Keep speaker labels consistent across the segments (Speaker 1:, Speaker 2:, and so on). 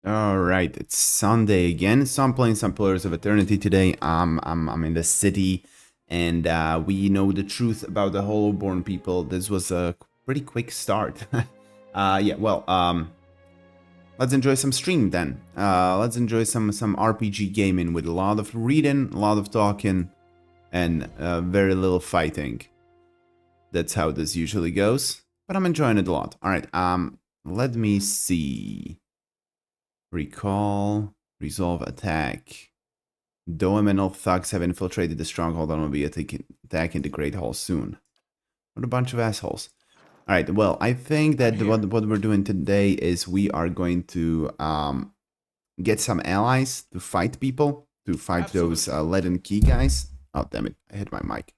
Speaker 1: All right, it's Sunday again, so I'm playing some Pillars of Eternity today. I'm in the city, and we know the truth about the Hollowborn people. This was a pretty quick start. Yeah, well, let's enjoy some stream then. Let's enjoy some RPG gaming with a lot of reading, a lot of talking, and very little fighting. That's how this usually goes, but I'm enjoying it a lot. All right, let me see. Recall, resolve attack. Doemenal thugs have infiltrated the stronghold and will be attacking the Great Hall soon. What a bunch of assholes. Alright, well, I think that what we're doing today is we are going to get some allies to fight people, to fight those leaden key guys. Oh, damn it, I hit my mic.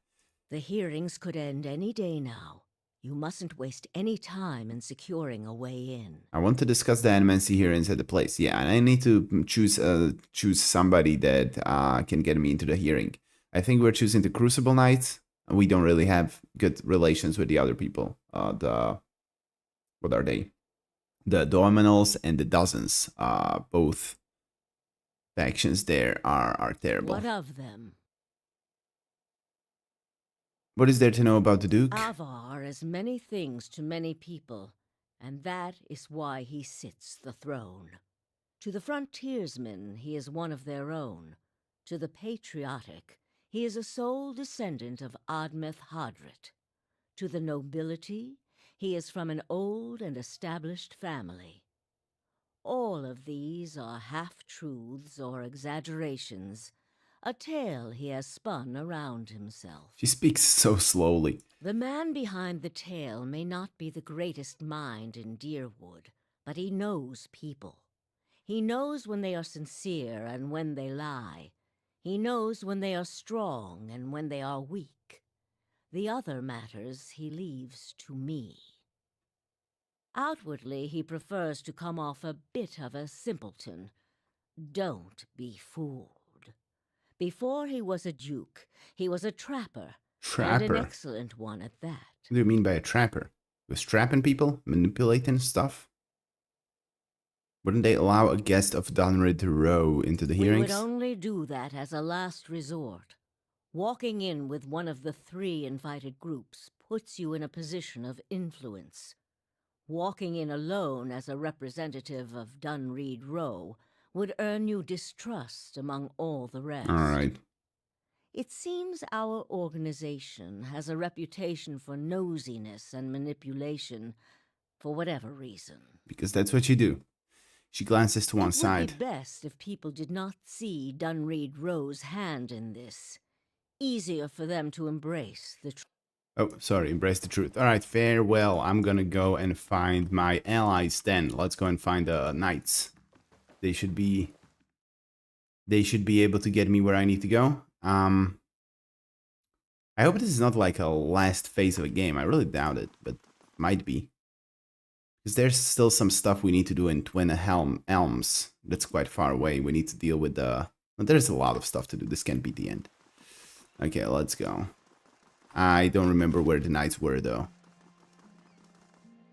Speaker 2: The hearings could end any day now. You mustn't waste any time in securing a way in.
Speaker 1: I want to discuss the animancy here inside the place. Yeah, and I need to choose somebody that can get me into the hearing. I think we're choosing the Crucible Knights. We don't really have good relations with the other people. What are they? The Dominals and the Dozens. Both factions there are terrible.
Speaker 2: What of them?
Speaker 1: What is there to know about the Duke?
Speaker 2: Avar is many things to many people, and that is why he sits the throne. To the frontiersmen, he is one of their own. To the patriotic, he is a sole descendant of Admeth Hadrit. To the nobility, he is from an old and established family. All of these are half-truths or exaggerations, a tale he has spun around himself.
Speaker 1: She speaks so slowly.
Speaker 2: The man behind the tale may not be the greatest mind in Deerwood, but he knows people. He knows when they are sincere and when they lie. He knows when they are strong and when they are weak. The other matters he leaves to me. Outwardly, he prefers to come off a bit of a simpleton. Don't be fooled. Before he was a duke, he was a trapper. And an excellent one at that.
Speaker 1: What do you mean by a trapper? He was trapping people? Manipulating stuff? Wouldn't they allow a guest of Dunrid to row into the hearings?
Speaker 2: We would only do that as a last resort. Walking in with one of the 3 invited groups puts you in a position of influence. Walking in alone as a representative of Dunreed Row would earn you distrust among all the rest.
Speaker 1: All right.
Speaker 2: It seems our organization has a reputation for nosiness and manipulation for whatever reason.
Speaker 1: Because that's what you do. She glances to one side.
Speaker 2: It would be best if people did not see Dunreed Row's hand in this. Easier for them to embrace the truth.
Speaker 1: Oh, sorry, embrace the truth. All right, farewell. I'm gonna go and find my allies then. Let's go and find the knights. They should be able to get me where I need to go. I hope this is not like a last phase of a game. I really doubt it, but might be. Because there's still some stuff we need to do in Twin Elms. That's quite far away. We need to deal with the... Well, there's a lot of stuff to do. This can't be the end. Okay, let's go. I don't remember where the knights were, though.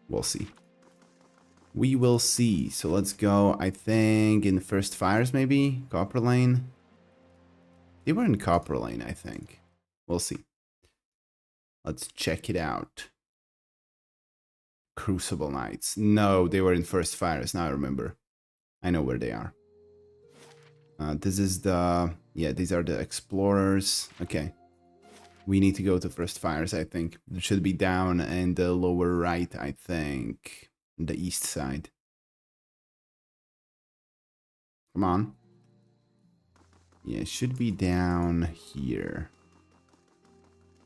Speaker 1: We'll see. We will see. So let's go, I think, in the first fires, maybe? Copper Lane? They were in Copper Lane, I think. We'll see. Let's check it out. Crucible Knights. No, they were in first fires. Now I remember. I know where they are. This is the... Yeah, these are the explorers. Okay. We need to go to first fires, I think. It should be down in the lower right, I think. The east side. Come on. Yeah, it should be down here.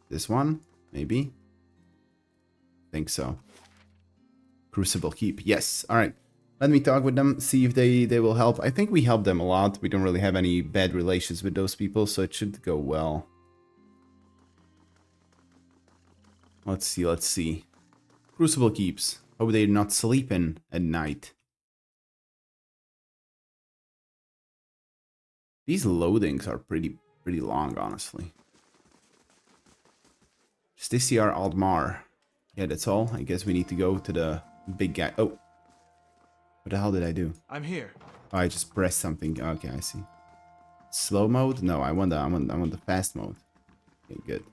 Speaker 1: This one? Maybe? Think so. Crucible Keep. Yes. Alright. Let me talk with them, see if they will help. I think we help them a lot. We don't really have any bad relations with those people, so it should go well. Let's see, let's see. Crucible Keeps. Hope they're not sleeping at night. These loadings are pretty long, honestly. Justiciar Aldmar. Yeah, that's all. I guess we need to go to the big guy. Oh. What the hell did I do?
Speaker 3: I'm here.
Speaker 1: Oh, I just pressed something. Okay, I see. Slow mode? No, I want the fast mode. Okay, good.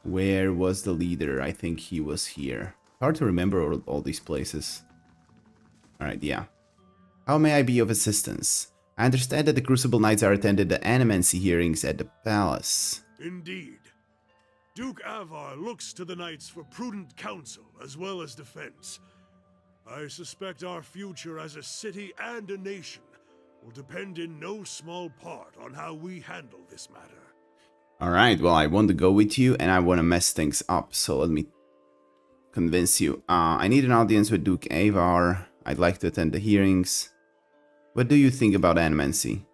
Speaker 1: Where was the leader? I think he was here. Hard to remember all these places. Alright, yeah. How may I be of assistance? I understand that the Crucible Knights are attended the animancy hearings at the palace.
Speaker 4: Indeed. Duke Avar looks to the knights for prudent counsel as well as defense. I suspect our future as a city and a nation will depend in no small part on how we handle this matter.
Speaker 1: Alright, well, I want to go with you and I want to mess things up, so let me convince you. I need an audience with Duke Avar. I'd like to attend the hearings. What do you think about animancy?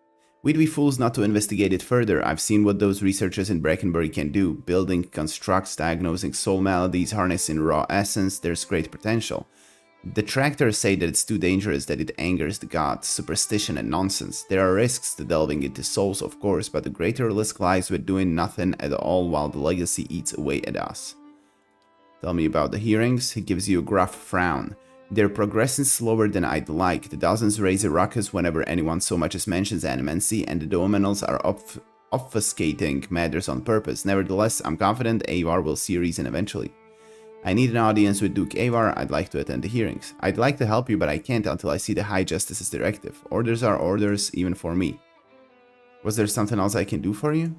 Speaker 1: We'd be fools not to investigate it further. I've seen what those researchers in Brackenbury can do. Building constructs, diagnosing soul maladies, harnessing raw essence, there's great potential. Detractors say that it's too dangerous, that it angers the gods, superstition and nonsense. There are risks to delving into souls, of course, but the greater risk lies with doing nothing at all while the legacy eats away at us. Tell me about the hearings. He gives you a gruff frown. They're progressing slower than I'd like. The dozens raise a ruckus whenever anyone so much as mentions animancy, and the dominals are obfuscating matters on purpose. Nevertheless, I'm confident Avar will see reason eventually. I need an audience with Duke Avar. I'd like to attend the hearings. I'd like to help you, but I can't until I see the High Justice's directive. Orders are orders, even for me. Was there something else I can do for you?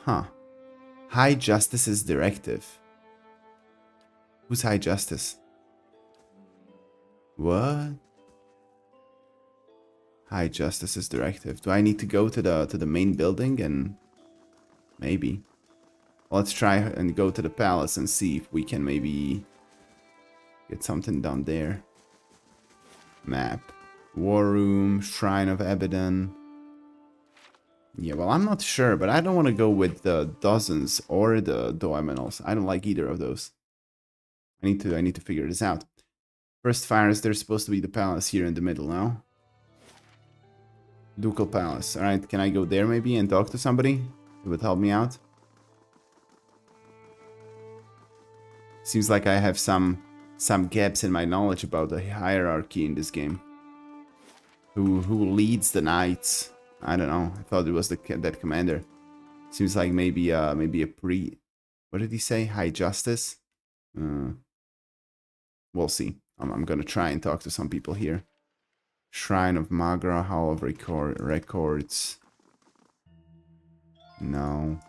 Speaker 1: Huh. High Justice's directive. Who's High Justice? What? High Justice's directive. Do I need to go to the main building and maybe? Let's try and go to the palace and see if we can maybe get something done there. Map. War room, Shrine of Abaddon. Yeah, well, I'm not sure, but I don't want to go with the dozens or the dominals. I don't like either of those. I need to figure this out. First fires, there's supposed to be the palace here in the middle now. Ducal Palace. Alright, can I go there maybe and talk to somebody? It would help me out. Seems like I have some gaps in my knowledge about the hierarchy in this game. Who leads the knights? I don't know. I thought it was that commander. Seems like maybe a what did he say? High Justice? We'll see. I'm gonna try and talk to some people here. Shrine of Magra, Hall of Records. No.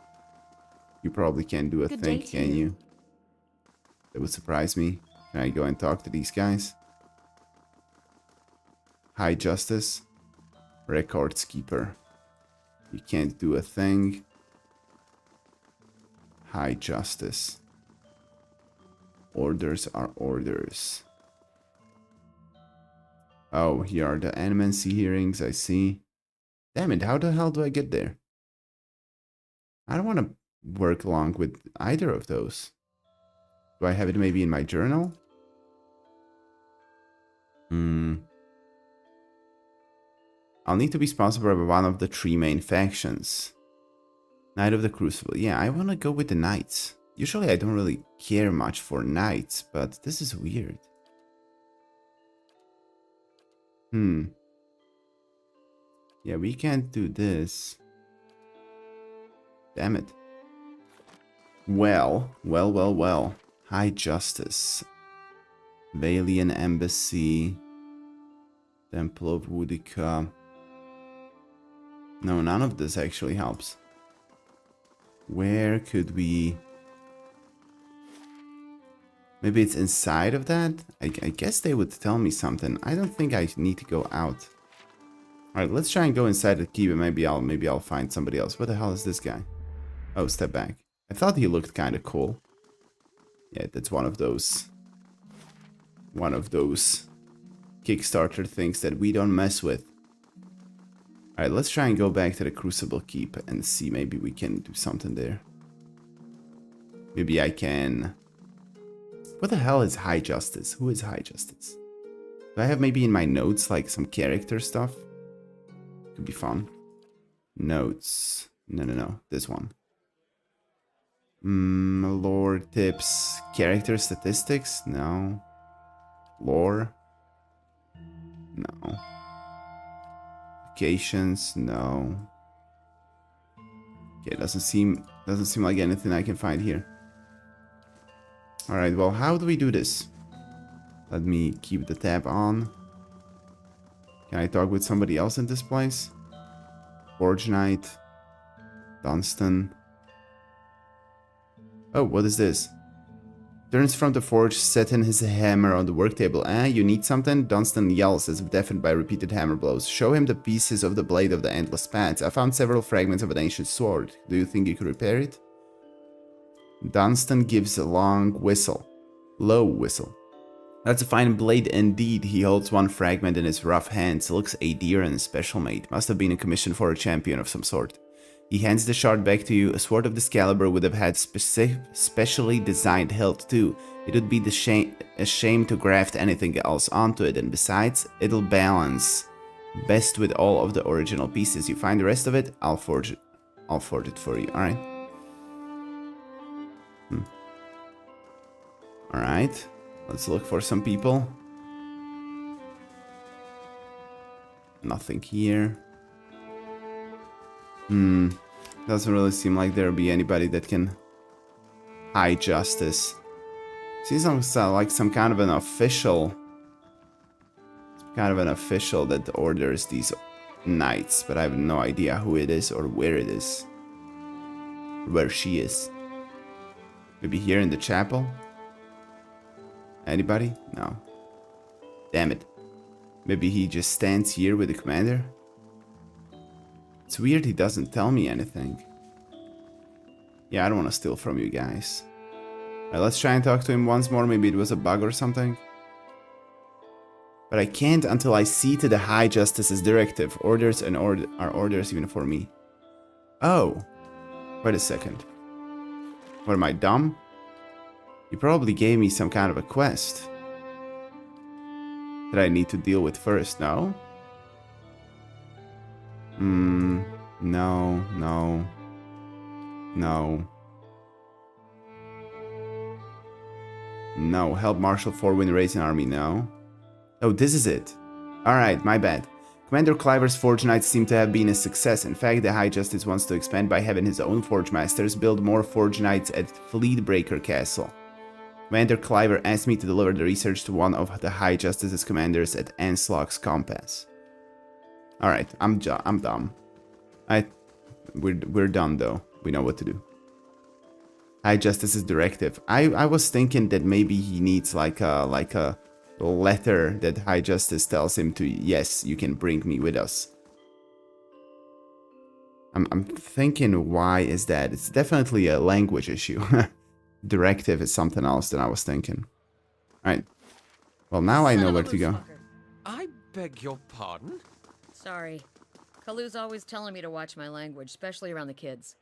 Speaker 1: You probably can't do a thing, can you? That would surprise me. Can I go and talk to these guys? High Justice. Records Keeper. You can't do a thing. High Justice. Orders are orders. Oh, here are the animancy hearings, I see. Damn it, how the hell do I get there? I don't want to work along with either of those. Do I have it maybe in my journal? I'll need to be sponsored by one of the three main factions. Knight of the Crucible. Yeah, I want to go with the Knights. Usually I don't really care much for Knights, but this is weird. Yeah, we can't do this. Damn it. Well. High Justice. Valian Embassy. Temple of Woodica. No, none of this actually helps. Where could we... Maybe it's inside of that? I guess they would tell me something. I don't think I need to go out. Alright, let's try and go inside the keep and maybe I'll find somebody else. What the hell is this guy? Oh, step back. I thought he looked kind of cool. Yeah, that's one of those Kickstarter things that we don't mess with. Alright, let's try and go back to the Crucible Keep and see maybe we can do something there. Maybe I can... What the hell is High Justice? Who is High Justice? Do I have maybe in my notes like some character stuff? Could be fun. Notes. No. This one. Lore tips. Character statistics? No. Explore. No. Vacations. No. Okay, doesn't seem like anything I can find here. All right. Well, how do we do this? Let me keep the tab on. Can I talk with somebody else in this place? Forge Knight. Dunstan. Oh, what is this? Turns from the forge, setting his hammer on the work table. You need something? Dunstan yells as if deafened by repeated hammer blows. Show him the pieces of the blade of the endless paths. I found several fragments of an ancient sword. Do you think you could repair it? Dunstan gives a long whistle. Low whistle. That's a fine blade indeed. He holds one fragment in his rough hands. Looks a dear and special made. Must have been a commission for a champion of some sort. He hands the shard back to you. A sword of this caliber would have had specially designed hilt too. It would be a shame to graft anything else onto it, and besides, it'll balance best with all of the original pieces. You find the rest of it, I'll forge it. I'll forge it for you. All right. All right. Let's look for some people. Nothing here. Doesn't really seem like there'll be anybody that can high justice. Seems like some kind of an official. That orders these knights, but I have no idea who it is or where it is. Where she is. Maybe here in the chapel? Anybody? No. Damn it. Maybe he just stands here with the commander? It's weird he doesn't tell me anything. Yeah, I don't want to steal from you guys. Alright, let's try and talk to him once more. Maybe it was a bug or something. But I can't until I see to the High Justice's directive. Orders and are orders even for me. Oh. Wait a second. What, am I dumb? You probably gave me some kind of a quest that I need to deal with first, no? No. No, help Marshal Forwin raise an army, no. Oh, this is it. Alright, my bad. Commander Cliver's Forge Knights seem to have been a success. In fact, the High Justice wants to expand by having his own Forge Masters build more Forge Knights at Fleetbreaker Castle. Commander Cliver asked me to deliver the research to one of the High Justice's commanders at Anslog's Compass. Alright, I'm dumb. We're done though. We know what to do. High Justice's directive. I was thinking that maybe he needs like a letter that High Justice tells him to, yes, you can bring me with us. I'm thinking, why is that? It's definitely a language issue. Directive is something else than I was thinking. Alright. Well, now I know where to go.
Speaker 3: I beg your pardon?
Speaker 5: Sorry. Kalu's always telling me to watch my language, especially around the kids.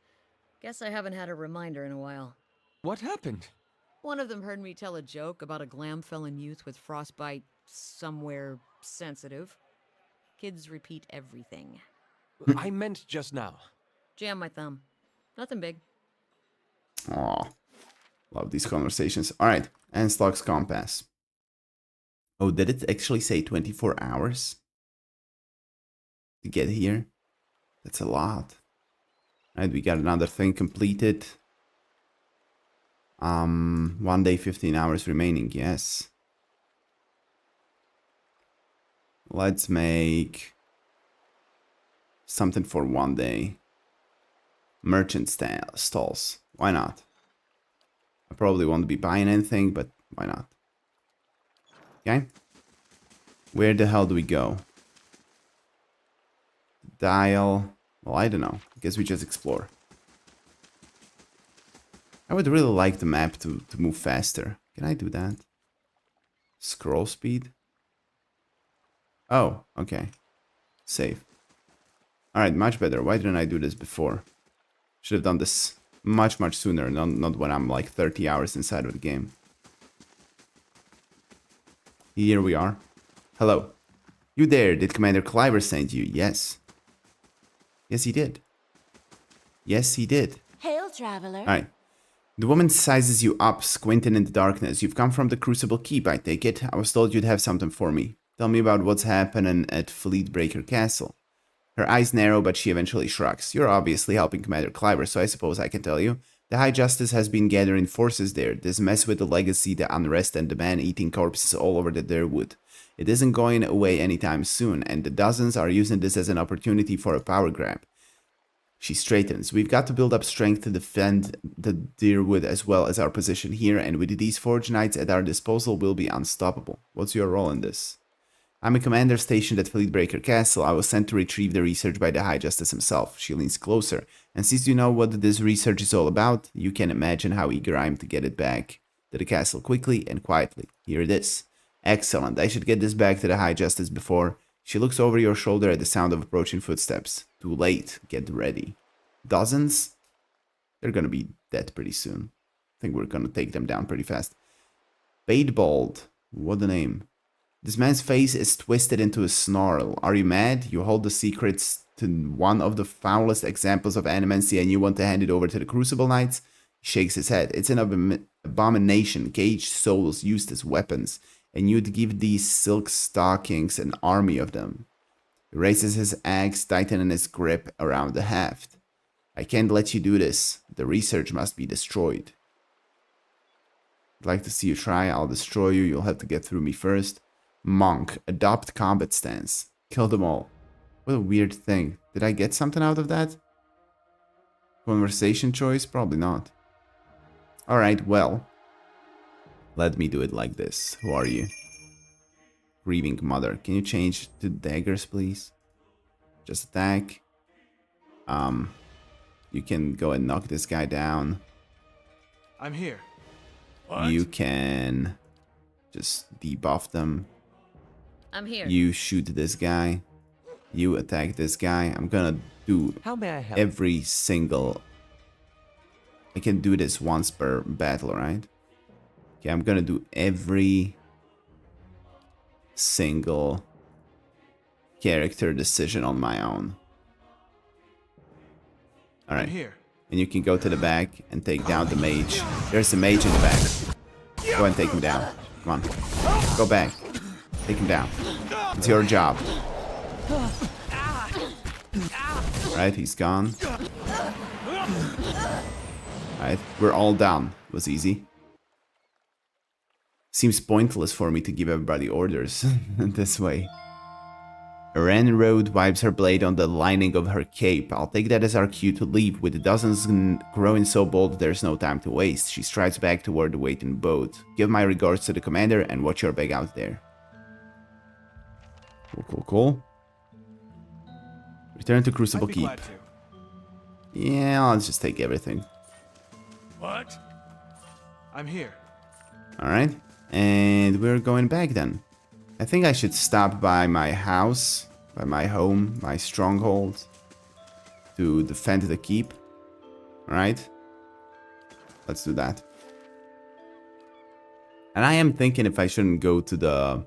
Speaker 5: Guess I haven't had a reminder in a while.
Speaker 3: What happened?
Speaker 5: One of them heard me tell a joke about a Glamfellan youth with frostbite somewhere sensitive. Kids repeat everything.
Speaker 3: I meant just now.
Speaker 5: Jam my thumb. Nothing big.
Speaker 1: Aw. Love these conversations. Alright, Anslog's Compass. Oh, did it actually say 24 hours? To get here? That's a lot. Alright, we got another thing completed. 1 day, 15 hours remaining, yes. Let's make something for 1 day. Merchant stalls. Why not? I probably won't be buying anything, but why not? Okay. Where the hell do we go? Dial. Well, I don't know. I guess we just explore. I would really like the map to move faster. Can I do that? Scroll speed? Oh, okay. Save. Alright, much better. Why didn't I do this before? Should have done this much sooner, not when I'm like 30 hours inside of the game. Here we are. Hello. You there, did Commander Cliver send you? Yes. Yes, he did. Yes, he did.
Speaker 6: Hail, traveler.
Speaker 1: Alright. The woman sizes you up, squinting in the darkness. You've come from the Crucible Keep, I take it. I was told you'd have something for me. Tell me about what's happening at Fleetbreaker Castle. Her eyes narrow, but she eventually shrugs. You're obviously helping Commander Cliver, so I suppose I can tell you. The High Justice has been gathering forces there. This mess with the legacy, the unrest, and the man-eating corpses all over the Durwood. It isn't going away anytime soon, and the dozens are using this as an opportunity for a power grab. She straightens. We've got to build up strength to defend the Deerwood as well as our position here, and with these Forge Knights at our disposal, we'll be unstoppable. What's your role in this? I'm a commander stationed at Fleetbreaker Castle. I was sent to retrieve the research by the High Justice himself. She leans closer, and since you know what this research is all about, you can imagine how eager I am to get it back to the castle quickly and quietly. Here it is. Excellent. I should get this back to the High Justice before... She looks over your shoulder at the sound of approaching footsteps. Too late. Get ready. Dozens? They're gonna be dead pretty soon. I think we're gonna take them down pretty fast. Badebald. What a name. This man's face is twisted into a snarl. Are you mad? You hold the secrets to one of the foulest examples of animancy and you want to hand it over to the Crucible Knights? He shakes his head. It's an abomination. Caged souls used as weapons. And you'd give these silk stockings an army of them. He raises his axe, tightening his grip around the haft. I can't let you do this. The research must be destroyed. I'd like to see you try. I'll destroy you. You'll have to get through me first. Monk. Adopt combat stance. Kill them all. What a weird thing. Did I get something out of that? Conversation choice? Probably not. Alright, well. Let me do it like this. Who are you? Grieving Mother. Can you change to daggers, please? Just attack. You can go and knock this guy down.
Speaker 3: I'm here.
Speaker 1: You can just debuff them.
Speaker 5: I'm here.
Speaker 1: You shoot this guy. You attack this guy. I'm gonna do
Speaker 3: How may I help?
Speaker 1: every single... I can do this once per battle, right? Okay, I'm gonna do every single character decision on my own. Alright.
Speaker 3: I'm here.
Speaker 1: And you can go to the back and take down the mage. There's a mage in the back. Go and take him down. Come on. Go back. Take him down. It's your job. Right, he's gone. Alright, we're all down. It was easy. Seems pointless for me to give everybody orders this way. Ren Road wipes her blade on the lining of her cape. I'll take that as our cue to leave. With the dozens growing so bold, there's no time to waste. She strides back toward the waiting boat. Give my regards to the commander and watch your bag out there. Cool. Return to Crucible
Speaker 3: I'd be
Speaker 1: Keep.
Speaker 3: glad to.
Speaker 1: Yeah, let's just take everything.
Speaker 4: What?
Speaker 3: I'm here.
Speaker 1: Alright. And we're going back then. I think I should stop by my house, by my home, my stronghold, to defend the keep. Alright? Let's do that. And I am thinking if I shouldn't go to the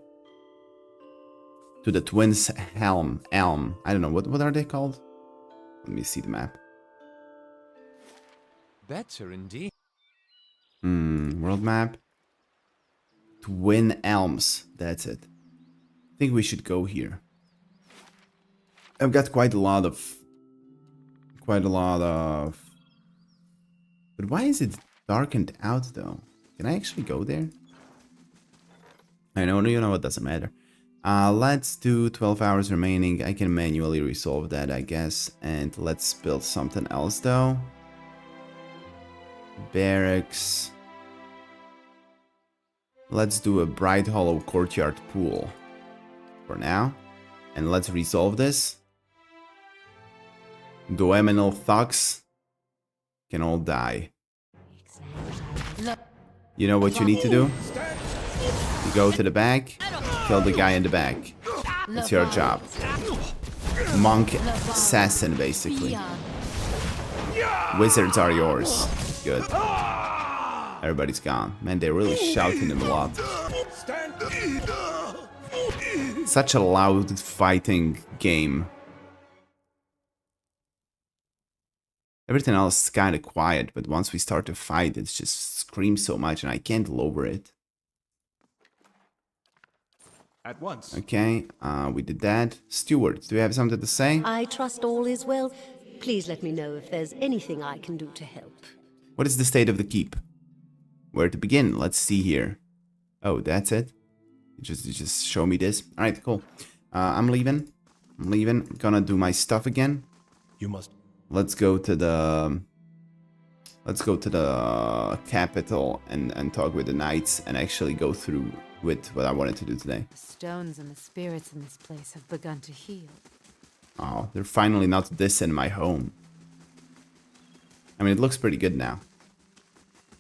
Speaker 1: Twins Elm. I don't know, what are they called? Let me see the map.
Speaker 3: Better indeed.
Speaker 1: World map. Twin Elms, that's it. I think we should go here. I've got quite a lot of... But why is it darkened out though? Can I actually go there? I know, you know what, doesn't matter. Let's do 12 hours remaining. I can manually resolve that, I guess. And let's build something else though. Barracks. Let's do a Bright Hollow Courtyard Pool for now. And let's resolve this. Dueminal thugs can all die. You know what you need to do? You go to the back, kill the guy in the back. It's your job. Monk assassin, basically. Wizards are yours. Good. Everybody's gone. Man, they're really shouting them a lot. Such a loud fighting game. Everything else is kind of quiet, but once we start to fight, it just screams so much and I can't lower it.
Speaker 3: At once.
Speaker 1: Okay, we did that. Steward, do you have something to say?
Speaker 6: I trust all is well. Please let me know if there's anything I can do to help.
Speaker 1: What is the state of the keep? Where to begin? Let's see here. Oh, that's it? You just show me this? Alright, cool. I'm leaving. I'm gonna do my stuff again.
Speaker 7: You must.
Speaker 1: Let's go to the capital and talk with the knights and actually go through with what I wanted to do today.
Speaker 8: The stones and the spirits in this place have begun to heal.
Speaker 1: Oh, they're finally not this in my home. I mean, it looks pretty good now.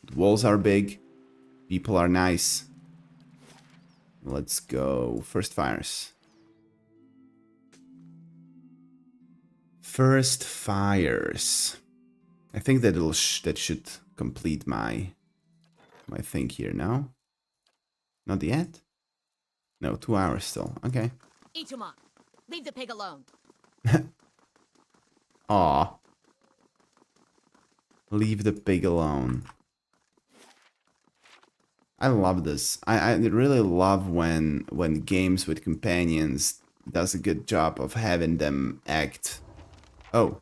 Speaker 1: The walls are big. People are nice. Let's go. First fires. First fires. I think that that should complete my thing here. No? Not yet? No, 2 hours still. Okay.
Speaker 5: Ituma, leave the pig alone.
Speaker 1: Aw. Leave the pig alone. I love this. I really love when games with companions does a good job of having them act. Oh.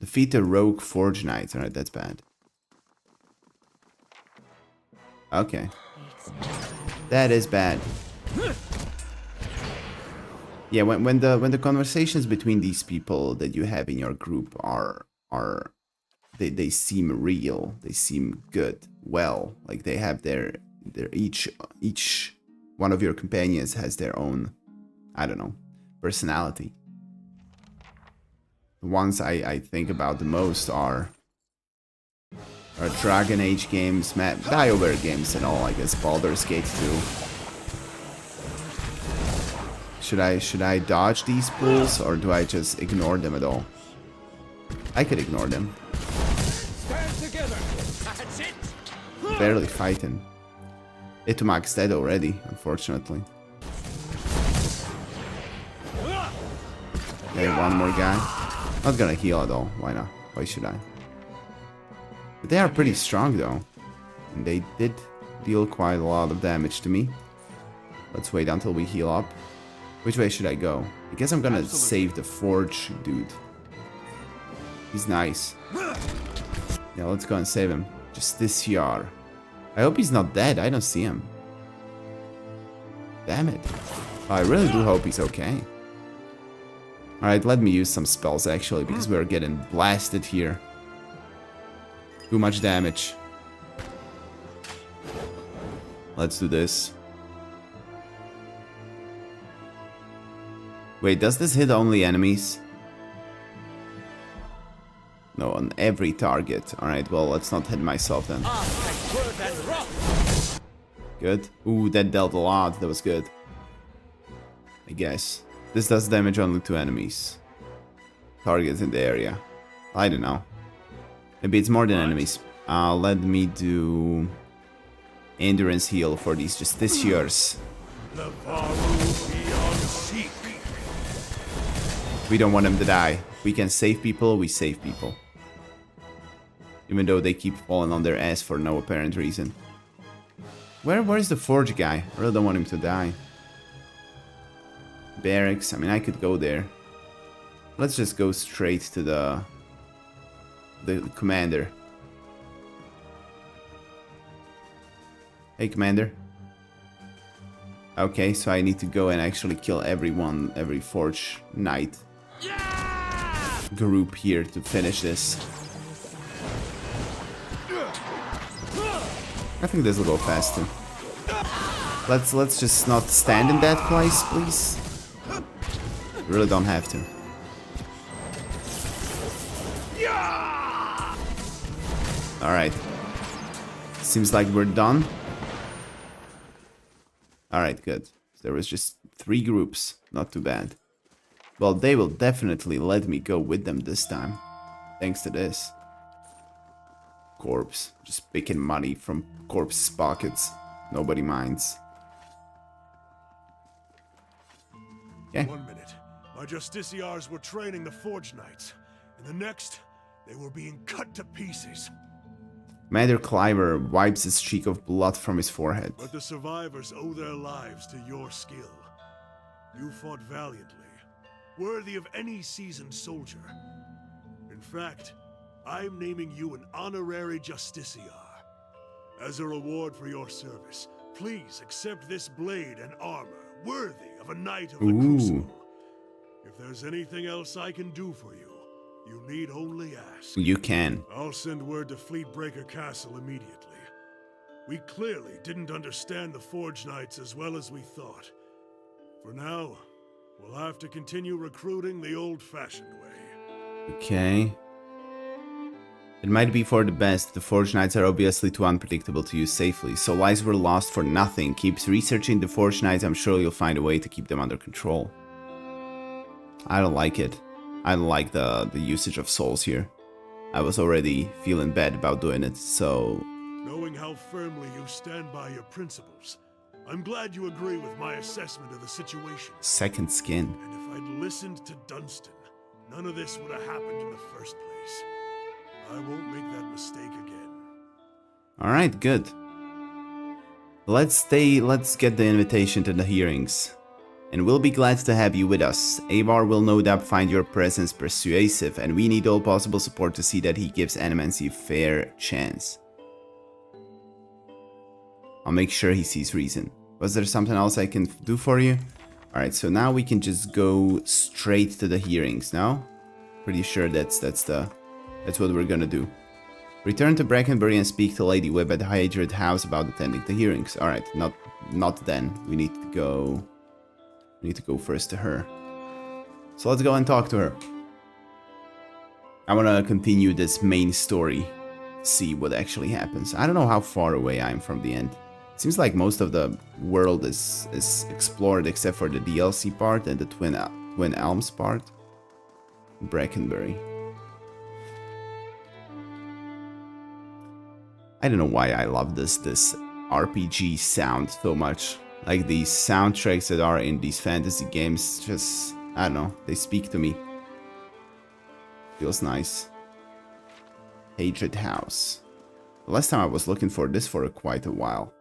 Speaker 1: Defeat a rogue forge knight. Alright, that's bad. Okay. That is bad. Yeah, when the conversations between these people that you have in your group are they seem real, they seem good, well, like they have their each one of your companions has their own, I don't know, personality. The ones I think about the most are Dragon Age games, BioWare games and all, I guess Baldur's Gate 2. Should I dodge these pulls or do I just ignore them at all? I could ignore them.
Speaker 3: Stand together. That's it.
Speaker 1: Barely fighting. Itumak's dead already, unfortunately. Okay, one more guy. Not gonna heal at all. Why not? Why should I? But they are pretty strong though. And they did deal quite a lot of damage to me. Let's wait until we heal up. Which way should I go? I guess I'm gonna save the forge dude. He's nice. Yeah, let's go and save him. Just this year. I hope he's not dead. I don't see him. Damn it. I really do hope he's okay. Alright, let me use some spells actually, because we're getting blasted here. Too much damage. Let's do this. Wait, does this hit only enemies? No, on every target. Alright, well, let's not hit myself then. Good. Ooh, that dealt a lot. That was good. I guess. This does damage only to enemies. Targets in the area. I don't know. Maybe it's more than enemies. Let me do endurance heal for these justiciars. We don't want them to die. We can save people, we save people. Even though they keep falling on their ass for no apparent reason. Where's the forge guy? I really don't want him to die. Barracks, I mean I could go there. Let's just go straight to the commander. Hey commander. Okay, so I need to go and actually kill everyone, every forge knight group here to finish this. I think this will go faster. Let's just not stand in that place, please. Really don't have to. Alright. Seems like we're done. Alright, good. There was just 3 groups. Not too bad. Well, they will definitely let me go with them this time. Thanks to this. Corpse. Just picking money from corpse's pockets. Nobody minds. Okay.
Speaker 4: 1 minute. My justiciars were training the Forge Knights. In the next, They were being cut to pieces.
Speaker 1: Commander Cliver wipes a streak of blood from his forehead.
Speaker 4: But the survivors owe their lives to your skill. You fought valiantly, worthy of any seasoned soldier. In fact, I'm naming you an honorary justiciar. As a reward for your service, please accept this blade and armor, worthy of a knight of the Crucible. If there's anything else I can do for you, you need only ask.
Speaker 1: You can.
Speaker 4: I'll send word to Fleetbreaker Castle immediately. We clearly didn't understand the Forge Knights as well as we thought. For now, we'll have to continue recruiting the old-fashioned way.
Speaker 1: Okay. It might be for the best. The Forge Knights are obviously too unpredictable to use safely, so lives were lost for nothing. Keep researching the Forge Knights, I'm sure you'll find a way to keep them under control. I don't like it. I don't like the usage of souls here. I was already feeling bad about doing it, so...
Speaker 4: Knowing how firmly you stand by your principles, I'm glad you agree with my assessment of the situation.
Speaker 1: Second skin.
Speaker 4: And if I'd listened to Dunstan, none of this would have happened in the first place. I won't make that mistake again.
Speaker 1: Alright, good. Let's get the invitation to the hearings. And we'll be glad to have you with us. Avar will no doubt find your presence persuasive, and we need all possible support to see that he gives Animancy a fair chance. I'll make sure he sees reason. Was there something else I can do for you? Alright, so now we can just go straight to the hearings, no? Pretty sure that's what we're gonna do. Return to Brackenbury and speak to Lady Webb at the Hydrate House about attending the hearings. Alright, not then. We need to go first to her. So let's go and talk to her. I wanna continue this main story. See what actually happens. I don't know how far away I am from the end. It seems like most of the world is explored except for the DLC part and the Twin Elms part. Brackenbury. I don't know why I love this RPG sound so much. Like these soundtracks that are in these fantasy games, just, I don't know, they speak to me. Feels nice. Hatred House. The last time I was looking for this for quite a while.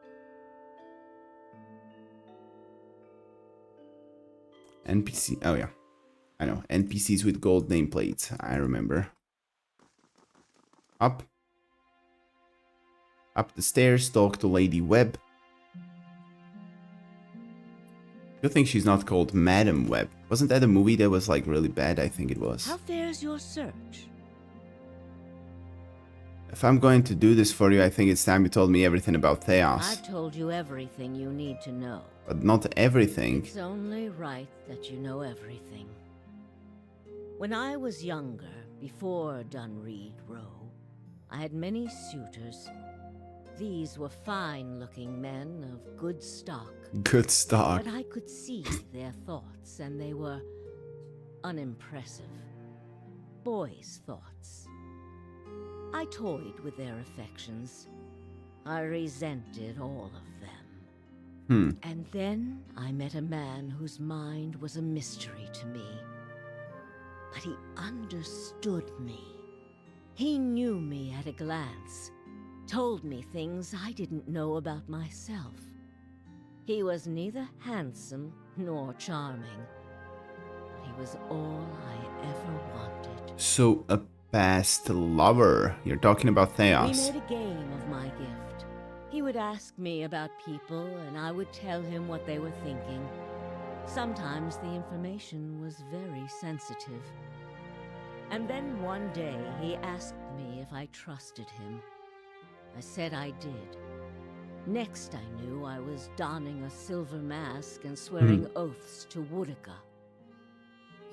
Speaker 1: NPC, oh yeah. I know, NPCs with gold nameplates, I remember. Up the stairs, talk to Lady Webb. Good thing she's not called Madam Webb. Wasn't that a movie that was like really bad? I think it was.
Speaker 2: How fares your search?
Speaker 1: If I'm going to do this for you, I think it's time you told me everything about Theos.
Speaker 2: I've told you everything you need to know.
Speaker 1: But not everything.
Speaker 2: It's only right that you know everything. When I was younger, before Dunreed Row, I had many suitors. These were fine-looking men of good stock.
Speaker 1: Good stock.
Speaker 2: But I could see their thoughts, and they were unimpressive. Boys' thoughts. I toyed with their affections. I resented all of them. And then I met a man whose mind was a mystery to me. But he understood me. He knew me at a glance. Told me things I didn't know about myself. He was neither handsome nor charming, but he was all I ever wanted.
Speaker 1: So a past lover. You're talking about Theos.
Speaker 2: We made a game of my gift. He would ask me about people, and I would tell him what they were thinking. Sometimes the information was very sensitive. And then one day he asked me if I trusted him. I said I did. Next I knew I was donning a silver mask and swearing oaths to Woodica.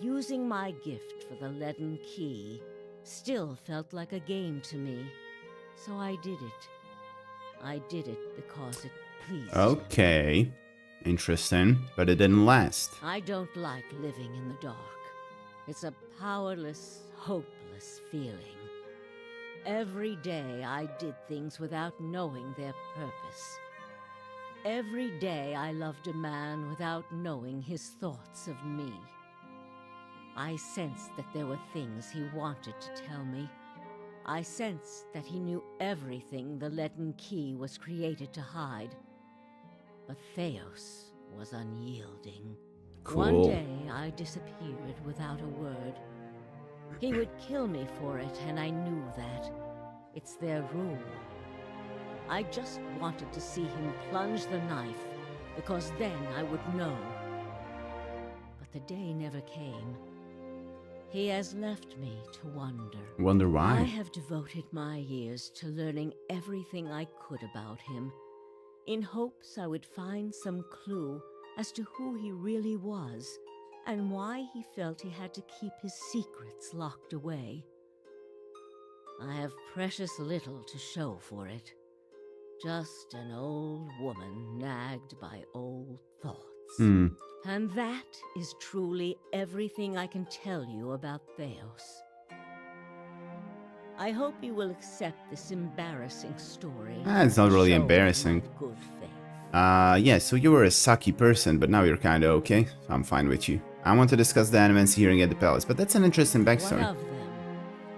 Speaker 2: Using my gift for the leaden key still felt like a game to me, so I did it. I did it because it pleased him.
Speaker 1: Okay. Interesting, but it didn't last.
Speaker 2: I don't like living in the dark. It's a powerless, hopeless feeling. Every day I did things without knowing their purpose. Every day I loved a man without knowing his thoughts of me. I sensed that there were things he wanted to tell me, I sensed that he knew everything the leaden key was created to hide. But Theos was unyielding. One
Speaker 1: Cool.
Speaker 2: day, I disappeared without a word. He would kill me for it, and I knew that. It's their rule. I just wanted to see him plunge the knife, because then I would know. But the day never came. He has left me to wonder.
Speaker 1: Wonder
Speaker 2: I
Speaker 1: why.
Speaker 2: have devoted my years to learning everything I could about him, in hopes I would find some clue as to who he really was, and why he felt he had to keep his secrets locked away. I have precious little to show for it. Just an old woman nagged by old thoughts. And that is truly everything I can tell you about Theos. I hope you will accept this embarrassing story.
Speaker 1: It's not
Speaker 2: to
Speaker 1: really
Speaker 2: show
Speaker 1: embarrassing.
Speaker 2: my good faith.
Speaker 1: Yeah, so you were a sucky person, but now you're kinda okay, so I'm fine with you. I want to discuss the Animans hearing at the palace, but that's an interesting
Speaker 2: What
Speaker 1: backstory.
Speaker 2: of them?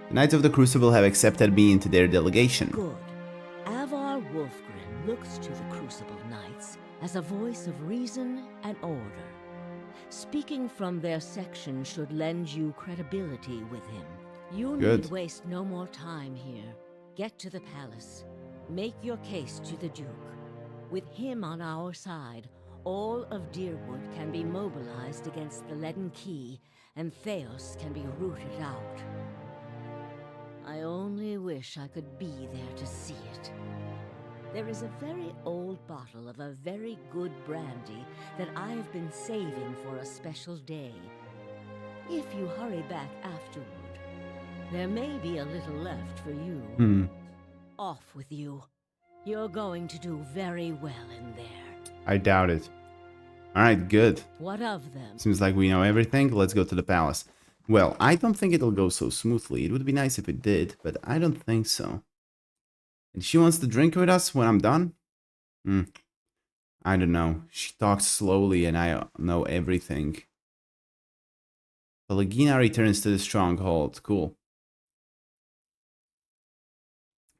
Speaker 1: The Knights of the Crucible have accepted me into their delegation.
Speaker 2: Good. Avar Wolfgren looks to the Crucible Knights as a voice of reason and order. Speaking from their section should lend you credibility with him. You
Speaker 1: Good.
Speaker 2: need waste no more time here. Get to the palace. Make your case to the Duke. With him on our side, all of Deerwood can be mobilized against the leaden key, and Theos can be rooted out. I only wish I could be there to see it. There is a very old bottle of a very good brandy that I have been saving for a special day. If you hurry back afterward, there may be a little left for you. Off with you. You're going to do very well in there.
Speaker 1: I doubt it. Alright, good.
Speaker 2: What of them?
Speaker 1: Seems like we know everything. Let's go to the palace. Well, I don't think it'll go so smoothly. It would be nice if it did, but I don't think so. And she wants to drink with us when I'm done? I don't know. She talks slowly and I know everything. Pelagina returns to the stronghold. Cool.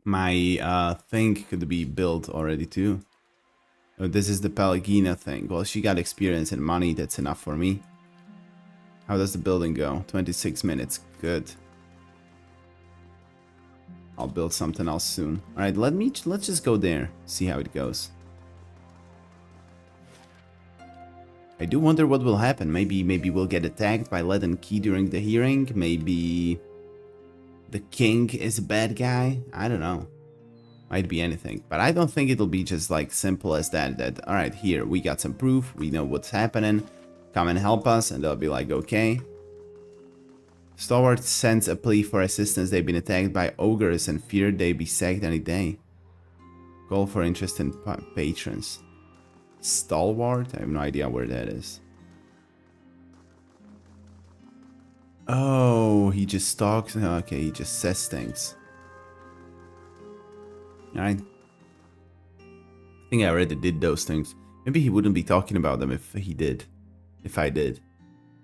Speaker 1: My thing could be built already too. Oh, this is the Pelagina thing. Well, she got experience and money. That's enough for me. How does the building go? 26 minutes. Good. I'll build something else soon. Alright, let's just go there. See how it goes. I do wonder what will happen. Maybe we'll get attacked by leaden key during the hearing. Maybe the king is a bad guy. I don't know. Might be anything. But I don't think it'll be just like simple as that. Alright, here, we got some proof. We know what's happening. Come and help us. And they'll be like, okay. Stalwart sends a plea for assistance. They've been attacked by ogres and feared they'd be sacked any day. Call for interest in patrons. Stalwart? I have no idea where that is. Oh, he just talks. Okay, he just says things. Alright. I think I already did those things. Maybe he wouldn't be talking about them if he did. If I did.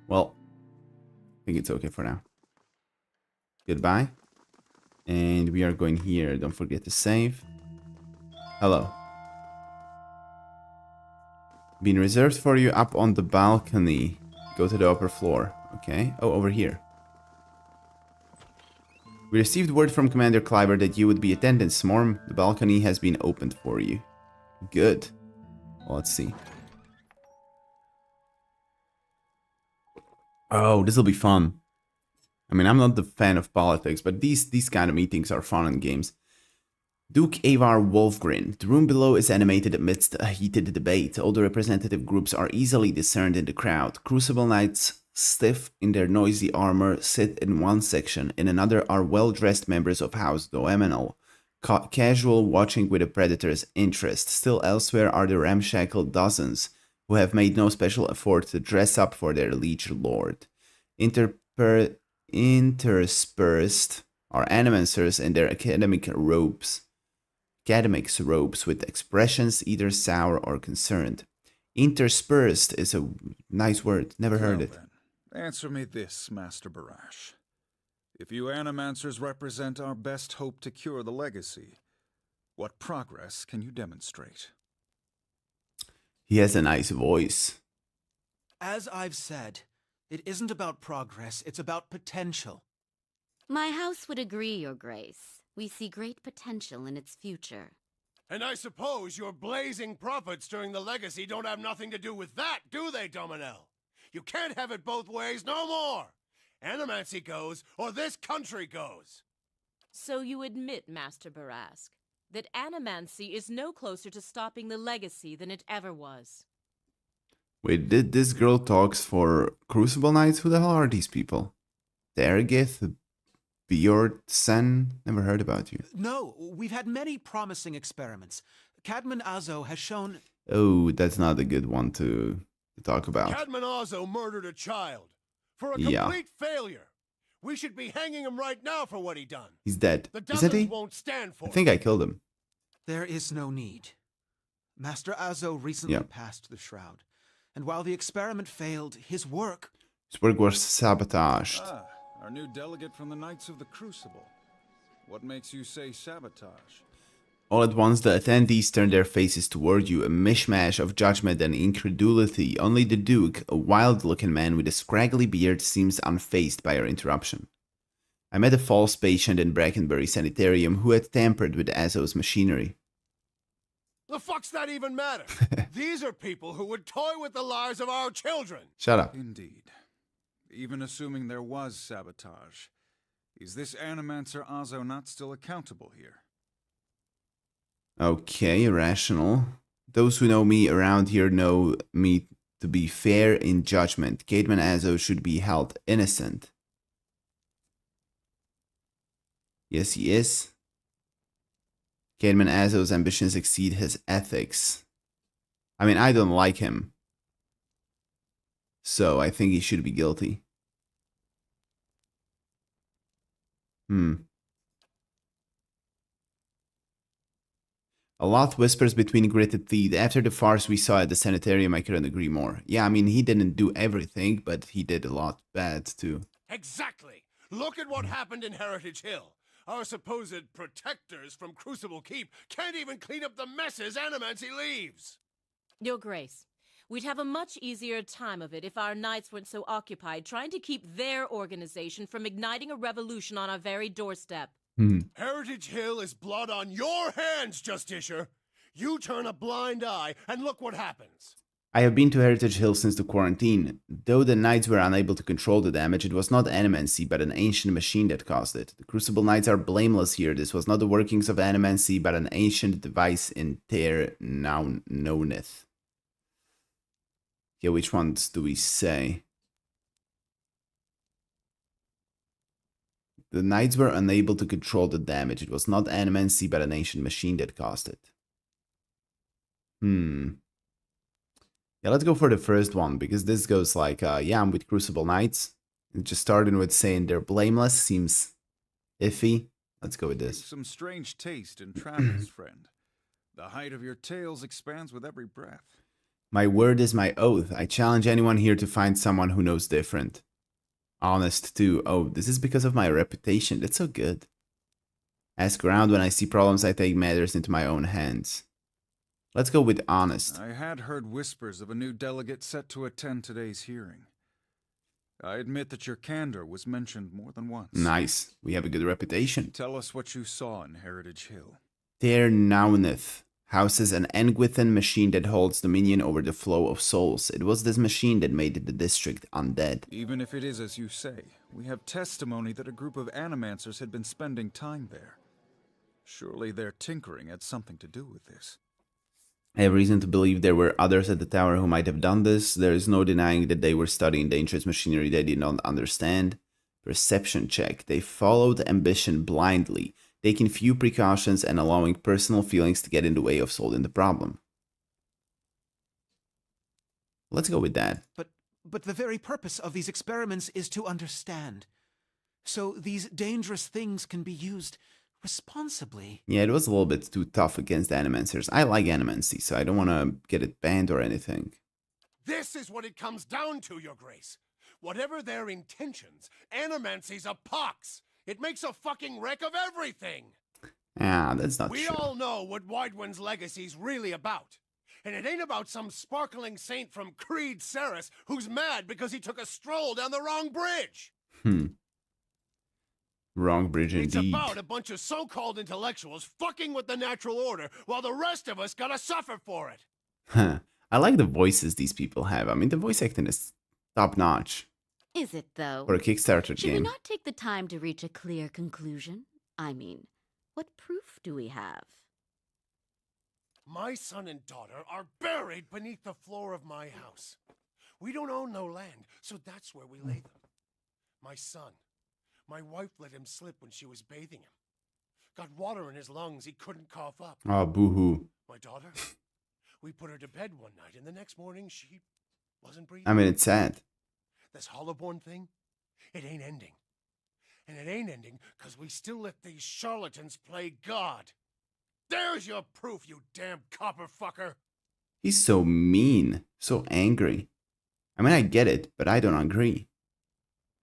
Speaker 1: Well, I think it's okay for now. Goodbye. And we are going here. Don't forget to save. Hello. Been reserved for you up on the balcony. Go to the upper floor. Okay. Oh, over here. We received word from Commander Cliver that you would be attending Smorm. The balcony has been opened for you. Good. Well, let's see. Oh, this will be fun. I mean, I'm not the fan of politics, but these kind of meetings are fun in games. Duke Avar Wolfgren. The room below is animated amidst a heated debate. All the representative groups are easily discerned in the crowd. Crucible Knights, stiff in their noisy armor, sit in one section. In another are well-dressed members of House Doemenal, casual watching with a predator's interest. Still elsewhere are the ramshackle dozens, who have made no special effort to dress up for their liege lord. Interspersed are animancers in their academics robes with expressions either sour or concerned. Interspersed is a nice word, never heard it.
Speaker 7: Then, answer me this, Master Barash. If you animancers represent our best hope to cure the legacy, what progress can you demonstrate?
Speaker 1: He has a nice voice.
Speaker 9: As I've said, it isn't about progress, it's about potential.
Speaker 10: My house would agree, Your Grace. We see great potential in its future.
Speaker 3: And I suppose your blazing profits during the legacy don't have nothing to do with that, do they, Dominel? You can't have it both ways no more. Animancy goes, or this country goes.
Speaker 11: So you admit, Master Barask, that animancy is no closer to stopping the legacy than it ever was.
Speaker 1: Wait, did this girl talks for Crucible Knights? Who the hell are these people? Dergith, Bjord, Sen? Never heard about you.
Speaker 9: No, we've had many promising experiments. Cadman Azo has shown...
Speaker 1: Oh, that's not a good one to talk about.
Speaker 3: Cadman Azo murdered a child. For a
Speaker 1: Yeah.
Speaker 3: complete failure. We should be hanging him right now for what he done.
Speaker 1: He's dead.
Speaker 3: The
Speaker 1: Isn't he?
Speaker 3: dozens won't stand for
Speaker 1: I think I killed him.
Speaker 9: There is no need. Master Azo recently
Speaker 1: Yeah.
Speaker 9: passed the shroud, and while the experiment failed, his work...
Speaker 1: His work was sabotaged.
Speaker 7: Ah, our new delegate from the Knights of the Crucible. What makes you say sabotage?
Speaker 1: All at once, the attendees turned their faces toward you, a mishmash of judgment and incredulity. Only the Duke, a wild-looking man with a scraggly beard, seems unfazed by your interruption. I met a false patient in Brackenbury Sanitarium who had tampered with Azo's machinery.
Speaker 3: The fuck's that even matter? These are people who would toy with the lives of our children.
Speaker 1: Shut up.
Speaker 7: Indeed. Even assuming there was sabotage, is this Animancer Azo not still accountable here?
Speaker 1: Okay, rational. Those who know me around here know me to be fair in judgment. Cadman Azo should be held innocent. Yes, he is. Cadman Azo's ambitions exceed his ethics. I mean, I don't like him. So, I think he should be guilty. A lot whispers between gritted teeth. After the farce we saw at the sanitarium, I couldn't agree more. Yeah, I mean, he didn't do everything, but he did a lot bad, too.
Speaker 3: Exactly. Look at what happened in Heritage Hill. Our supposed protectors from Crucible Keep can't even clean up the messes Animancy leaves.
Speaker 11: Your Grace, we'd have a much easier time of it if our knights weren't so occupied trying to keep their organization from igniting a revolution on our very doorstep.
Speaker 3: Heritage Hill is blood on your hands, Justisher. You turn a blind eye and look what happens.
Speaker 1: I have been to Heritage Hill since the quarantine. Though the Knights were unable to control the damage, it was not Animancy, but an ancient machine that caused it. The Crucible Knights are blameless here. This was not the workings of Animancy, but an ancient device in Ter Knowneth. Yeah, which ones do we say? The Knights were unable to control the damage. It was not Animancy, but an ancient machine that caused it. Yeah, let's go for the first one, because this goes like, yeah, I'm with Crucible Knights. And just starting with saying they're blameless seems iffy. Let's go with this.
Speaker 7: Some strange taste in travels, friend. The height of your tales expands with every breath.
Speaker 1: My word is my oath. I challenge anyone here to find someone who knows different. Honest, too. Oh, this is because of my reputation. That's so good. Ask around. When I see problems, I take matters into my own hands. Let's go with honest.
Speaker 7: I had heard whispers of a new delegate set to attend today's hearing. I admit that your candor was mentioned more than once.
Speaker 1: Nice. We have a good reputation.
Speaker 7: Tell us what you saw in Heritage Hill.
Speaker 1: Ter Knowneth houses an Engwithan machine that holds dominion over the flow of souls. It was this machine that made the district undead.
Speaker 7: Even if it is as you say, we have testimony that a group of animancers had been spending time there. Surely their tinkering had something to do with this.
Speaker 1: I have reason to believe there were others at the tower who might have done this. There is no denying that they were studying dangerous machinery they did not understand. Perception check. They followed ambition blindly, taking few precautions and allowing personal feelings to get in the way of solving the problem. Let's go with that.
Speaker 9: But the very purpose of these experiments is to understand. So these dangerous things can be used responsibly.
Speaker 1: Yeah, it was a little bit too tough against Animancers. I like Animancy, so I don't want to get it banned or anything.
Speaker 3: This is what it comes down to, Your Grace. Whatever their intentions, Animancy's a pox. It makes a fucking wreck of everything!
Speaker 1: Ah, that's not
Speaker 3: We
Speaker 1: true.
Speaker 3: all know what Widewind's legacy's really about. And it ain't about some sparkling saint from Creed Ceres who's mad because he took a stroll down the wrong bridge.
Speaker 1: Wrong bridge
Speaker 3: It's
Speaker 1: indeed.
Speaker 3: about a bunch of so-called intellectuals fucking with the natural order while the rest of us gotta suffer for it.
Speaker 1: Huh. I like the voices these people have. I mean, the voice acting is top notch
Speaker 10: Is it, though?
Speaker 1: for a Kickstarter
Speaker 10: Should we
Speaker 1: game.
Speaker 10: not take the time to reach a clear conclusion? I mean, what proof do we have?
Speaker 3: My son and daughter are buried beneath the floor of my house. We don't own no land, so that's where we lay them. My son. My wife let him slip when she was bathing him. Got water in his lungs he couldn't cough up.
Speaker 1: Oh, boo-hoo.
Speaker 3: My daughter? We put her to bed one night, and the next morning she wasn't breathing.
Speaker 1: I mean, it's sad.
Speaker 3: This Hollowborn thing, it ain't ending. And it ain't ending because we still let these charlatans play God. There's your proof, you damn copper fucker.
Speaker 1: He's so mean, so angry. I mean, I get it, but I don't agree.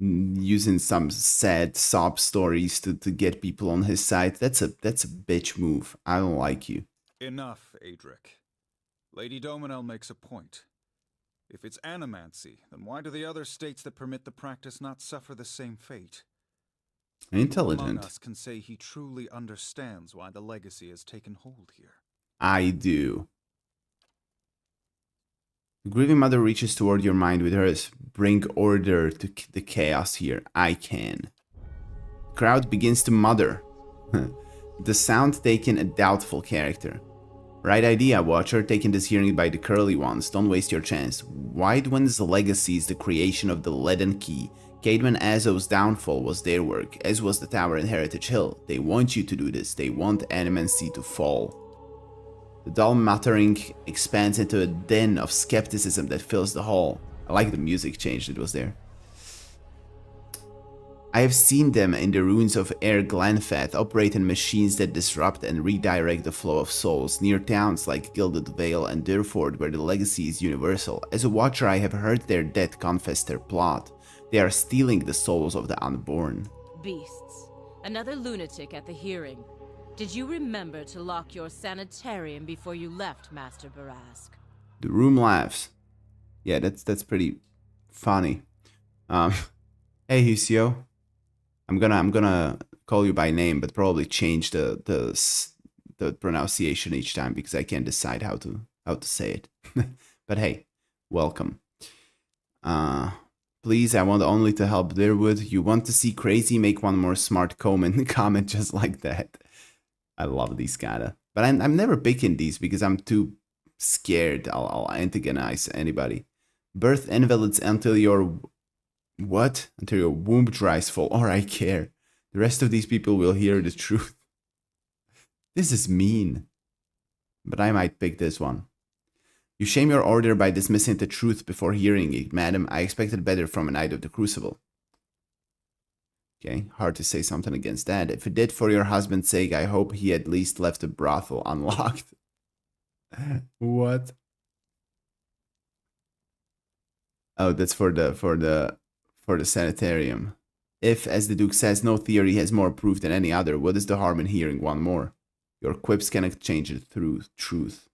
Speaker 1: Using some sad sob stories to get people on his side, that's a bitch move. I don't like you.
Speaker 7: Enough, Adric. Lady Dominel makes a point. If it's animancy, then why do the other states that permit the practice not suffer the same fate? Who
Speaker 1: Intelligent.
Speaker 7: among us can say he truly understands why the legacy has taken hold here?
Speaker 1: I do. The grieving mother reaches toward your mind with hers. Bring order to the chaos here. I can. The crowd begins to mutter. The sound taken a doubtful character. Right idea, Watcher, taking this hearing by the curly ones. Don't waste your chance. Widewind's legacy is the creation of the Leaden Key. Caedmon Azo's downfall was their work, as was the tower in Heritage Hill. They want you to do this. They want Animancy to fall. The dull muttering expands into a din of skepticism that fills the hall. I like the music change that was there. I have seen them in the ruins of Air Glenfath operating machines that disrupt and redirect the flow of souls near towns like Gilded Vale and Durford where the legacy is universal. As a watcher, I have heard their dead confess their plot. They are stealing the souls of the unborn.
Speaker 11: Beasts. Another lunatic at the hearing. Did you remember to lock your sanitarium before you left, Master Barask?
Speaker 1: The room laughs. Yeah, that's pretty funny. Hey Husio. I'm gonna call you by name, but probably change the pronunciation each time because I can't decide how to say it. But hey, welcome. Please, I want only to help Deerwood. You want to see crazy? Make one more smart comment just like that. I love these kinda, but I'm never picking these because I'm too scared. I'll antagonize anybody. Birth invalids until your what? Until your womb dries full. Or I care. The rest of these people will hear the truth. This is mean. But I might pick this one. You shame your order by dismissing the truth before hearing it, madam. I expected better from a Knight of the Crucible. Okay, hard to say something against that. If it did for your husband's sake, I hope he at least left the brothel unlocked. What? Oh, that's for the sanitarium. If, as the Duke says, no theory has more proof than any other, what is the harm in hearing one more? Your quips cannot change the truth.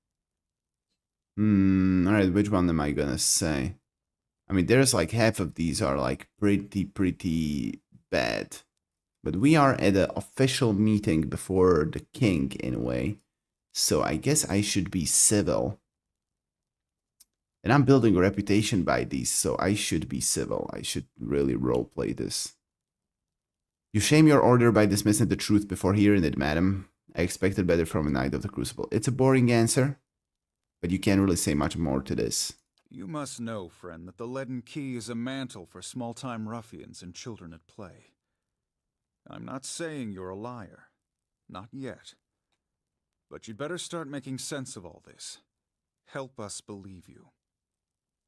Speaker 1: Alright, which one am I gonna say? I mean, there's like half of these are like pretty bad. But we are at an official meeting before the king, in a way. So I guess I should be civil. And I'm building a reputation by these, so I should be civil. I should really roleplay this. You shame your order by dismissing the truth before hearing it, madam. I expected better from a Knight of the Crucible. It's a boring answer, but you can't really say much more to this.
Speaker 7: You must know, friend, that the Leaden Key is a mantle for small-time ruffians and children at play. I'm not saying you're a liar. Not yet. But you'd better start making sense of all this. Help us believe you.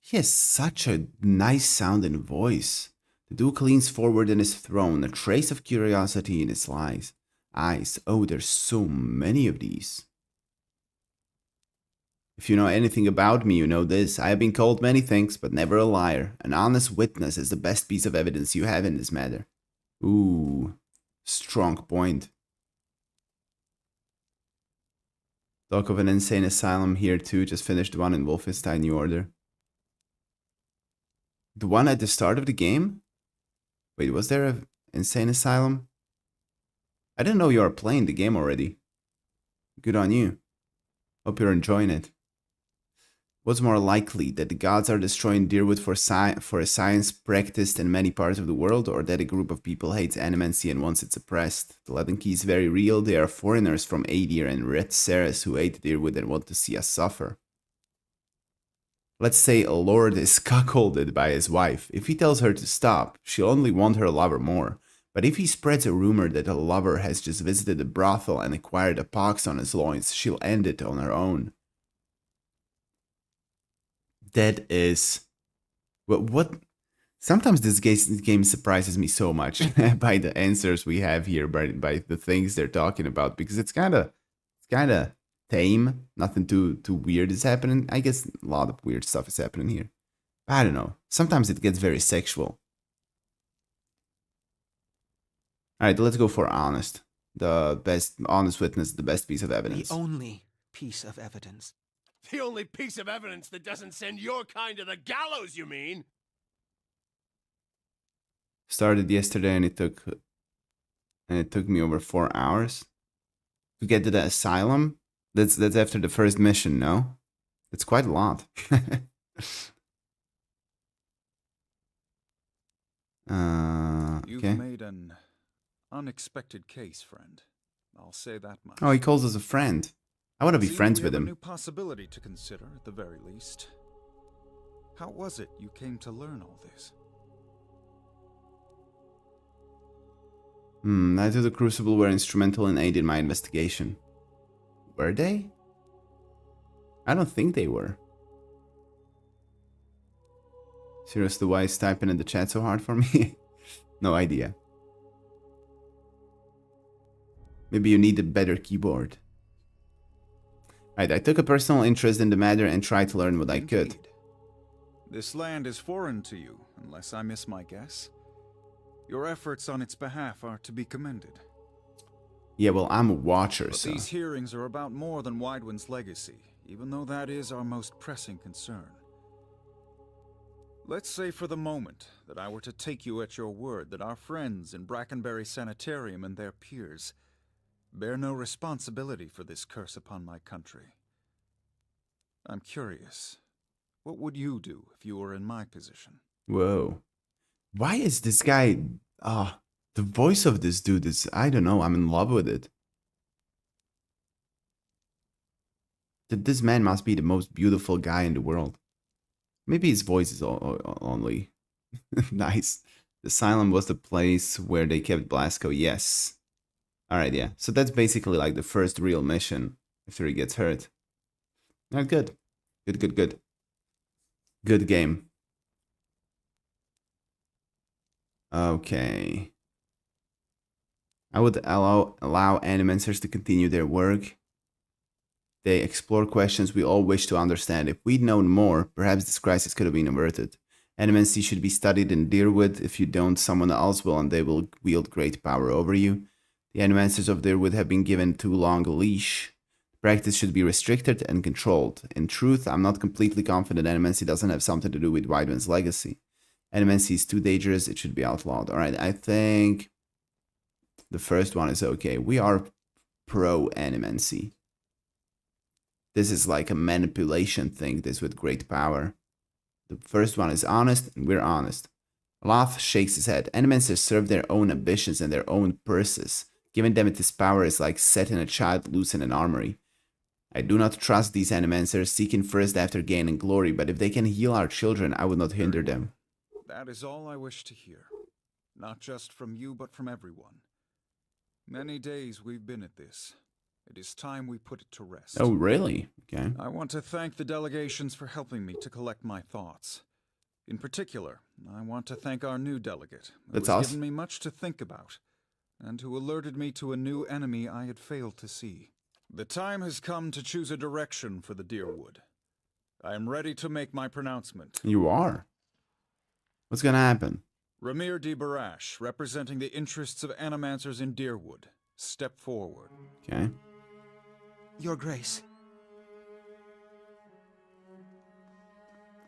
Speaker 1: He has such a nice-sounding voice. The Duke leans forward in his throne, a trace of curiosity in his eyes. Oh, there's so many of these. If you know anything about me, you know this. I have been called many things, but never a liar. An honest witness is the best piece of evidence you have in this matter. Ooh. strong point. Talk of an insane asylum here too. Just finished one in Wolfenstein New Order. The one at the start of the game? Wait, was there an insane asylum? I didn't know you were playing the game already. Good on you. Hope you're enjoying it. What's more likely, that the gods are destroying Deerwood for a science practiced in many parts of the world, or that a group of people hates animancy and wants it suppressed? The Latin Key is very real. They are foreigners from Adir and Red Ceres who hate Deerwood and want to see us suffer. Let's say a lord is cuckolded by his wife. If he tells her to stop, she'll only want her lover more. But if he spreads a rumor that a lover has just visited a brothel and acquired a pox on his loins, she'll end it on her own. That is... What? Sometimes this game surprises me so much by the answers we have here, by the things they're talking about, because it's kind of tame. Nothing too weird is happening. I guess a lot of weird stuff is happening here. I don't know. Sometimes it gets very sexual. Alright, let's go for honest. The best honest witness, the best piece of evidence.
Speaker 9: The only piece of evidence.
Speaker 3: The only piece of evidence that doesn't send your kind to the gallows, you mean?
Speaker 1: Started yesterday and it took me over 4 hours to get to the asylum. That's after the first mission, no? That's quite a lot.
Speaker 7: You've
Speaker 1: Okay.
Speaker 7: made an unexpected case, friend. I'll say that much.
Speaker 1: Oh, he calls us a friend. I want to be
Speaker 7: Seems
Speaker 1: friends
Speaker 7: we
Speaker 1: with
Speaker 7: have
Speaker 1: him.
Speaker 7: A new possibility to consider, at the very least. How was it you came to learn all this?
Speaker 1: Knights of the Crucible were instrumental in aiding my investigation. Were they? I don't think they were. Seriously, why is typing in the chat so hard for me? No idea. Maybe you need a better keyboard. Right, I took a personal interest in the matter and tried to learn what I could.
Speaker 7: Indeed. This land is foreign to you, unless I miss my guess. Your efforts on its behalf are to be commended.
Speaker 1: Yeah, well, I'm a watcher,
Speaker 7: But
Speaker 1: so...
Speaker 7: these hearings are about more than Widewind's legacy, even though that is our most pressing concern. Let's say for the moment that I were to take you at your word that our friends in Brackenberry Sanitarium and their peers bear no responsibility for this curse upon my country. I'm curious, what would you do if you were in my position?
Speaker 1: Whoa. Why is this guy... the voice of this dude is... I don't know, I'm in love with it. This man must be the most beautiful guy in the world. Maybe his voice is only nice. The Asylum was the place where they kept Blasco. Yes. Alright, yeah. So that's basically like the first real mission after he gets hurt. Alright, good. Good. Good game. Okay. I would allow animancers to continue their work. They explore questions we all wish to understand. If we'd known more, perhaps this crisis could have been averted. Animancy should be studied in Deerwood. If you don't, someone else will, and they will wield great power over you. The animancers of Deerwood have been given too long a leash. Practice should be restricted and controlled. In truth, I'm not completely confident animancy doesn't have something to do with Widewind's legacy. Animancy is too dangerous, it should be outlawed. Alright, I think the first one is okay. We are pro-animancy. This is like a manipulation thing, this with great power. The first one is honest, and we're honest. Loth shakes his head. Animancers serve their own ambitions and their own purses. Giving them this power is like setting a child loose in an armory. I do not trust these animancers, seeking first after gain and glory, but if they can heal our children, I would not hinder them.
Speaker 7: That is all I wish to hear. Not just from you, but from everyone. Many days we've been at this. It is time we put it to rest.
Speaker 1: Oh, really? Okay.
Speaker 7: I want to thank the delegations for helping me to collect my thoughts. In particular, I want to thank our new delegate, who has given me much to think about, and who alerted me to a new enemy I had failed to see. The time has come to choose a direction for the Deerwood. I am ready to make my pronouncement.
Speaker 1: You are? What's gonna happen?
Speaker 7: Ramir de Barash, representing the interests of animancers in Deerwood. Step forward.
Speaker 1: Okay.
Speaker 9: Your Grace.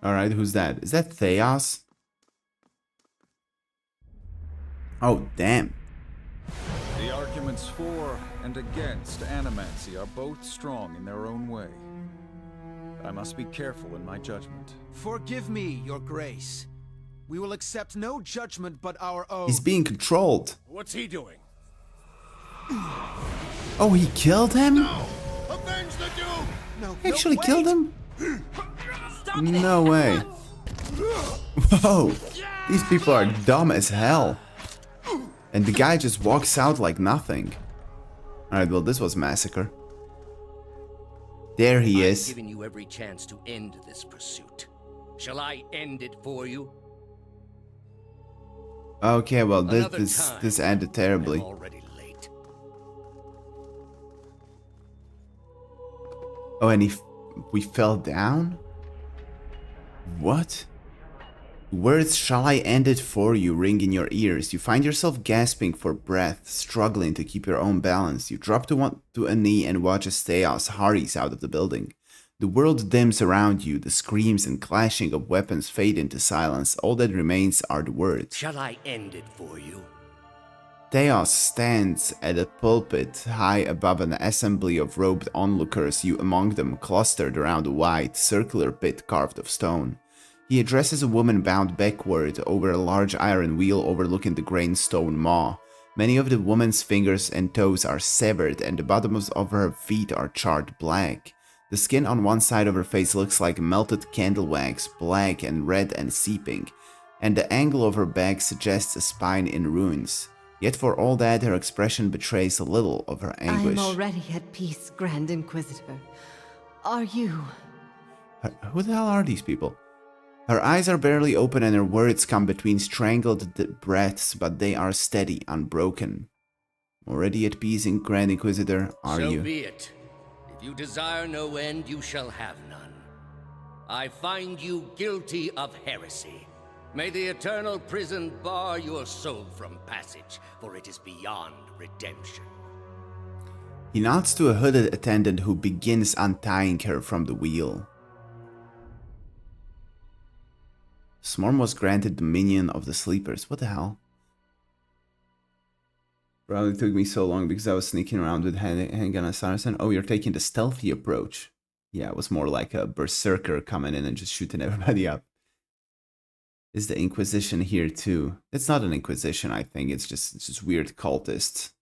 Speaker 1: Alright, who's that? Is that Theos? Oh, damn.
Speaker 7: The arguments for and against animancy are both strong in their own way. I must be careful in my judgment.
Speaker 9: Forgive me, Your Grace. We will accept no judgment but our own.
Speaker 1: He's being controlled.
Speaker 3: What's he doing?
Speaker 1: Oh, he killed him?
Speaker 3: No! Avenge the Duke!
Speaker 9: No,
Speaker 1: He actually
Speaker 9: wait.
Speaker 1: killed him? No way. Whoa. These people are dumb as hell. And the guy just walks out like nothing. Alright, well, this was massacre. There he is.
Speaker 12: I've given you every chance to end this pursuit. Shall I end it for you?
Speaker 1: Okay, well,
Speaker 12: Another
Speaker 1: this
Speaker 12: time.
Speaker 1: ended terribly.
Speaker 12: I'm already late.
Speaker 1: Oh, and we fell down? What? Words "shall I end it for you" ring in your ears. You find yourself gasping for breath, struggling to keep your own balance. You drop to a knee and watch as Theos hurries out of the building. The world dims around you. The screams and clashing of weapons fade into silence. All that remains are the words.
Speaker 12: Shall I end it for you?
Speaker 1: Theos stands at a pulpit high above an assembly of robed onlookers, you among them clustered around a wide, circular pit carved of stone. He addresses a woman bound backward over a large iron wheel overlooking the grain stone maw. Many of the woman's fingers and toes are severed and the bottoms of her feet are charred black. The skin on one side of her face looks like melted candle wax, black and red and seeping, and the angle of her back suggests a spine in ruins. Yet for all that, her expression betrays a little of her anguish.
Speaker 8: I am already at peace, Grand Inquisitor. Are you?
Speaker 1: Who the hell are these people? Her eyes are barely open and her words come between strangled breaths, but they are steady, unbroken. Already at peace, Grand Inquisitor, are you?
Speaker 12: So be it. If you desire no end, you shall have none. I find you guilty of heresy. May the eternal prison bar your soul from passage, for it is beyond redemption.
Speaker 1: He nods to a hooded attendant who begins untying her from the wheel. Smorm was granted dominion of the sleepers. What the hell? Probably took me so long because I was sneaking around with handgun and Saracen. Oh, you're taking the stealthy approach. Yeah, it was more like a berserker coming in and just shooting everybody up. Is the Inquisition here too? It's not an Inquisition, I think. It's just weird cultists.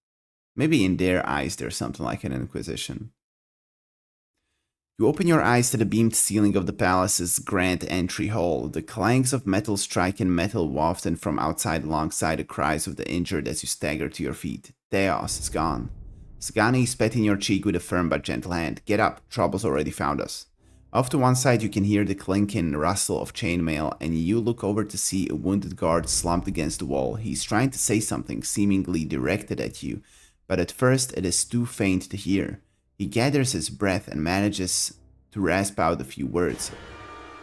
Speaker 1: Maybe in their eyes there's something like an Inquisition. You open your eyes to the beamed ceiling of the palace's grand entry hall. The clangs of metal striking metal wafted from outside alongside the cries of the injured as you stagger to your feet. Theos is gone. Sagani spat in your cheek with a firm but gentle hand. Get up, trouble's already found us. Off to one side you can hear the clinking rustle of chainmail and you look over to see a wounded guard slumped against the wall. He's trying to say something seemingly directed at you, but at first it is too faint to hear. He gathers his breath and manages to rasp out a few words.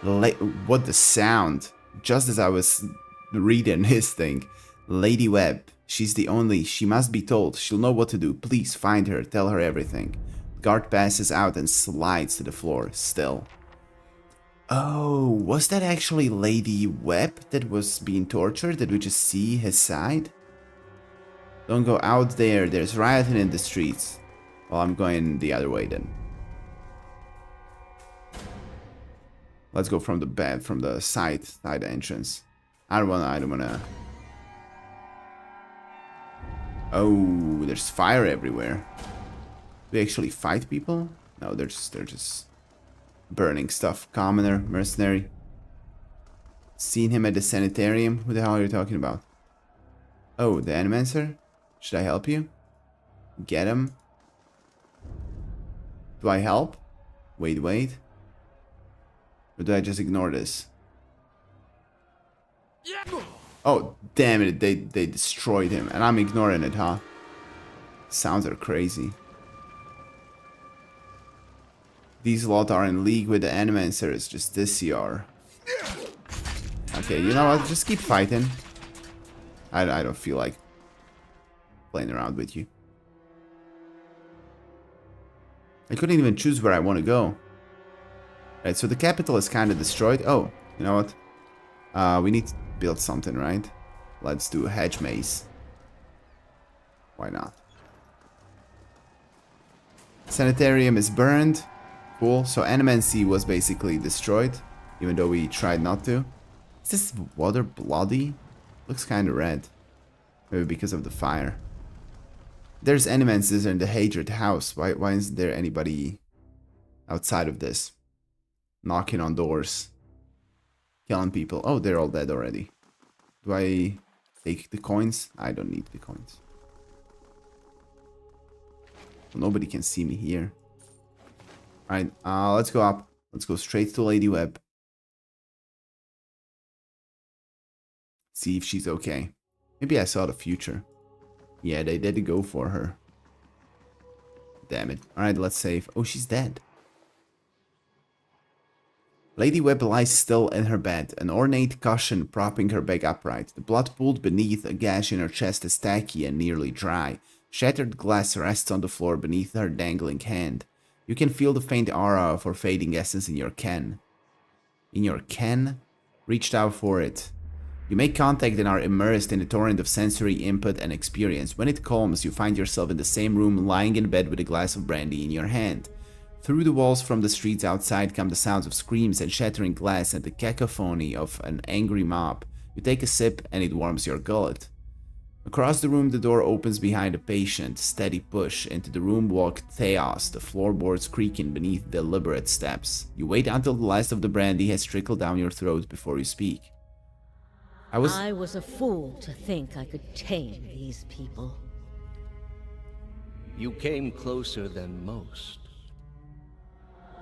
Speaker 1: What the sound? Just as I was reading his thing. Lady Webb. She's the only. She must be told. She'll know what to do. Please find her. Tell her everything. The guard passes out and slides to the floor. Still. Oh, was that actually Lady Webb that was being tortured? Did we just see his side? Don't go out there. There's rioting in the streets. Well, I'm going the other way then. Let's go from the side entrance. I don't wanna. Oh, there's fire everywhere. Do we actually fight people? No, they're just burning stuff. Commoner, mercenary. Seen him at the sanitarium? Who the hell are you talking about? Oh, the Animancer? Should I help you? Get him? Do I help? Wait. Or do I just ignore this? Oh, damn it, they destroyed him. And I'm ignoring it, huh? Sounds are crazy. These lot are in league with the Animancer. It's just this CR. Okay, you know what? Just keep fighting. I don't feel like playing around with you. I couldn't even choose where I want to go. Right, so the capital is kind of destroyed. Oh, you know what? We need to build something, right? Let's do a hedge maze. Why not? Sanitarium is burned. Cool. So Animancy was basically destroyed, even though we tried not to. Is this water bloody? Looks kind of red. Maybe because of the fire. There's Animancies in the Hadred house. Why isn't there anybody outside of this? Knocking on doors. Killing people. Oh, they're all dead already. Do I take the coins? I don't need the coins. Nobody can see me here. Alright, let's go up. Let's go straight to Lady Web. See if she's okay. Maybe I saw the future. Yeah, they did go for her. Damn it. Alright, let's save. Oh, she's dead. Lady Web lies still in her bed, an ornate cushion propping her back upright. The blood pooled beneath a gash in her chest is tacky and nearly dry. Shattered glass rests on the floor beneath her dangling hand. You can feel the faint aura of her fading essence in your ken. In your ken? Reached out for it. You make contact and are immersed in a torrent of sensory input and experience. When it calms, you find yourself in the same room, lying in bed with a glass of brandy in your hand. Through the walls from the streets outside come the sounds of screams and shattering glass and the cacophony of an angry mob. You take a sip and it warms your gullet. Across the room, the door opens behind a patient, steady push. Into the room walked Theos, the floorboards creaking beneath deliberate steps. You wait until the last of the brandy has trickled down your throat before you speak.
Speaker 2: I was a fool to think I could tame these people.
Speaker 12: You came closer than most.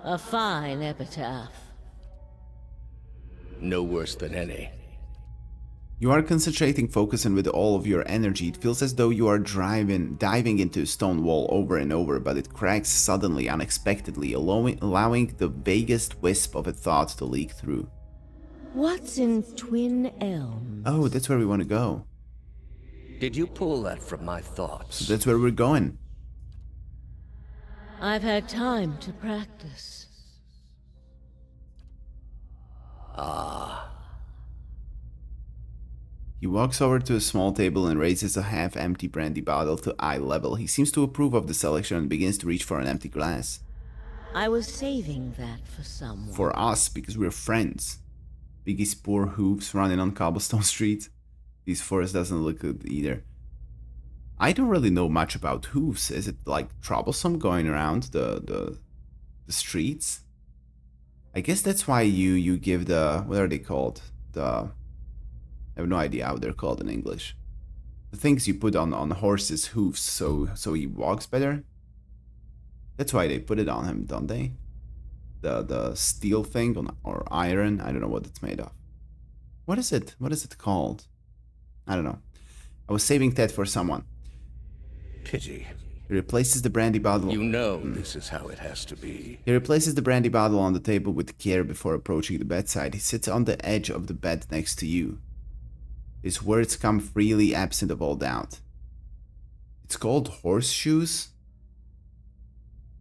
Speaker 2: A fine epitaph.
Speaker 12: No worse than any.
Speaker 1: You are concentrating, focusing with all of your energy. It feels as though you are diving into a stone wall over and over, but it cracks suddenly, unexpectedly, allowing the vaguest wisp of a thought to leak through.
Speaker 2: What's in Twin Elms?
Speaker 1: Oh, that's where we want to go.
Speaker 12: Did you pull that from my thoughts?
Speaker 1: So that's where we're going.
Speaker 2: I've had time to practice.
Speaker 12: Ah.
Speaker 1: He walks over to a small table and raises a half-empty brandy bottle to eye level. He seems to approve of the selection and begins to reach for an empty glass.
Speaker 2: I was saving that for someone.
Speaker 1: For us, because we're friends. Biggie's poor hooves running on cobblestone streets. This forest doesn't look good either. I don't really know much about hooves. Is it like troublesome going around the streets? I guess that's why you give the, what are they called? I have no idea how they're called in English. The things you put on horses' hooves so he walks better. That's why they put it on him, don't they? The steel thing or iron. I don't know what it's made of. What is it? What is it called? I don't know. I was saving that for someone.
Speaker 12: Pity.
Speaker 1: He replaces the brandy bottle.
Speaker 12: You know this is how it has to be.
Speaker 1: He replaces the brandy bottle on the table with care before approaching the bedside. He sits on the edge of the bed next to you. His words come freely, absent of all doubt. It's called horseshoes?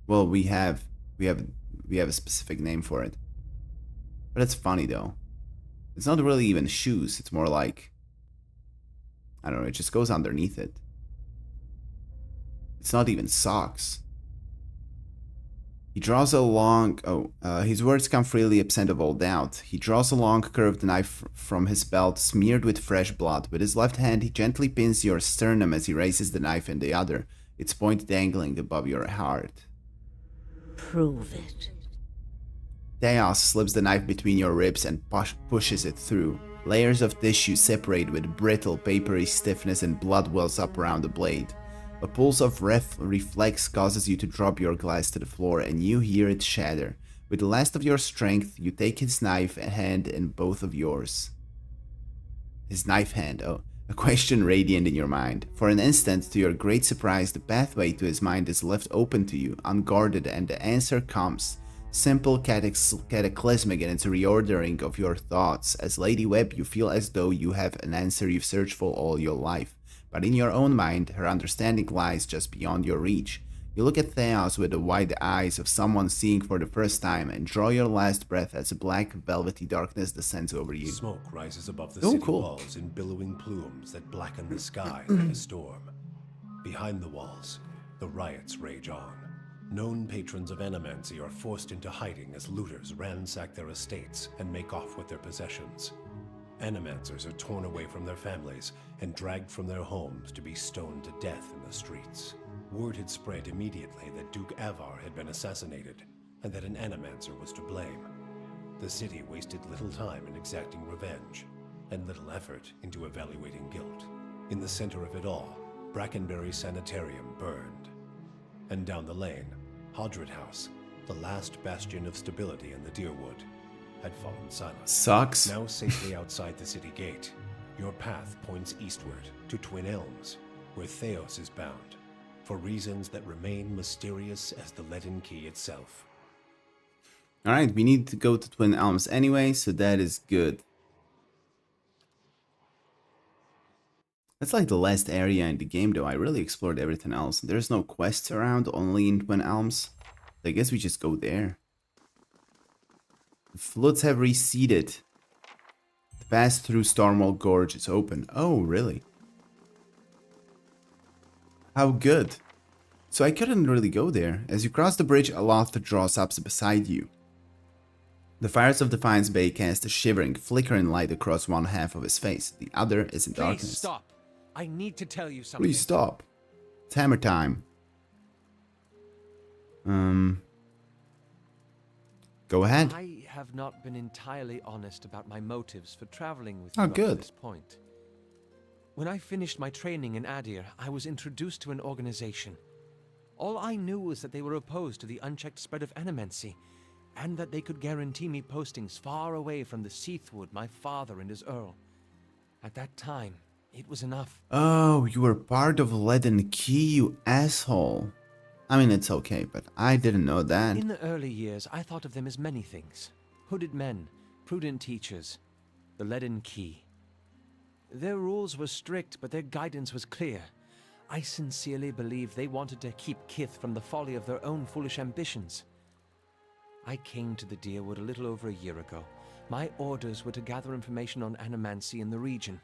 Speaker 1: Well, we have a specific name for it. But it's funny though. It's not really even shoes, it's more like, I don't know, it just goes underneath it. It's not even socks. He draws a long... his words come freely, absent of all doubt. He draws a long, curved knife from his belt, smeared with fresh blood. With his left hand, he gently pins your sternum as he raises the knife in the other, its point dangling above your heart.
Speaker 2: Prove it.
Speaker 1: Theos slips the knife between your ribs and pushes it through. Layers of tissue separate with brittle, papery stiffness and blood wells up around the blade. A pulse of reflex causes you to drop your glass to the floor and you hear it shatter. With the last of your strength, you take his knife hand in both of yours. His knife hand, oh. A question radiant in your mind. For an instant, to your great surprise, the pathway to his mind is left open to you, unguarded, and the answer comes. Simple cataclysmic in its reordering of your thoughts. As Lady Webb, you feel as though you have an answer you've searched for all your life. But in your own mind, her understanding lies just beyond your reach. You look at Theos with the wide eyes of someone seeing for the first time and draw your last breath as a black, velvety darkness descends over you.
Speaker 3: Smoke rises above the city
Speaker 1: cool.
Speaker 3: walls in billowing plumes that blacken the sky like a storm. Behind the walls, the riots rage on. Known patrons of Animancy are forced into hiding as looters ransack their estates and make off with their possessions. Animancers are torn away from their families and dragged from their homes to be stoned to death in the streets. Word had spread immediately that Duke Avar had been assassinated, and that an Animancer was to blame. The city wasted little time in exacting revenge, and little effort into evaluating guilt. In the center of it all, Brackenberry Sanitarium burned. And down the lane, Hodred House, the last bastion of stability in the Deerwood, had fallen silent.
Speaker 1: Sucks.
Speaker 3: Now safely outside the city gate, your path points eastward to Twin Elms, where Theos is bound, for reasons that remain mysterious as the Leaden Key itself.
Speaker 1: Alright, we need to go to Twin Elms anyway, so that is good. That's like the last area in the game though. I really explored everything else. There's no quests around, only in Twin Elms. I guess we just go there. The floods have receded. The pass through Stormwall Gorge is open. Oh, really? How good. So I couldn't really go there. As you cross the bridge, Aloth draws up beside you. The fires of Defiance Bay cast a shivering, flickering light across one half of his face. The other is in darkness.
Speaker 13: Please stop. I need to tell you something.
Speaker 1: Please stop. It's hammer time. Go ahead.
Speaker 13: I have not been entirely honest about my motives for traveling with
Speaker 1: Oh,
Speaker 13: you up
Speaker 1: good.
Speaker 13: to this point. When I finished my training in Adir, I was introduced to an organization. All I knew was that they were opposed to the unchecked spread of animancy, and that they could guarantee me postings far away from the Seathwood my father and his Earl. At that time, it was enough.
Speaker 1: Oh, you were part of Leaden Key, you asshole. I mean, it's okay, but I didn't know that.
Speaker 13: In the early years, I thought of them as many things. Hooded men, prudent teachers, the Leaden Key. Their rules were strict, but their guidance was clear. I sincerely believe they wanted to keep Kith from the folly of their own foolish ambitions. I came to the Deerwood a little over a year ago. My orders were to gather information on animancy in the region.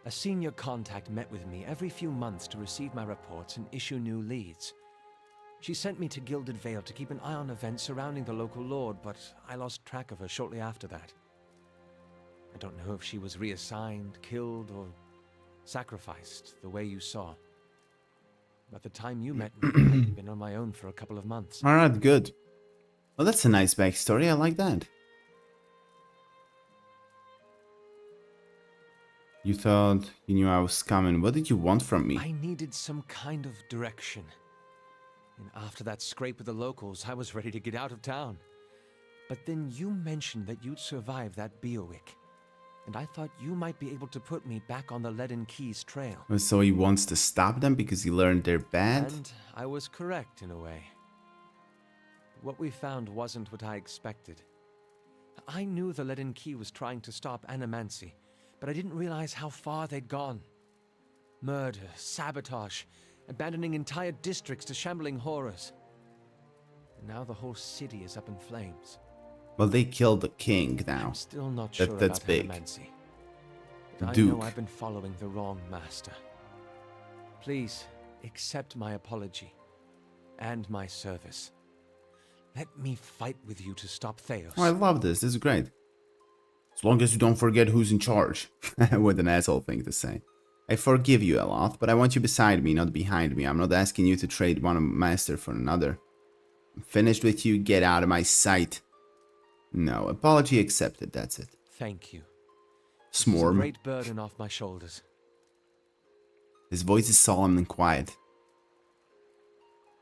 Speaker 13: A senior contact met with me every few months to receive my reports and issue new leads. She sent me to Gilded Vale to keep an eye on events surrounding the local lord, but I lost track of her shortly after that. I don't know if she was reassigned, killed, or sacrificed, the way you saw. By the time you met me, I'd been on my own for a couple of months.
Speaker 1: Alright, good. Well, that's a nice backstory. I like that. You thought you knew I was coming. What did you want from me?
Speaker 13: I needed some kind of direction. And after that scrape with the locals, I was ready to get out of town. But then you mentioned that you'd survived that Beowick. And I thought you might be able to put me back on the Leaden Keys trail.
Speaker 1: So he wants to stop them because he learned they're bad?
Speaker 13: And I was correct in a way. What we found wasn't what I expected. I knew the Leaden Key was trying to stop animancy, but I didn't realize how far they'd gone. Murder, sabotage, abandoning entire districts to shambling horrors. And now the whole city is up in flames.
Speaker 1: Well, they killed the king now.
Speaker 13: I'm still not sure
Speaker 1: That's
Speaker 13: about
Speaker 1: big.
Speaker 13: animancy.
Speaker 1: The
Speaker 13: But I
Speaker 1: Duke.
Speaker 13: know I've been following the wrong master. Please, accept my apology. And my service. Let me fight with you to stop Theos.
Speaker 1: Oh, I love this. This is great. As long as you don't forget who's in charge. What an asshole thing to say. I forgive you, Aloth, but I want you beside me, not behind me. I'm not asking you to trade one master for another. I'm finished with you. Get out of my sight. No, apology accepted. That's it.
Speaker 13: Thank you. This is a
Speaker 1: Smorm.
Speaker 13: great burden off my shoulders.
Speaker 1: His voice is solemn and quiet.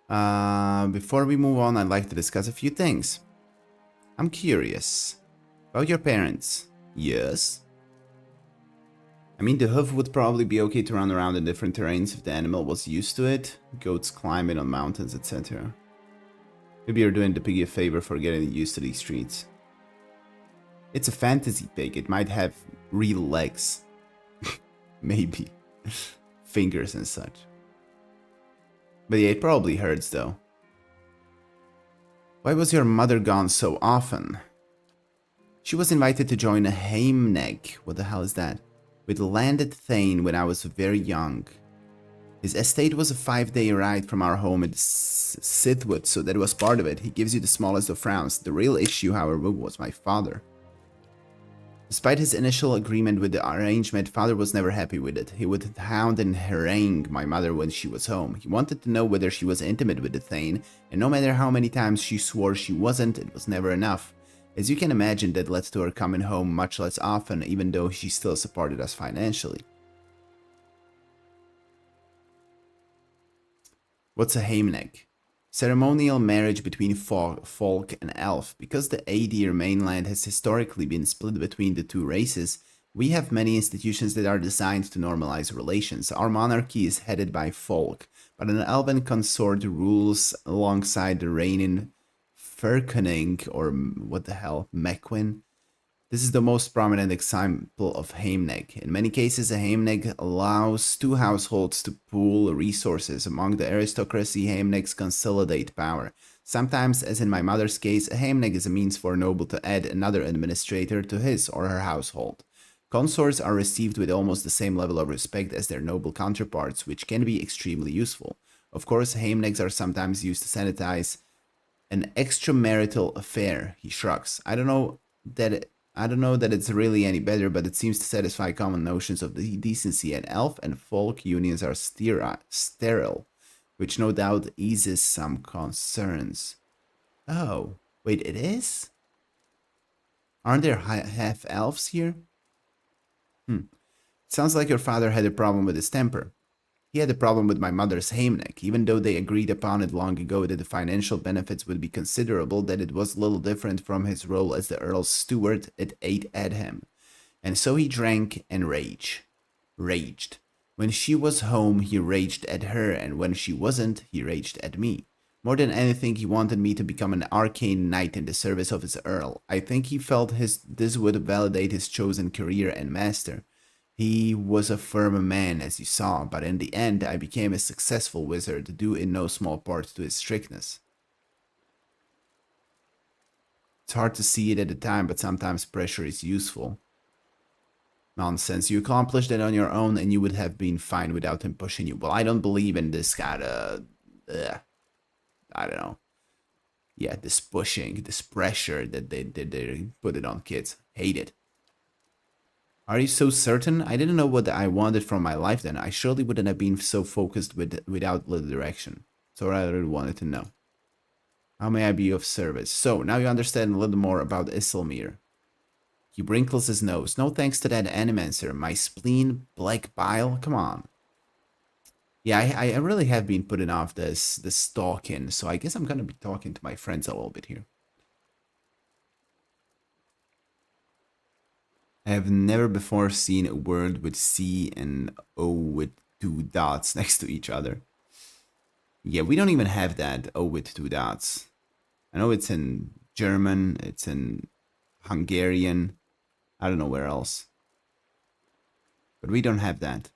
Speaker 1: Before we move on, I'd like to discuss a few things. I'm curious. About your parents. Yes? I mean, the hoof would probably be okay to run around in different terrains if the animal was used to it. Goats climbing on mountains, etc. Maybe you're doing the piggy a favor for getting used to these streets. It's a fantasy pig. It might have real legs. Maybe. Fingers and such. But yeah, it probably hurts though. Why was your mother gone so often? She was invited to join a Heimneg. What the hell is that? With landed Thane when I was very young. His estate was a 5-day ride from our home in Sithwood, so that was part of it. He gives you the smallest of frowns. The real issue, however, was my father. Despite his initial agreement with the arrangement, father was never happy with it. He would hound and harangue my mother when she was home. He wanted to know whether she was intimate with the Thane, and no matter how many times she swore she wasn't, it was never enough. As you can imagine, that led to her coming home much less often, even though she still supported us financially. What's a Heimneg? Ceremonial marriage between folk and elf. Because the Aedir mainland has historically been split between the two races, we have many institutions that are designed to normalize relations. Our monarchy is headed by folk, but an elven consort rules alongside the reigning Fyrkening, or what the hell, Mequin. This is the most prominent example of Heimneg. In many cases, a Heimneg allows two households to pool resources. Among the aristocracy, Heimnegs consolidate power. Sometimes, as in my mother's case, a Heimneg is a means for a noble to add another administrator to his or her household. Consorts are received with almost the same level of respect as their noble counterparts, which can be extremely useful. Of course, Heimnegs are sometimes used to sanitize an extramarital affair, he shrugs. I don't know that it's really any better, but it seems to satisfy common notions of decency, and elf and folk unions are sterile, which no doubt eases some concerns. Oh, wait, it is? Aren't there half-elves here? Sounds like your father had a problem with his temper. He had a problem with my mother's Heimneg, even though they agreed upon it long ago that the financial benefits would be considerable, that it was little different from his role as the Earl's steward. It ate at him. And so he drank and raged. When she was home, he raged at her, and when she wasn't, he raged at me. More than anything, he wanted me to become an arcane knight in the service of his Earl. I think he felt this would validate his chosen career and master. He was a firm man, as you saw, but in the end I became a successful wizard, due in no small part to his strictness. It's hard to see it at the time, but sometimes pressure is useful. Nonsense, you accomplished it on your own and you would have been fine without him pushing you. Well, I don't believe in this kind of... I don't know. Yeah, this pushing, this pressure that they put it on kids. Hate it. Are you so certain? I didn't know what I wanted from my life then. I surely wouldn't have been so focused without little direction. So I really wanted to know. How may I be of service? So, now you understand a little more about Isilmir. He wrinkles his nose. No thanks to that animancer. My spleen, black bile? Come on. Yeah, I really have been putting off this talking, so I guess I'm gonna be talking to my friends a little bit here. I have never before seen a word with C and O with 2 dots next to each other. Yeah, we don't even have that O with 2 dots. I know it's in German, it's in Hungarian, I don't know where else. But we don't have that.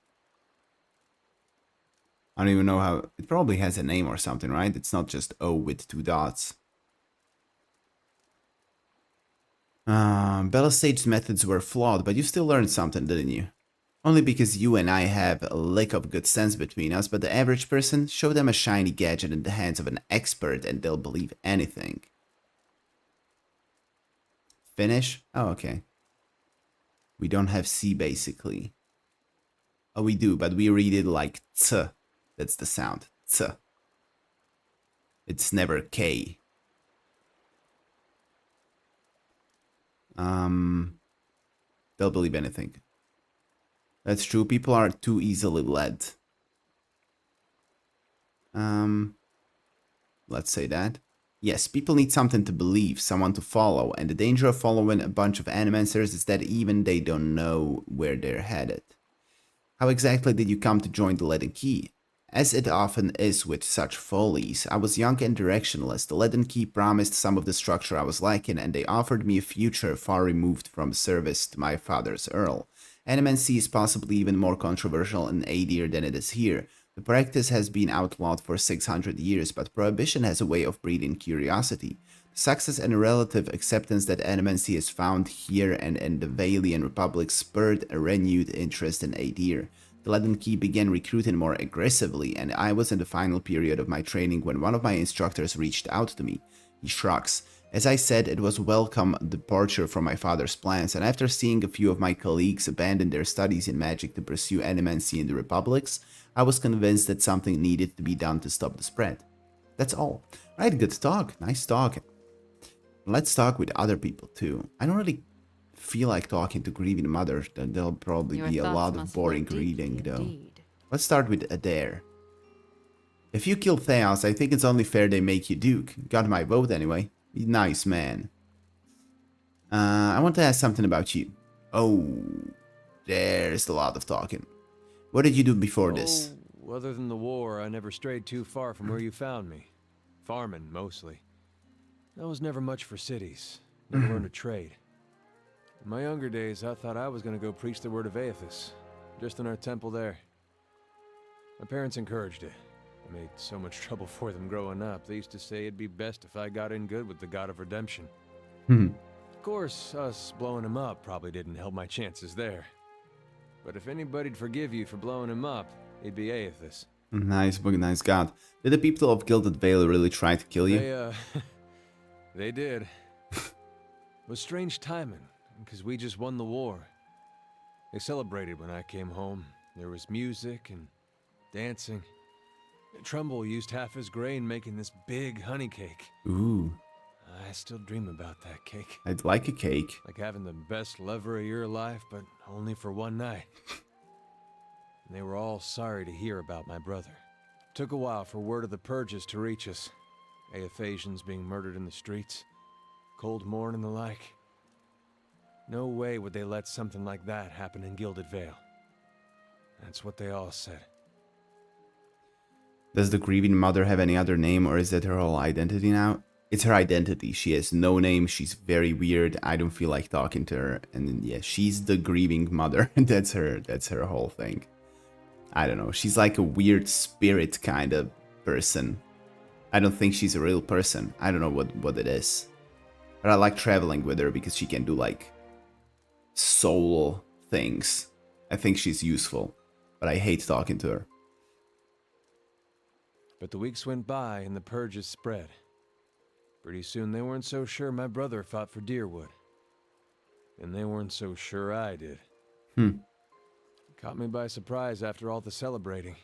Speaker 1: I don't even know how, it probably has a name or something, right? It's not just O with 2 dots. Belastage's methods were flawed, but you still learned something, didn't you? Only because you and I have a lick of good sense between us, but the average person, show them a shiny gadget in the hands of an expert and they'll believe anything. Finish? Oh, okay. We don't have C, basically. Oh, we do, but we read it like T. That's the sound. T. It's never K. They'll believe anything. That's true. People are too easily led. Let's say that. Yes, people need something to believe, someone to follow, and the danger of following a bunch of animancers is that even they don't know where they're headed. How exactly did you come to join the Leaden Key? As it often is with such follies, I was young and directionless. The Leaden Key promised some of the structure I was lacking, and they offered me a future far removed from service to my father's Earl. Animancy is possibly even more controversial in Adir than it is here. The practice has been outlawed for 600 years, but prohibition has a way of breeding curiosity. The success and relative acceptance that animancy is found here and in the Valian Republic spurred a renewed interest in Adir. The Leaden Key began recruiting more aggressively, and I was in the final period of my training when one of my instructors reached out to me. He shrugs. As I said, it was a welcome departure from my father's plans, and after seeing a few of my colleagues abandon their studies in magic to pursue animancy in the republics, I was convinced that something needed to be done to stop the spread. That's all. Right, good talk. Nice talk. Let's talk with other people too. I don't really feel like talking to Grieving Mother. There'll probably be a lot of boring reading though. Let's start with Adair. If you kill Theos, I think it's only fair they make you Duke. Got my vote anyway. Nice man. I want to ask something about you. Oh, there's a lot of talking. What did you do before this?
Speaker 13: Other than the war, I never strayed too far from where you found me. Farming, mostly. I was never much for cities. Never learned a trade. In my younger days, I thought I was going to go preach the word of Aethys. Just in our temple there. My parents encouraged it. I made so much trouble for them growing up. They used to say it'd be best if I got in good with the God of Redemption. Of course, us blowing him up probably didn't help my chances there. But if anybody'd forgive you for blowing him up, it'd be Aethys.
Speaker 1: Nice book, nice God. Did the people of Gilded Vale really try to kill you?
Speaker 13: They did. It was strange timing, because we just won the war. They celebrated when I came home. There was music and dancing. Trumbull used half his grain making this big honey cake.
Speaker 1: Ooh.
Speaker 13: I still dream about that cake.
Speaker 1: I'd like a cake.
Speaker 13: Like having the best lover of your life, but only for one night. And they were all sorry to hear about my brother. Took a while for word of the purges to reach us. Aethasians being murdered in the streets. Cold Morn and the like. No way would they let something like that happen in Gilded Vale. That's what they all said.
Speaker 1: Does the Grieving Mother have any other name, or is that her whole identity now? It's her identity. She has no name. She's very weird. I don't feel like talking to her. And then, yeah, she's the Grieving Mother. That's her whole thing. I don't know. She's like a weird spirit kind of person. I don't think she's a real person. I don't know what it is. But I like traveling with her because she can do like soul things. I think she's useful. But I hate talking to her.
Speaker 13: But the weeks went by and the purges spread. Pretty soon they weren't so sure my brother fought for Deerwood. And they weren't so sure I did. Caught me by surprise after all the celebrating.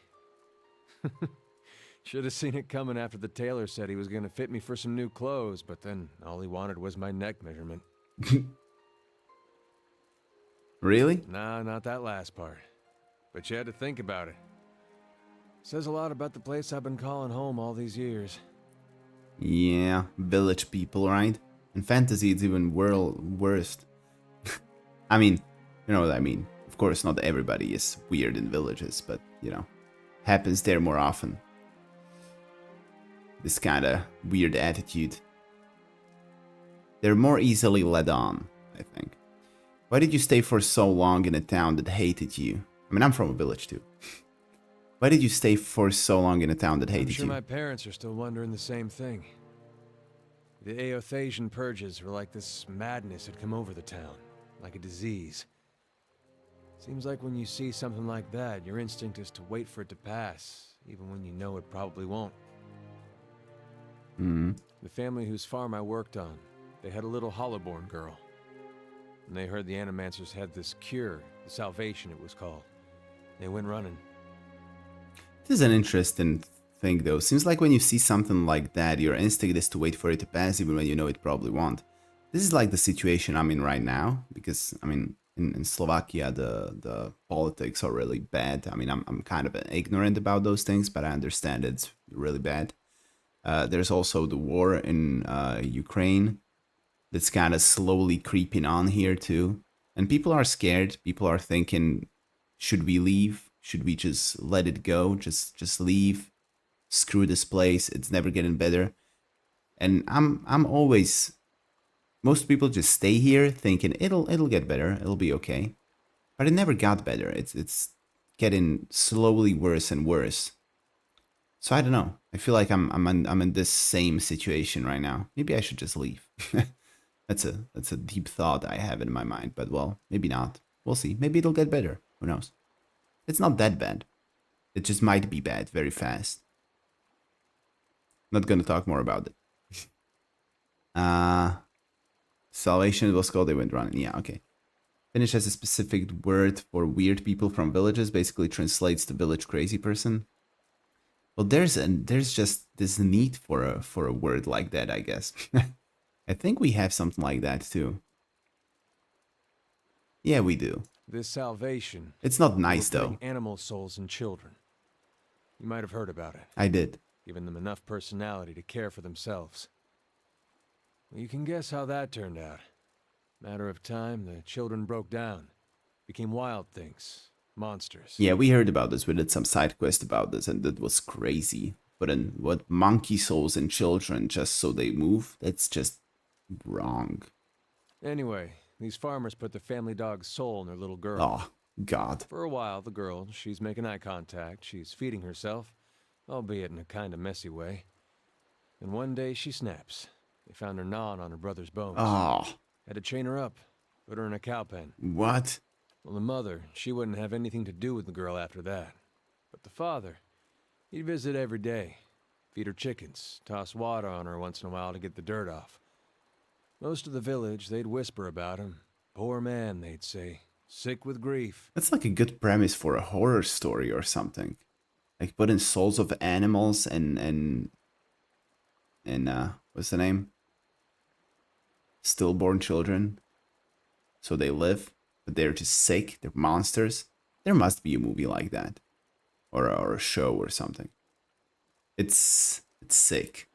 Speaker 13: Should have seen it coming after the tailor said he was going to fit me for some new clothes, but then all he wanted was my neck measurement.
Speaker 1: Really?
Speaker 13: Nah, not that last part. But you had to think about it. Says a lot about the place I've been calling home all these years.
Speaker 1: Yeah, village people, right? In fantasy, it's even worse. I mean, you know what I mean. Of course, not everybody is weird in villages, but, you know, happens there more often. This kind of weird attitude. They're more easily led on, I think. Why did you stay for so long in a town that hated you? I mean, I'm from a village too. Why did you stay for so long in a town that hated you?
Speaker 13: I'm sure my parents are still wondering the same thing. The Aethasian purges were like this madness had come over the town, like a disease. Seems like when you see something like that, your instinct is to wait for it to pass, even when you know it probably won't. The family whose farm I worked on, they had a little Hollowborn girl. And they heard the Animancers had this cure, the Salvation it was called. They went running.
Speaker 1: This is an interesting thing though. Seems like when you see something like that, your instinct is to wait for it to pass even when you know it probably won't. This is like the situation I'm in right now, because, I mean, in Slovakia, the politics are really bad. I mean, I'm kind of ignorant about those things, but I understand it's really bad. There's also the war in Ukraine that's kind of slowly creeping on here too. And people are scared. People are thinking, should we leave? Should we just let it go? Just leave? Screw this place. It's never getting better. And I'm always, most people just stay here thinking it'll get better. It'll be okay. But it never got better. It's getting slowly worse and worse. So I don't know. I feel like I'm in this same situation right now. Maybe I should just leave. That's a deep thought I have in my mind, but well, maybe not. We'll see. Maybe it'll get better. Who knows? It's not that bad. It just might be bad very fast. Not gonna talk more about it. Salvation was called. They went running. Yeah, okay. Finnish has a specific word for weird people from villages. Basically translates to village crazy person. Well, there's just this need for a word like that, I guess. I think we have something like that too. Yeah, we do.
Speaker 13: This salvation.
Speaker 1: It's not nice
Speaker 13: will
Speaker 1: though.
Speaker 13: bring animal souls and children. You might have heard about it.
Speaker 1: I did.
Speaker 13: Giving them enough personality to care for themselves. Well, you can guess how that turned out. Matter of time, the children broke down. Became wild things. Monsters.
Speaker 1: Yeah, we heard about this. We did some side quest about this, and that was crazy. But in what, monkey souls and children just so they move? That's just wrong.
Speaker 13: Anyway, these farmers put the family dog's soul in their little girl.
Speaker 1: Oh, God.
Speaker 13: For a while, the girl, she's making eye contact. She's feeding herself, albeit in a kind of messy way. And one day she snaps. They found her gnawing on her brother's bones.
Speaker 1: Oh.
Speaker 13: Had to chain her up, put her in a cow pen.
Speaker 1: What?
Speaker 13: Well, the mother, she wouldn't have anything to do with the girl after that. But the father, he'd visit every day, feed her chickens, toss water on her once in a while to get the dirt off. Most of the village, they'd whisper about him. Poor man, they'd say, sick with grief.
Speaker 1: That's like a good premise for a horror story or something. Like put in souls of animals and what's the name? Stillborn children. So they live, but they're just sick. They're monsters. There must be a movie like that, or a show or something. It's sick.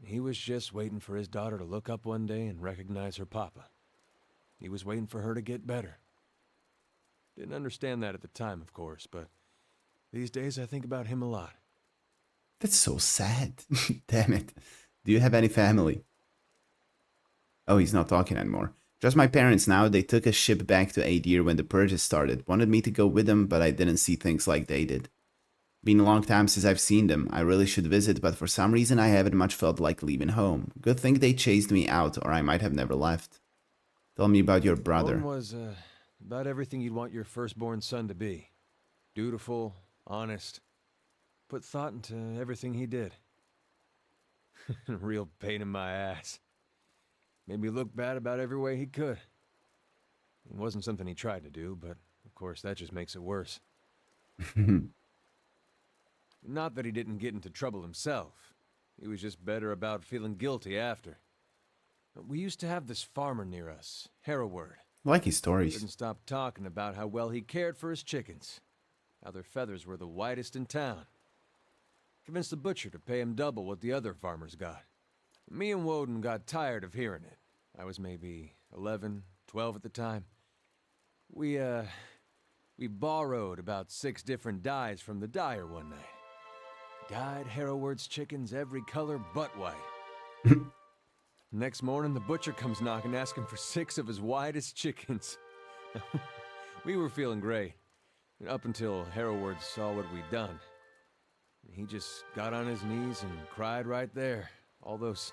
Speaker 13: He was just waiting for his daughter to look up one day and recognize her papa. He was waiting for her to get better. Didn't understand that at the time, of course, but these days I think about him a lot.
Speaker 1: That's so sad. Damn it. Do you have any family? Oh, he's not talking anymore. Just my parents now. They took a ship back to Adir when the purges started. Wanted me to go with them, but I didn't see things like they did. Been a long time since I've seen them. I really should visit, but for some reason I haven't much felt like leaving home. Good thing they chased me out, or I might have never left. Tell me about your brother.
Speaker 13: One was about everything you'd want your firstborn son to be. Dutiful, honest. Put thought into everything he did. Real pain in my ass. Made me look bad about every way he could. It wasn't something he tried to do, but of course that just makes it worse. Not that he didn't get into trouble himself. He was just better about feeling guilty after. We used to have this farmer near us, Hereward.
Speaker 1: I like his stories.
Speaker 13: Couldn't stop talking about how well he cared for his chickens. How their feathers were the whitest in town. Convinced the butcher to pay him double what the other farmers got. Me and Woden got tired of hearing it. I was maybe 11, 12 at the time. We borrowed about 6 different dyes from the dyer one night. Dyed Hereward's chickens every color but white. Next morning, the butcher comes knocking asking for 6 of his whitest chickens. We were feeling great. Up until Hereward saw what we'd done. He just got on his knees and cried right there. All those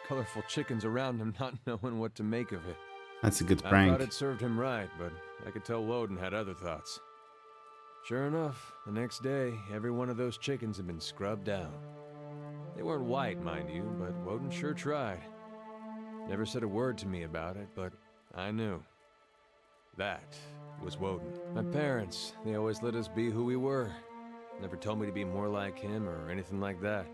Speaker 13: colorful chickens around him not knowing what to make of it.
Speaker 1: That's a good prank.
Speaker 13: I thought it served him right, but I could tell Woden had other thoughts. Sure enough, the next day, every one of those chickens had been scrubbed down. They weren't white, mind you, but Woden sure tried. Never said a word to me about it, but I knew. That was Woden. My parents, they always let us be who we were. Never told me to be more like him or anything like that.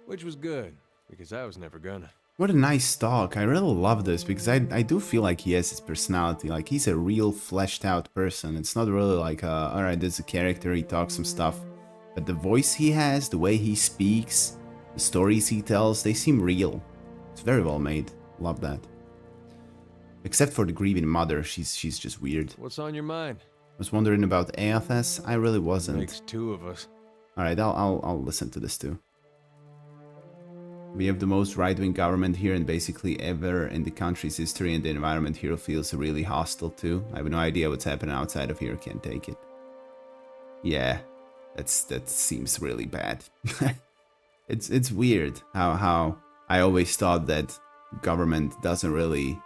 Speaker 13: Which was good, because I was never gonna.
Speaker 1: What a nice talk. I really love this because I do feel like he has his personality. Like he's a real fleshed out person. It's not really like, alright, this is a character, he talks some stuff. But the voice he has, the way he speaks, the stories he tells, they seem real. It's very well made. Love that. Except for the grieving mother, she's just weird.
Speaker 13: What's on your mind?
Speaker 1: Was wondering about Aethys? I really wasn't.
Speaker 13: Makes two of us.
Speaker 1: Alright, I'll listen to this too. We have the most right-wing government here and basically ever in the country's history, and the environment here feels really hostile too. I have no idea what's happening outside of here, can't take it. Yeah, that seems really bad. It's weird how I always thought that government doesn't really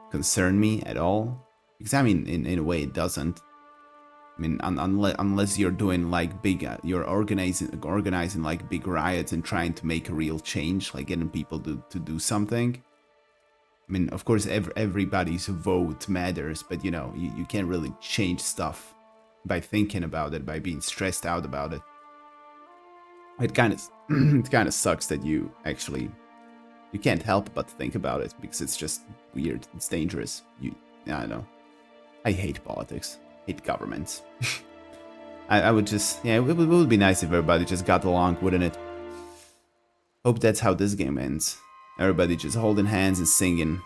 Speaker 1: concern me at all. Because I mean, in a way it doesn't. I mean, unless you're doing like big, you're organizing like big riots and trying to make a real change, like getting people to do something. I mean, of course, everybody's vote matters, but you know, you can't really change stuff by thinking about it, by being stressed out about it. It kind of sucks that you can't help but think about it because it's just weird. It's dangerous. I don't know. I hate politics. Hate governments. I would just, yeah, it would be nice if everybody just got along, wouldn't it? Hope that's how this game ends. Everybody just holding hands and singing.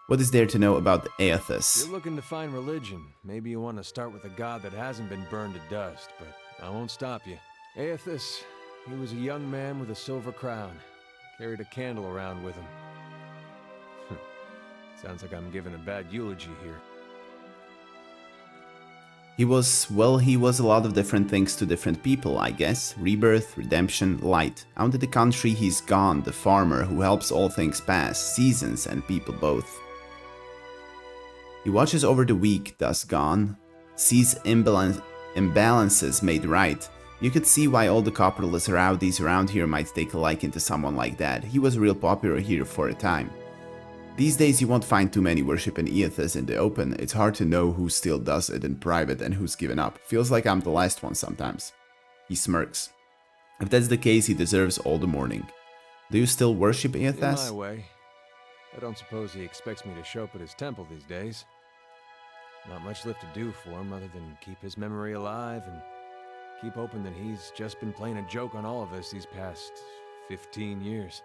Speaker 1: What is there to know about Aethys?
Speaker 13: You're looking to find religion. Maybe you want to start with a god that hasn't been burned to dust, but I won't stop you. Aethys, he was a young man with a silver crown. Carried a candle around with him. Sounds like I'm giving a bad eulogy here.
Speaker 1: He was a lot of different things to different people, I guess. Rebirth, redemption, light. Out of the country he's gone, the farmer who helps all things pass, seasons and people both. He watches over the weak, thus gone, sees imbalances made right. You could see why all the capitalist rowdies around here might take a liking to someone like that. He was real popular here for a time. These days you won't find too many worshiping Aethys in the open. It's hard to know who still does it in private and who's given up. Feels like I'm the last one sometimes. He smirks. If that's the case, he deserves all the mourning. Do you still worship Aethys?
Speaker 13: In my way. I don't suppose he expects me to show up at his temple these days. Not much left to do for him other than keep his memory alive and keep hoping that he's just been playing a joke on all of us these past 15 years.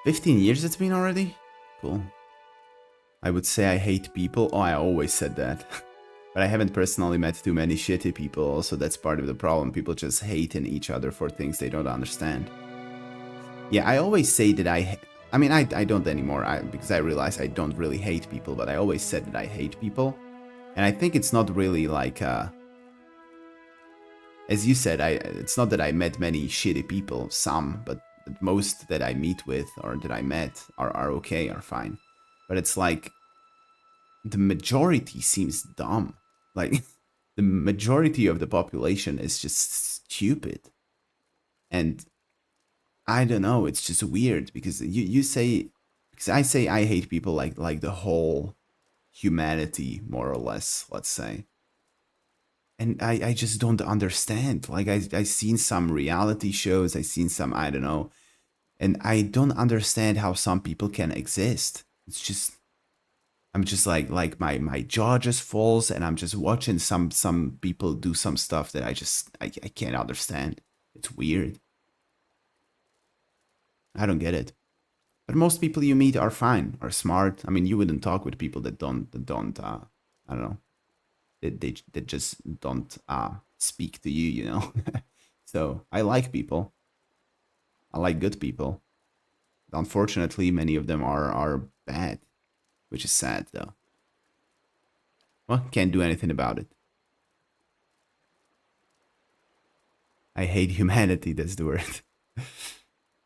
Speaker 1: 15 years it's been already? Cool. I would say I hate people. Oh, I always said that. But I haven't personally met too many shitty people. Also, that's part of the problem. People just hating each other for things they don't understand. Yeah, I always say that I don't anymore because I realize I don't really hate people. But I always said that I hate people. And I think it's not really like... as you said, it's not that I met many shitty people. Some, but most that I meet with or that I met are okay, are fine. But it's like the majority seems dumb. Like the majority of the population is just stupid. And I don't know, it's just weird because you say, because I say I hate people like the whole humanity, more or less, let's say. And I just don't understand. Like I've seen some reality shows, I've seen some, I don't know. And I don't understand how some people can exist. It's just, I'm just like my jaw just falls and I'm just watching some people do some stuff that I can't understand. It's weird. I don't get it. But most people you meet are fine, are smart. I mean, you wouldn't talk with people that don't I don't know. They just don't speak to you, you know. So I like people. I like good people. Unfortunately, many of them are bad, which is sad though. Well, can't do anything about it. I hate humanity, that's the word.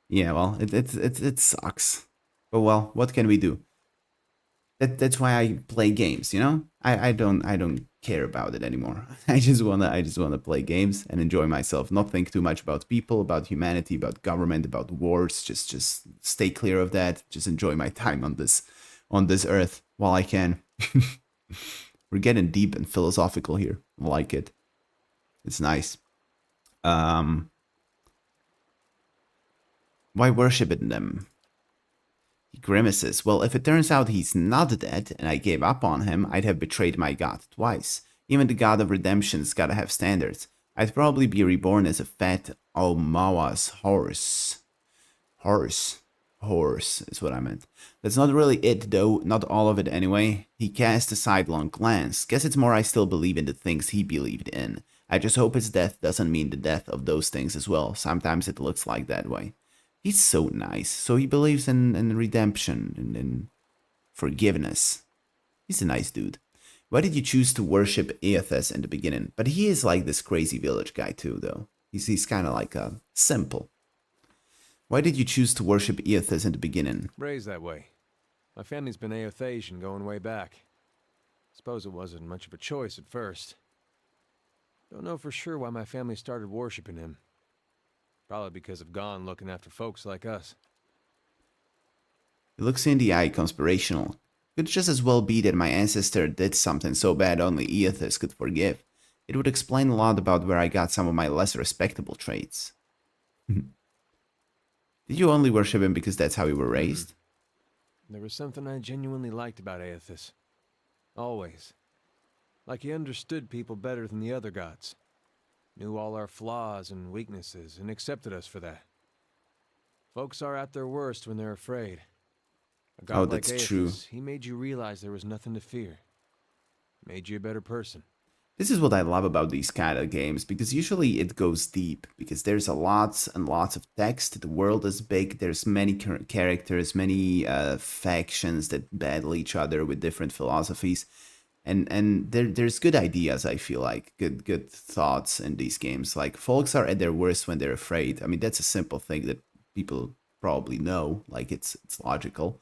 Speaker 1: Yeah, well, it sucks. But well, what can we do? That's why I play games, you know? I don't care about it anymore. I just wanna play games and enjoy myself, not think too much about people, about humanity, about government, about wars. Just stay clear of that. Just enjoy my time on this earth while I can. We're getting deep and philosophical here. I like it. It's nice. Why worship in them? He grimaces. Well, if it turns out he's not dead and I gave up on him, I'd have betrayed my god twice. Even the god of redemption's gotta have standards. I'd probably be reborn as a fat Omawa's horse. horse is what I meant. That's not really it though, not all of it anyway. He cast a sidelong glance. Guess it's more I still believe in the things he believed in. I just hope his death doesn't mean the death of those things as well. Sometimes it looks like that way. He's so nice. So he believes in redemption and in forgiveness. He's a nice dude. Why did you choose to worship Aethys in the beginning? But he is like this crazy village guy too, though. He's kind of like simple. Why did you choose to worship Aethys in the beginning?
Speaker 13: Raised that way. My family's been Aethasian going way back. Suppose it wasn't much of a choice at first. Don't know for sure why my family started worshipping him. Probably because of Gon looking after folks like us.
Speaker 1: It looks in the eye conspirational. Could just as well be that my ancestor did something so bad only Aethys could forgive. It would explain a lot about where I got some of my less respectable traits. Did you only worship him because that's how you were raised?
Speaker 13: There was something I genuinely liked about Aethys. Always. Like he understood people better than the other gods. Knew all our flaws and weaknesses and accepted us for that. Folks are at their worst when they're afraid. A god like
Speaker 1: that's
Speaker 13: Aethys,
Speaker 1: true.
Speaker 13: He made you realize there was nothing to fear. Made you a better person.
Speaker 1: This is what I love about these kind of games, because usually it goes deep, because there's a lots and lots of text, the world is big, there's many characters, many factions that battle each other with different philosophies, and there's good ideas, I feel like, good thoughts in these games. Like, folks are at their worst when they're afraid. I mean, that's a simple thing that people probably know, like it's logical.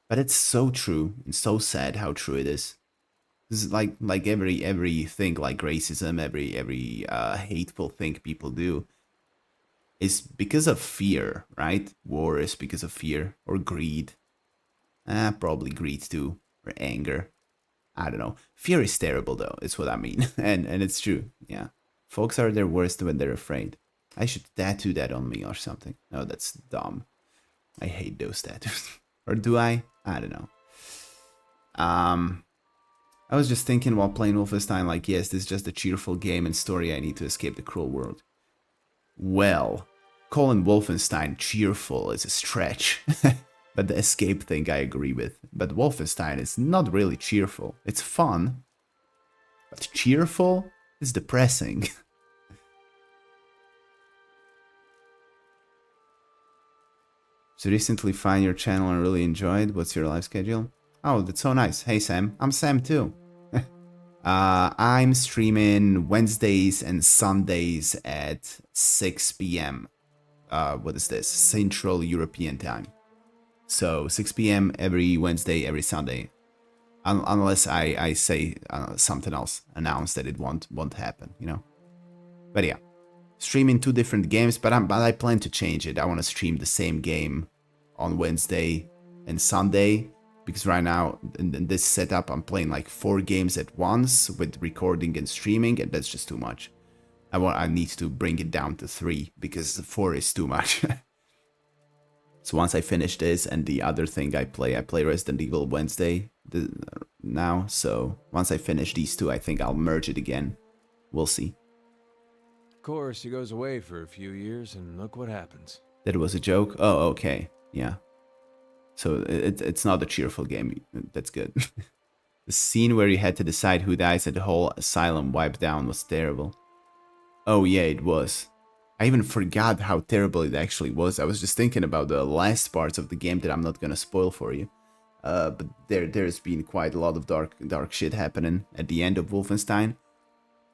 Speaker 1: But it's so true, and so sad how true it is. This is like everything, like racism, every hateful thing people do is because of fear, right? War is because of fear or greed. Probably greed too, or anger. I don't know. Fear is terrible though, is what I mean. and it's true, yeah. Folks are their worst when they're afraid. I should tattoo that on me or something. No, that's dumb. I hate those tattoos. Or do I? I don't know. I was just thinking while playing Wolfenstein, like, yes, this is just a cheerful game and story. I need to escape the cruel world. Well, calling Wolfenstein cheerful is a stretch. But the escape thing I agree with. But Wolfenstein is not really cheerful. It's fun. But cheerful is depressing. So recently find your channel and really enjoyed. What's your live schedule? Oh, that's so nice. Hey Sam, I'm Sam too. I'm streaming Wednesdays and Sundays at 6 p.m. What is this? Central European time. So 6 p.m. every Wednesday, every Sunday. Unless I say something else, announce that it won't happen, you know. But yeah, streaming 2 different games, but I plan to change it. I want to stream the same game on Wednesday and Sunday. Because right now, in this setup, I'm playing like 4 games at once with recording and streaming, and that's just too much. I need to bring it down to 3, because 4 is too much. So once I finish this and the other thing I play Resident Evil Wednesday now. So once I finish these 2, I think I'll merge it again. We'll see.
Speaker 13: Of course, he goes away for a few years, and look what happens.
Speaker 1: That was a joke? Oh, okay. Yeah. So it's not a cheerful game. That's good. The scene where you had to decide who dies and the whole asylum wiped down was terrible. Oh yeah, it was. I even forgot how terrible it actually was. I was just thinking about the last parts of the game that I'm not gonna spoil for you. But there's been quite a lot of dark shit happening at the end of Wolfenstein.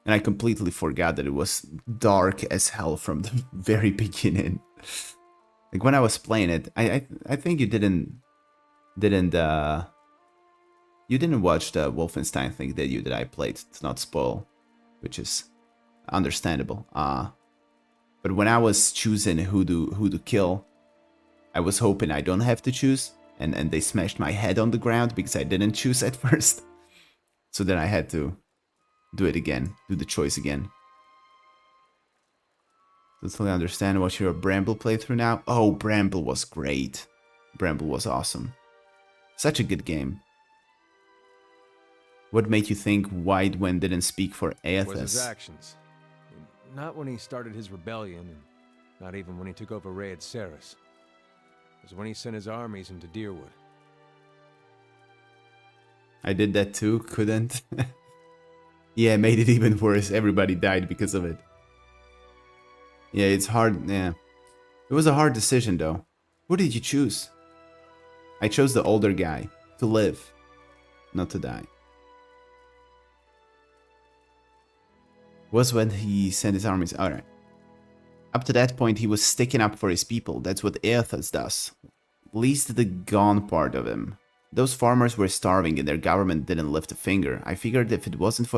Speaker 1: And I completely forgot that it was dark as hell from the very beginning. Like when I was playing it, I think you didn't watch the Wolfenstein thing, did you? That I played to not spoil, which is understandable. But when I was choosing who to kill, I was hoping I don't have to choose, and they smashed my head on the ground because I didn't choose at first. So then I had to do it again, do the choice again. Totally understand what your Bramble playthrough now. Oh, Bramble was great. Bramble was awesome. Such a good game. What made you think Whitewind didn't speak for Aethys?
Speaker 13: Was his actions. Not when he started his rebellion, and not even when he took over Raid Saris. was when he sent his armies into Deerwood.
Speaker 1: I did that too, couldn't. Yeah, it made it even worse. Everybody died because of it. Yeah, it's hard. Yeah. It was a hard decision though. Who did you choose? I chose the older guy. To live, not to die. Was when he sent his armies. Alright. Up to that point, he was sticking up for his people. That's what Eothas does. At least the gone part of him. Those farmers were starving and their government didn't lift a finger. I figured if it wasn't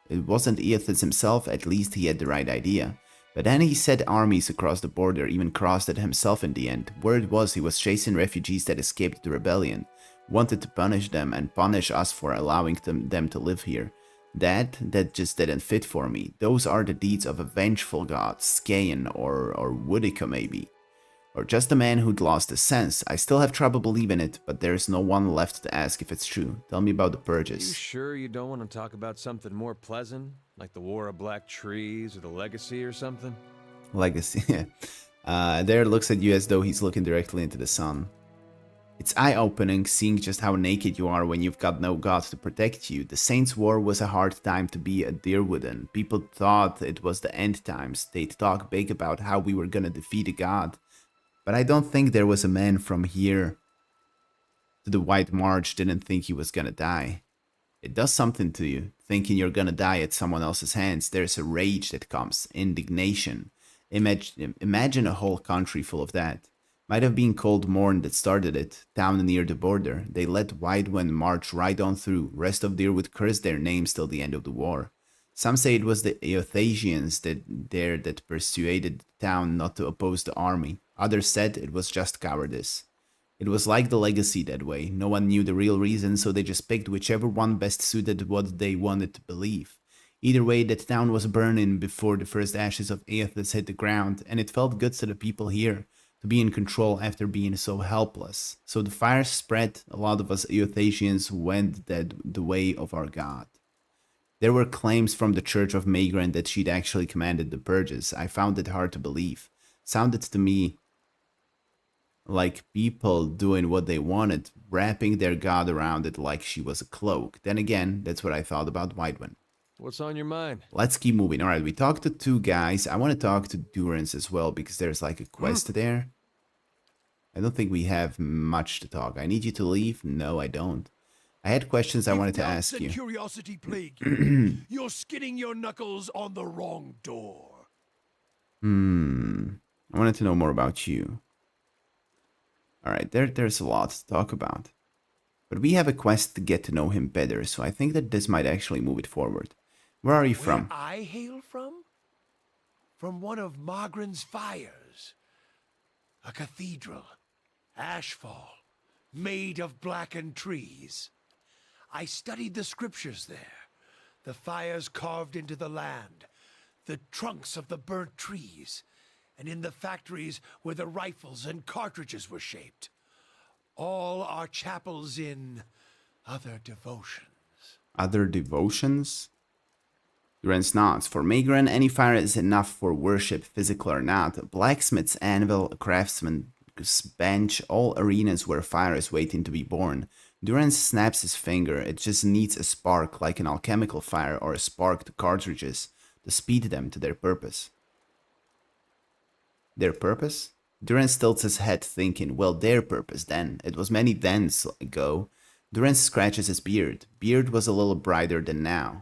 Speaker 1: Eothas himself, at least he had the right idea. But then he sent armies across the border, even crossed it himself in the end. Word was he was chasing refugees that escaped the rebellion. Wanted to punish them and punish us for allowing them to live here. That just didn't fit for me. Those are the deeds of a vengeful god, Skaen or Woodica maybe. Or just a man who'd lost his sense. I still have trouble believing it, but there's no one left to ask if it's true. Tell me about the purges.
Speaker 13: You sure you don't want to talk about something more pleasant? Like the War of Black Trees or the Legacy or something?
Speaker 1: Legacy, there looks at you as though he's looking directly into the sun. It's eye-opening seeing just how naked you are when you've got no god to protect you. The Saints' War was a hard time to be a Deerwooden. People thought it was the end times. They'd talk big about how we were gonna defeat a god. But I don't think there was a man from here to the White March didn't think he was gonna die. It does something to you, thinking you're gonna die at someone else's hands. There's a rage that comes, indignation. Imagine a whole country full of that. Might have been Cold Morn that started it, down near the border. They let Whitewind march right on through. Rest of Deerwood cursed their names till the end of the war. Some say it was the Eothasians that persuaded the town not to oppose the army. Others said it was just cowardice. It was like the Legacy that way. No one knew the real reason, so they just picked whichever one best suited what they wanted to believe. Either way, that town was burning before the first ashes of Eothas hit the ground, and it felt good to the people here to be in control after being so helpless. So the fire spread, a lot of us Eothasians went the way of our god. There were claims from the Church of Magran that she'd actually commanded the purges. I found it hard to believe. Sounded to me like people doing what they wanted, wrapping their god around it like she was a cloak. Then again, that's what I thought about Whitewind.
Speaker 13: What's on your mind?
Speaker 1: Let's keep moving. Alright, we talked to two guys. I want to talk to Durance as well, because there's like a quest there. I don't think we have much to talk. I need you to leave? No, I don't. I had questions I wanted to ask you.
Speaker 3: Curiosity plague you. You're skinning your knuckles on the wrong door.
Speaker 1: I wanted to know more about you. Alright, there's a lot to talk about. But we have a quest to get to know him better, so I think that this might actually move it forward. Where are you from?
Speaker 3: Where I hail from? From one of Magran's fires. A cathedral. Ashfall. Made of blackened trees. I studied the scriptures there. The fires carved into the land. The trunks of the burnt trees. And in the factories where the rifles and cartridges were shaped. All are chapels in other devotions.
Speaker 1: Other devotions? Durance nods. For Magran, any fire is enough for worship, physical or not. A blacksmith's anvil, a craftsman's bench, all arenas where fire is waiting to be born. Durance snaps his finger. It just needs a spark, like an alchemical fire, or a spark to cartridges, to speed them to their purpose. Their purpose? Durance tilts his head, thinking, well, their purpose then. It was many thens ago. Durance scratches his beard. Beard was a little brighter than now.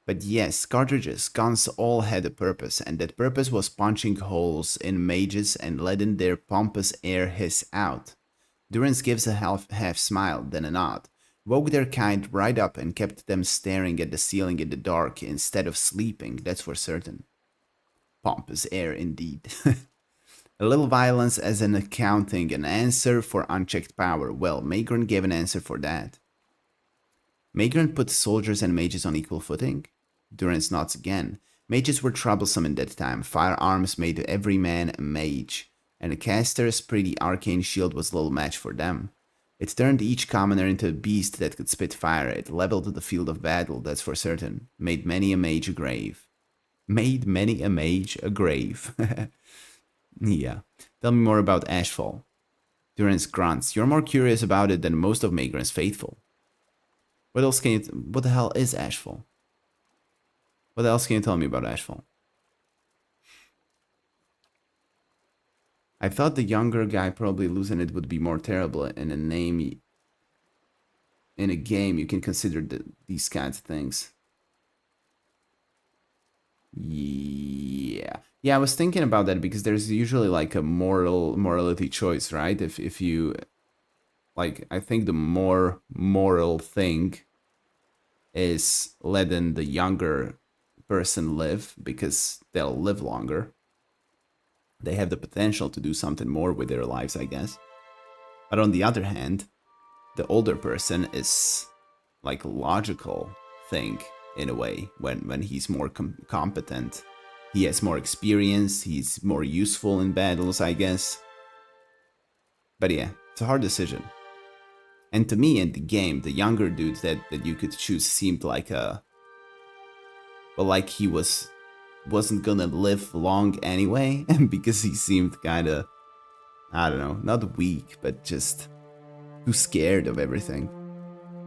Speaker 1: But yes, cartridges, guns all had a purpose, and that purpose was punching holes in mages and letting their pompous air hiss out. Durance gives a half smile, then a nod. Woke their kind right up and kept them staring at the ceiling in the dark instead of sleeping, that's for certain. Pompous air indeed. A little violence as an accounting, an answer for unchecked power. Well, Magran gave an answer for that. Magran put soldiers and mages on equal footing? Durance nods again. Mages were troublesome in that time. Firearms made every man a mage, and a caster's pretty arcane shield was little match for them. It turned each commoner into a beast that could spit fire. It leveled the field of battle, that's for certain. Made many a mage a grave. Made many a mage a grave. Yeah. Tell me more about Ashfall. Durance grunts. You're more curious about it than most of Magran's faithful. What else can you... what the hell is Ashfall? What else can you tell me about Ashfall? I thought the younger guy probably losing it would be more terrible. In a name... in a game, you can consider these kinds of things. Yeah. Yeah, I was thinking about that because there's usually like a morality choice, right? If you... like, I think the more moral thing is letting the younger person live because they'll live longer. They have the potential to do something more with their lives, I guess. But on the other hand, the older person is like a logical thing in a way when he's more competent. He has more experience, he's more useful in battles, I guess. But yeah, it's a hard decision. And to me in the game, the younger dude that you could choose seemed like a... well, like he wasn't gonna live long anyway, because he seemed kinda, I don't know, not weak, but just too scared of everything.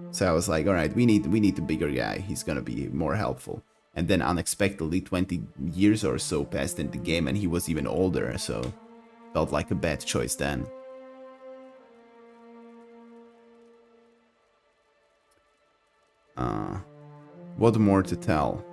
Speaker 1: So I was like, alright, we need the bigger guy, he's gonna be more helpful. And then unexpectedly 20 years or so passed in the game and he was even older, so felt like a bad choice then. What more to tell?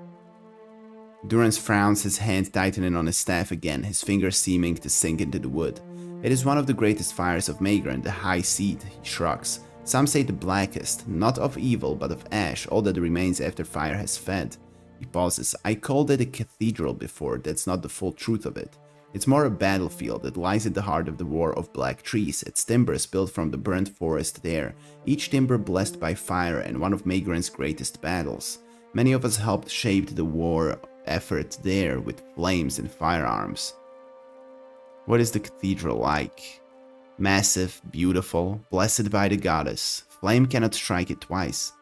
Speaker 1: Durance frowns, his hand tightening on his staff again, his fingers seeming to sink into the wood. It is one of the greatest fires of Magran, the High Seed, he shrugs. Some say the blackest, not of evil, but of ash, all that remains after fire has fed. He pauses. I called it a cathedral before, that's not the full truth of it. It's more a battlefield that lies at the heart of the War of Black Trees, its timbers built from the burnt forest there, each timber blessed by fire and one of Magran's greatest battles. Many of us helped shape the war effort there with flames and firearms. What is the cathedral like? Massive, beautiful, blessed by the goddess. Flame cannot strike it twice.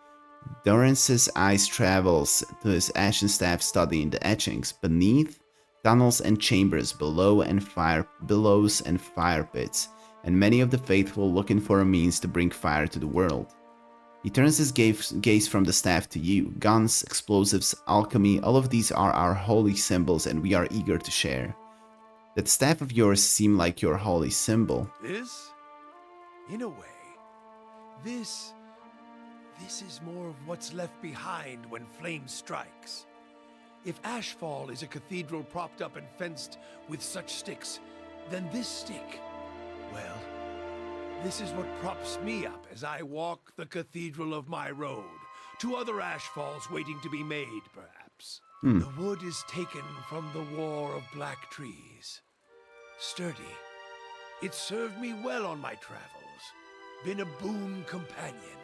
Speaker 1: Durance's eyes travels to his ashen staff studying the etchings. Beneath, tunnels and chambers belows and fire pits, and many of the faithful looking for a means to bring fire to the world. He turns his gaze from the staff to you. Guns, explosives, alchemy, all of these are our holy symbols and we are eager to share. That staff of yours seems like your holy symbol.
Speaker 3: This? In a way, this is more of what's left behind when flame strikes. If Ashfall is a cathedral propped up and fenced with such sticks, then this stick, well, this is what props me up as I walk the cathedral of my road, to other Ashfalls waiting to be made, perhaps. The wood is taken from the War of Black Trees. Sturdy. It served me well on my travels. Been a boon companion.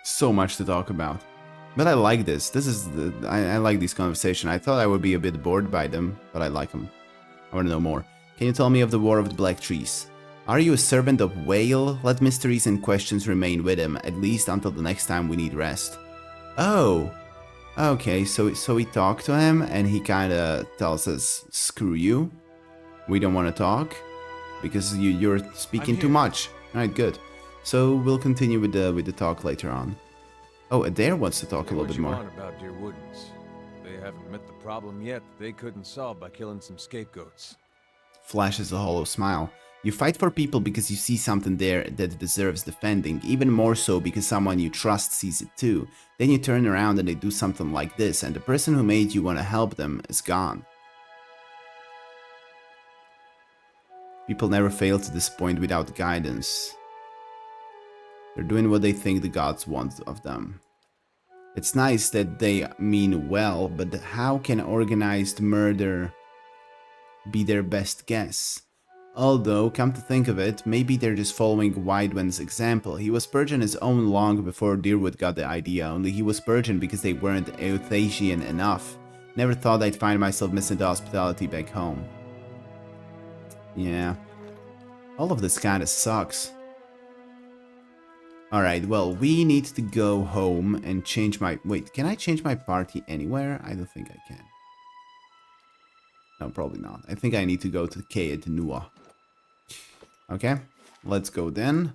Speaker 1: So much to talk about. But I like this. I like these conversations. I thought I would be a bit bored by them, but I like them. I want to know more. Can you tell me of the War of the Black Trees? Are you a servant of Whale? Let mysteries and questions remain with him, at least until the next time we need rest. Oh. Okay, so we talk to him, and he kinda tells us, screw you. We don't want to talk, because you're speaking too much. Alright, good. So we'll continue with the talk later on. Oh, Adair wants to talk a little bit more.
Speaker 13: What you want about Dear Woodens? They haven't met the problem yet that they couldn't solve by killing some scapegoats.
Speaker 1: Flashes a hollow smile. You fight for people because you see something there that deserves defending, even more so because someone you trust sees it too. Then you turn around and they do something like this, and the person who made you want to help them is gone. People never fail to disappoint without guidance. They're doing what they think the gods want of them. It's nice that they mean well, but how can organized murder be their best guess? Although, come to think of it, maybe they're just following Widewind's example. He was purging his own long before Deerwood got the idea, only he was purging because they weren't Euthasian enough. Never thought I'd find myself missing the hospitality back home. Yeah. All of this kinda sucks. Alright, well, we need to go home and change my... Wait, can I change my party anywhere? I don't think I can. No, probably not. I think I need to go to Caed Nua. Okay, let's go then.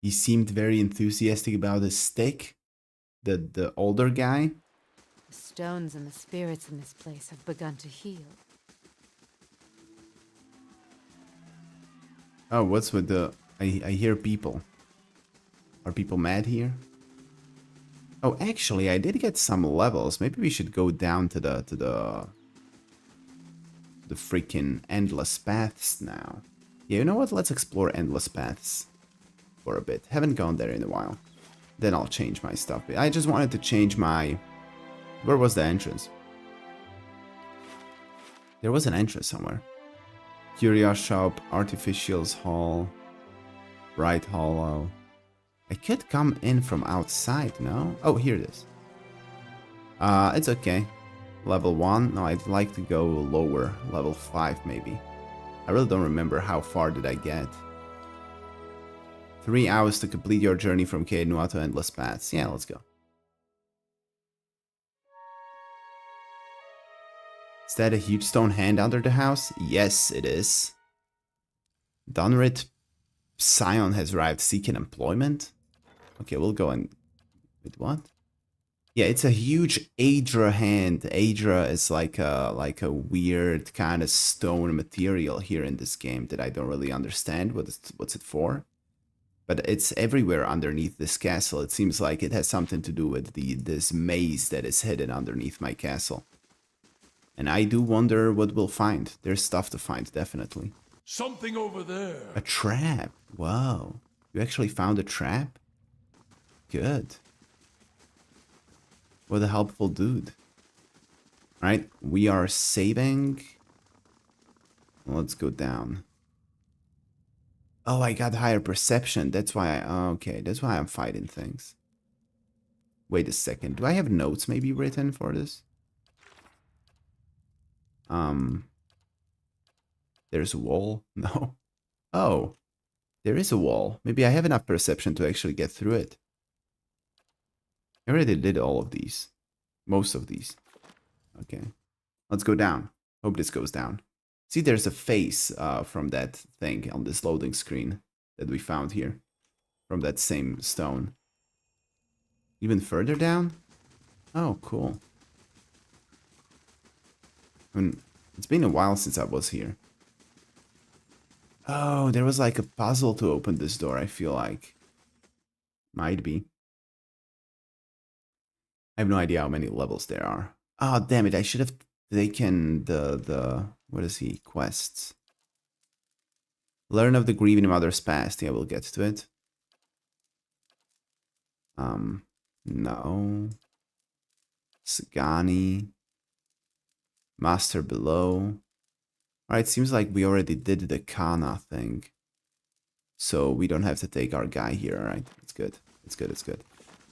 Speaker 1: He seemed very enthusiastic about his stick. The older guy.
Speaker 8: The stones and the spirits in this place have begun to heal.
Speaker 1: Oh, what's with the... I hear people. Are people mad here? Oh, actually, I did get some levels. Maybe we should go down to the freaking endless paths now. Yeah, you know what? Let's explore endless paths for a bit. Haven't gone there in a while. Then I'll change my stuff. I just wanted to change my... Where was the entrance? There was an entrance somewhere. Curious Shop, Artificials Hall, Bright Hollow. I could come in from outside, no? Oh, here it is. It's okay. Level 1? No, I'd like to go lower. Level 5, maybe. I really don't remember how far did I get. 3 hours to complete your journey from Kainua to Endless Paths. Yeah, let's go. Is that a huge stone hand under the house? Yes, it is. Dunrit Scion has arrived seeking employment? Okay, we'll go and... Wait, what? Yeah, it's a huge Aedra hand. Aedra is like a weird kind of stone material here in this game that I don't really understand what's it for. But it's everywhere underneath this castle. It seems like it has something to do with this maze that is hidden underneath my castle. And I do wonder what we'll find. There's stuff to find, definitely.
Speaker 4: Something over there.
Speaker 1: A trap. Wow. You actually found a trap? Good. What a helpful dude. Alright, we are saving. Let's go down. Oh, I got higher perception. That's why okay, that's why I'm fighting things. Wait a second. Do I have notes maybe written for this? There's a wall? No. Oh, there is a wall. Maybe I have enough perception to actually get through it. I already did all of these. Most of these. Okay. Let's go down. Hope this goes down. See, there's a face from that thing on this loading screen that we found here. From that same stone. Even further down? Oh, cool. I mean, it's been a while since I was here. Oh, there was like a puzzle to open this door, I feel like. Might be. I have no idea how many levels there are. Oh, damn it, I should have taken the what is he? Quests. Learn of the grieving mother's past. Yeah, we'll get to it. No. Sagani. Master below. Alright, seems like we already did the Kana thing. So we don't have to take our guy here, alright? It's good. It's good, it's good.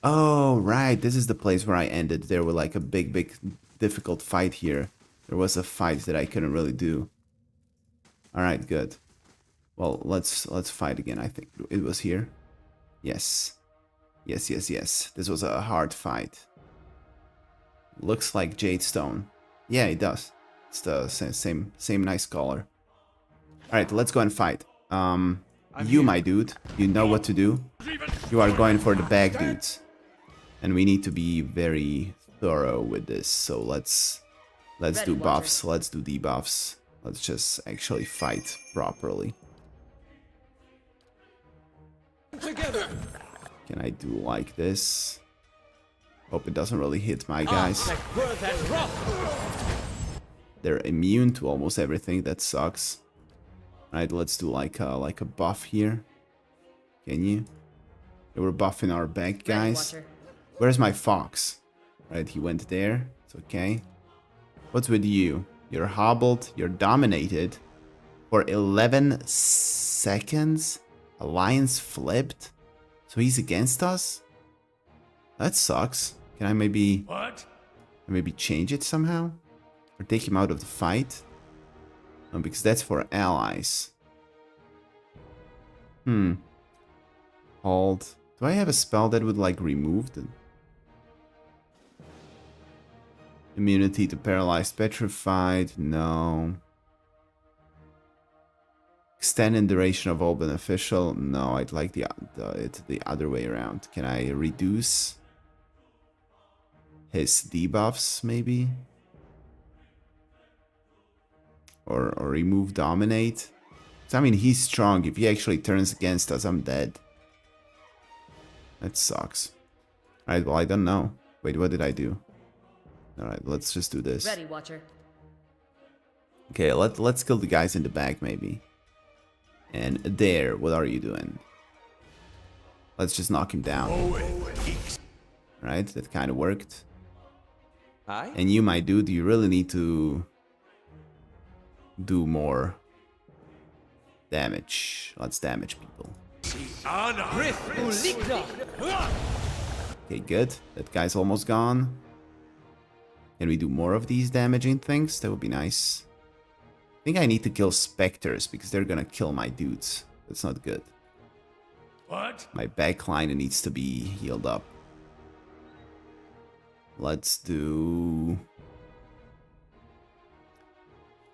Speaker 1: Oh, right. This is the place where I ended. There was like a big, difficult fight here. There was a fight that I couldn't really do. Alright, good. Well, let's fight again. I think it was here. Yes. Yes. This was a hard fight. Looks like Jadestone. Yeah, it does. It's the same nice color. Alright, let's go and fight. You, my dude, you know what to do. You are going for the bag dudes. And we need to be very thorough with this. So let's do buffs. Let's do debuffs. Let's just actually fight properly.
Speaker 4: Together.
Speaker 1: Can I do like this? Hope it doesn't really hit my guys. They're immune to almost everything. That sucks. Right, let's do like a buff here. Can you? Yeah, we're buffing our back guys. Where's my fox? Right, he went there. It's okay. What's with you? You're hobbled. You're dominated. For 11 seconds? Alliance flipped? So he's against us? That sucks. Can I maybe...
Speaker 4: What?
Speaker 1: Maybe change it somehow? Or take him out of the fight? No, because that's for allies. Hold. Do I have a spell that would like remove the... Immunity to paralyzed, petrified? No. Extended duration of all beneficial. No, I'd like it the other way around. Can I reduce his debuffs, maybe? Or remove dominate? So, I mean, he's strong. If he actually turns against us, I'm dead. That sucks. Alright, well, I don't know. Wait, what did I do? Alright, let's just do this.
Speaker 5: Ready, Watcher.
Speaker 1: Okay, let's kill the guys in the back, maybe. And there, what are you doing? Let's just knock him down. Right, that kind of worked.
Speaker 13: Aye?
Speaker 1: And you, my dude, you really need to do more damage. Let's damage people. Okay, good. That guy's almost gone. Can we do more of these damaging things? That would be nice. I think I need to kill specters because they're gonna kill my dudes. That's not good.
Speaker 4: What?
Speaker 1: My backline needs to be healed up. Let's do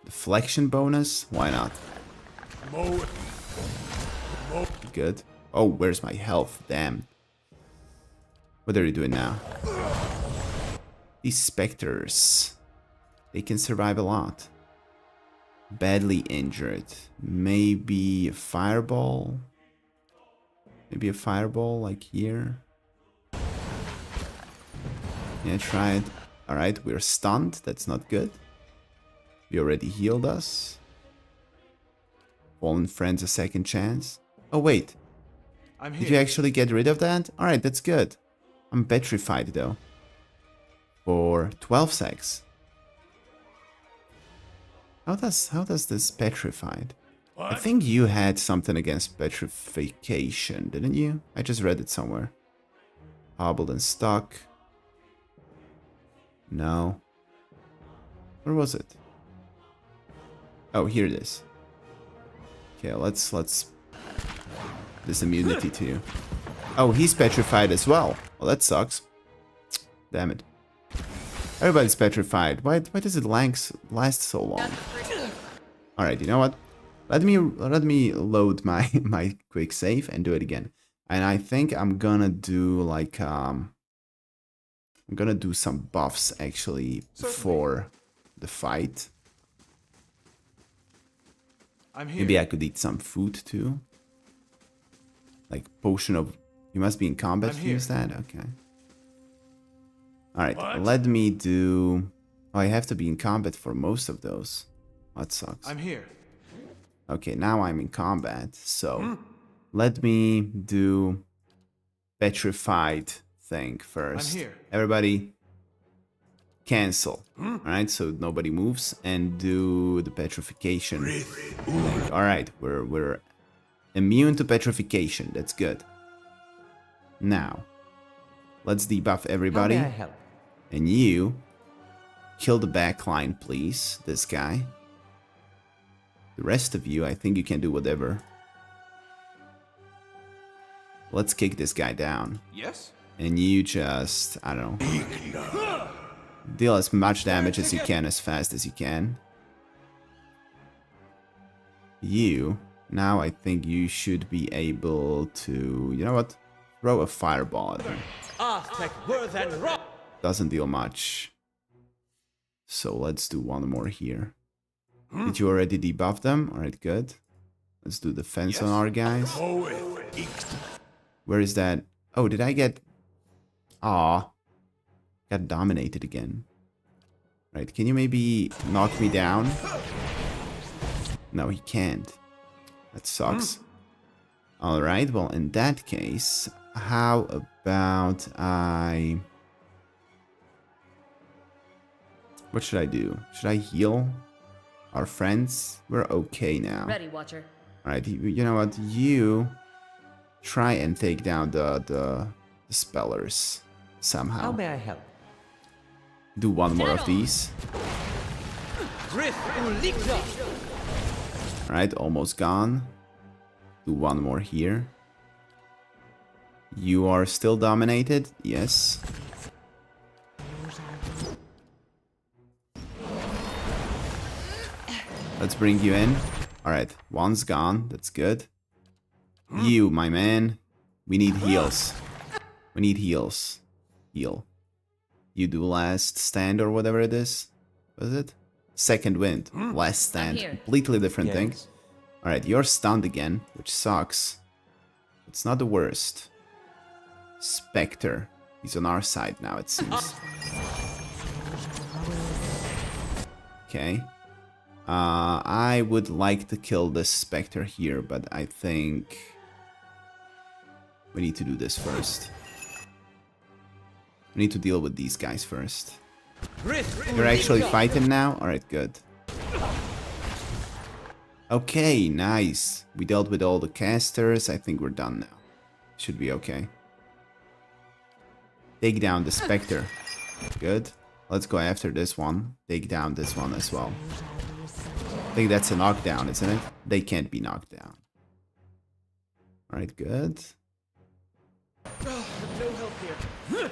Speaker 1: deflection bonus. Why not? Good. Oh, where's my health? Damn. What are you doing now? These specters, they can survive a lot. Badly injured. Maybe a fireball? Maybe a fireball like here? Yeah, try it. Alright, we're stunned. That's not good. We already healed us. Fallen friends a second chance. Oh, wait. Did you actually get rid of that? Alright, that's good. I'm petrified though. For 12 secs. How does this petrified?
Speaker 4: What?
Speaker 1: I think you had something against petrification, didn't you? I just read it somewhere. Hobbled and stuck. No. Where was it? Oh, here it is. Okay, let's this immunity to you. Oh, he's petrified as well. Well, that sucks. Damn it. Everybody's petrified. Why does it last so long? All right, you know what? Let me load my quick save and do it again. And I think I'm gonna do like I'm gonna do some buffs actually for the fight.
Speaker 9: I'm here.
Speaker 1: Maybe I could eat some food too. Like potion of. You must be in combat to use that. Okay. Alright, let me do... Oh, I have to be in combat for most of those. That sucks.
Speaker 9: I'm here.
Speaker 1: Okay, now I'm in combat, so... Let me do... Petrified thing first.
Speaker 9: I'm here.
Speaker 1: Everybody... Cancel. Alright, so nobody moves. And do the petrification thing. Alright, we're immune to petrification. That's good. Now... Let's debuff everybody.
Speaker 13: How may I help?
Speaker 1: And you kill the backline, please. This guy. The rest of you, I think you can do whatever. Let's kick this guy down.
Speaker 9: Yes?
Speaker 1: And you just, I don't know. Deal as much damage as you can, as fast as you can. You, now I think you should be able to, you know what? Throw a fireball at him. Doesn't deal much. So let's do one more here. Did you already debuff them? Alright, good. Let's do defense on our guys. Where is that? Oh, did I get... Aw. Got dominated again. Right, can you maybe knock me down? No, he can't. That sucks. Alright, well, in that case, how about I... What should I do? Should I heal our friends? We're okay now.
Speaker 5: Ready, Watcher.
Speaker 1: Alright, you know what? You try and take down the spellers somehow.
Speaker 13: How may I help?
Speaker 1: Do one more of these. Alright, almost gone. Do one more here. You are still dominated? Yes. Let's bring you in. Alright, one's gone. That's good. You, my man. We need heals. We need heals. Heal. You do last stand or whatever it is. What is it? Second wind. Last stand. Completely different thing. Alright, you're stunned again, which sucks. It's not the worst. Spectre. He's on our side now, it seems. Okay. I would like to kill this Spectre here, but I think we need to do this first. We need to deal with these guys first. You're actually fighting now? Alright, good. Okay, nice. We dealt with all the casters. I think we're done now. Should be okay. Take down the Spectre. Good. Let's go after this one. Take down this one as well. I think that's a knockdown, isn't it? They can't be knocked down. Alright, good.
Speaker 14: No help here.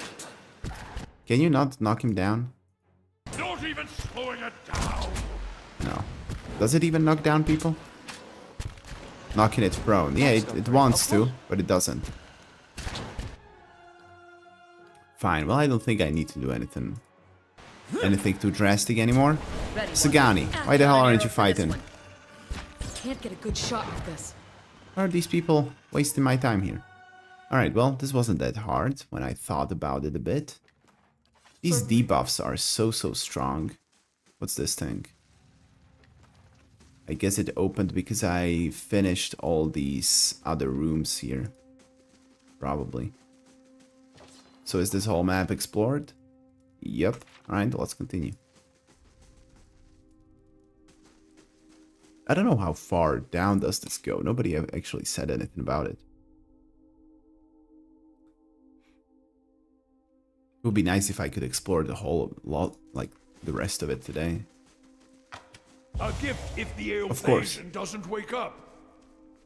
Speaker 1: Can you not knock him down?
Speaker 4: Not even slowing it down.
Speaker 1: No. Does it even knock down people? Knocking it prone. Yeah, it wants to, but it doesn't. Fine. Well, I don't think I need to do anything too drastic anymore. Sagani, why the hell aren't you fighting?
Speaker 5: Can't get a good shot with this.
Speaker 1: Why are these people wasting my time here? Alright, well, this wasn't that hard when I thought about it a bit. These debuffs are so strong. What's this thing? I guess it opened because I finished all these other rooms here. Probably. So is this whole map explored? Yep. Alright, let's continue. I don't know how far down does this go. Nobody actually said anything about it. It would be nice if I could explore the whole lot, like the rest of it today.
Speaker 4: A gift if the ale doesn't wake up.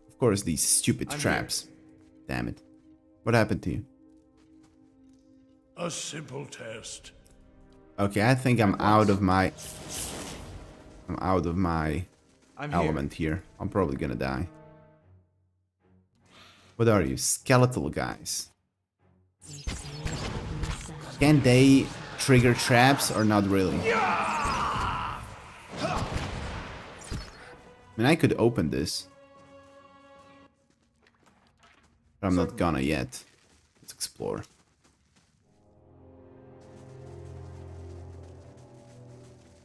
Speaker 1: Of course, these stupid traps. Damn it. What happened to you?
Speaker 4: A simple test.
Speaker 1: Okay, I think I'm out of my element here. I'm probably gonna die. What are you? Skeletal guys. Can they trigger traps or not really? I mean, I could open this. But I'm not gonna yet. Let's explore.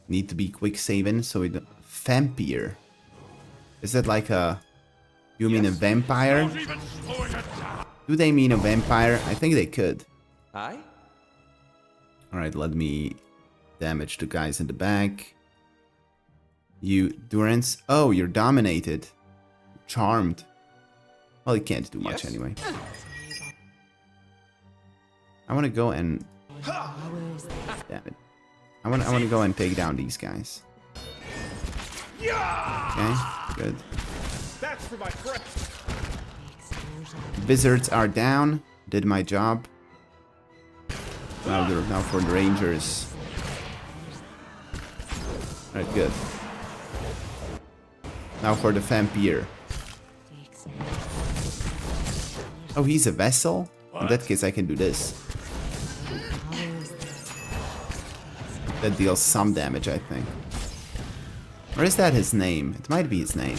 Speaker 1: Need to be quick saving, so it... Vampire. Is that like a... You mean a vampire? Do they mean a vampire? I think they could.
Speaker 13: Aye?
Speaker 1: Alright, let me damage the guys in the back. You... Durance. Oh, you're dominated. Charmed. Well, you can't do much anyway. I want to go and... Damn it. I want to go and take down these guys. Okay, good.
Speaker 14: That's for my friend.
Speaker 1: Wizards are down. Did my job. Now for the Rangers. Alright, good. Now for the Vampire. Oh, he's a vessel? In that case, I can do this. That deals some damage, I think. Or is that his name? It might be his name.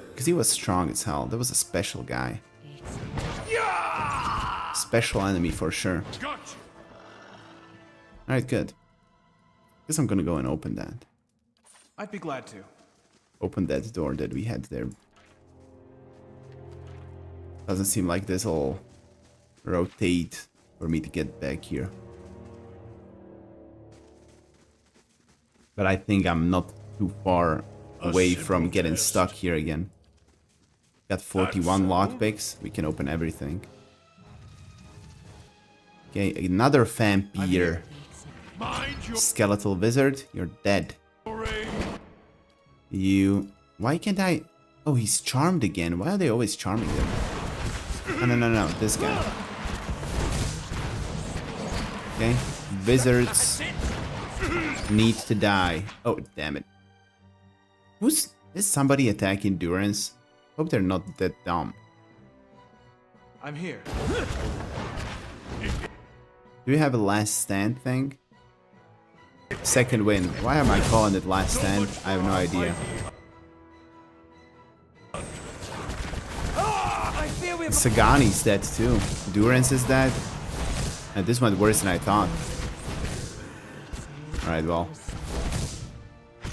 Speaker 1: Because he was strong as hell. That was a special guy. Special enemy for sure. Alright, good. Guess I'm gonna go and open that.
Speaker 14: I'd be glad to.
Speaker 1: Open that door that we had there. Doesn't seem like this'll rotate for me to get back here. But I think I'm not too far away from getting stuck here again. Got 41 lockpicks. We can open everything. Okay, another vampire. Skeletal wizard, you're dead. You... Why can't I... Oh, he's charmed again. Why are they always charming them? No. This guy. Okay. Wizards need to die. Oh, damn it. Is somebody attacking Durance? Hope they're not that dumb.
Speaker 14: I'm here.
Speaker 1: Do you have a last stand thing? Second win. Why am I calling it last stand? I have no idea. Sagani's dead too. Durance is dead. And this one's worse than I thought. Alright, well.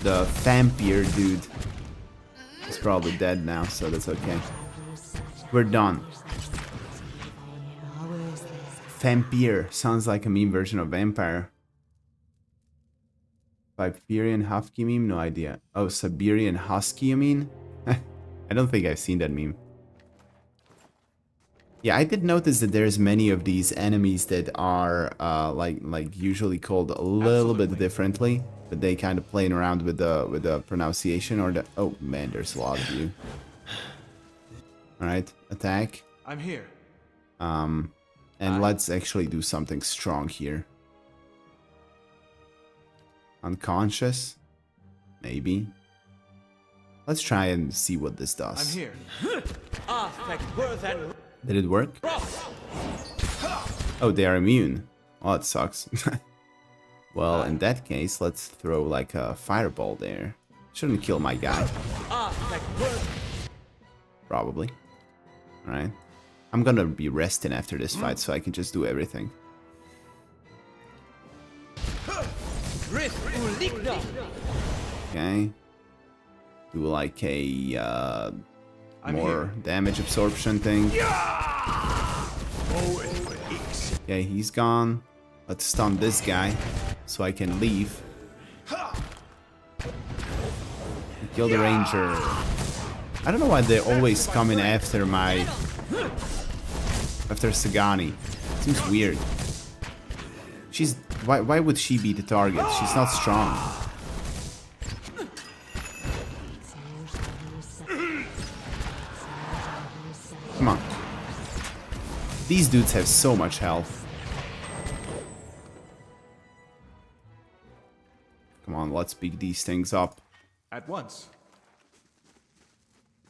Speaker 1: The vampire dude is probably dead now, so that's okay. We're done. Vampire sounds like a meme version of vampire. Siberian Husky meme? No idea. Oh, Siberian Husky, you mean? I don't think I've seen that meme. Yeah, I did notice that there's many of these enemies that are like usually called a little bit differently, but they kind of playing around with the pronunciation or the. Oh man, there's a lot of you. All right, attack.
Speaker 14: I'm here.
Speaker 1: And let's actually do something strong here. Unconscious, maybe. Let's try and see what this does.
Speaker 14: I'm here.
Speaker 1: Did it work? Oh, they are immune. Oh, it sucks. Well, in that case, let's throw like a fireball there. Shouldn't kill my guy. Probably. Alright. I'm gonna be resting after this fight so I can just do everything. Okay. Do like a more damage absorption thing. Okay, he's gone. Let's stun this guy so I can leave. Kill the ranger. I don't know why they're always coming after after Sagani. Seems weird. Why would she be the target? She's not strong. Come on. These dudes have so much health. Come on, let's pick these things up.
Speaker 14: At once.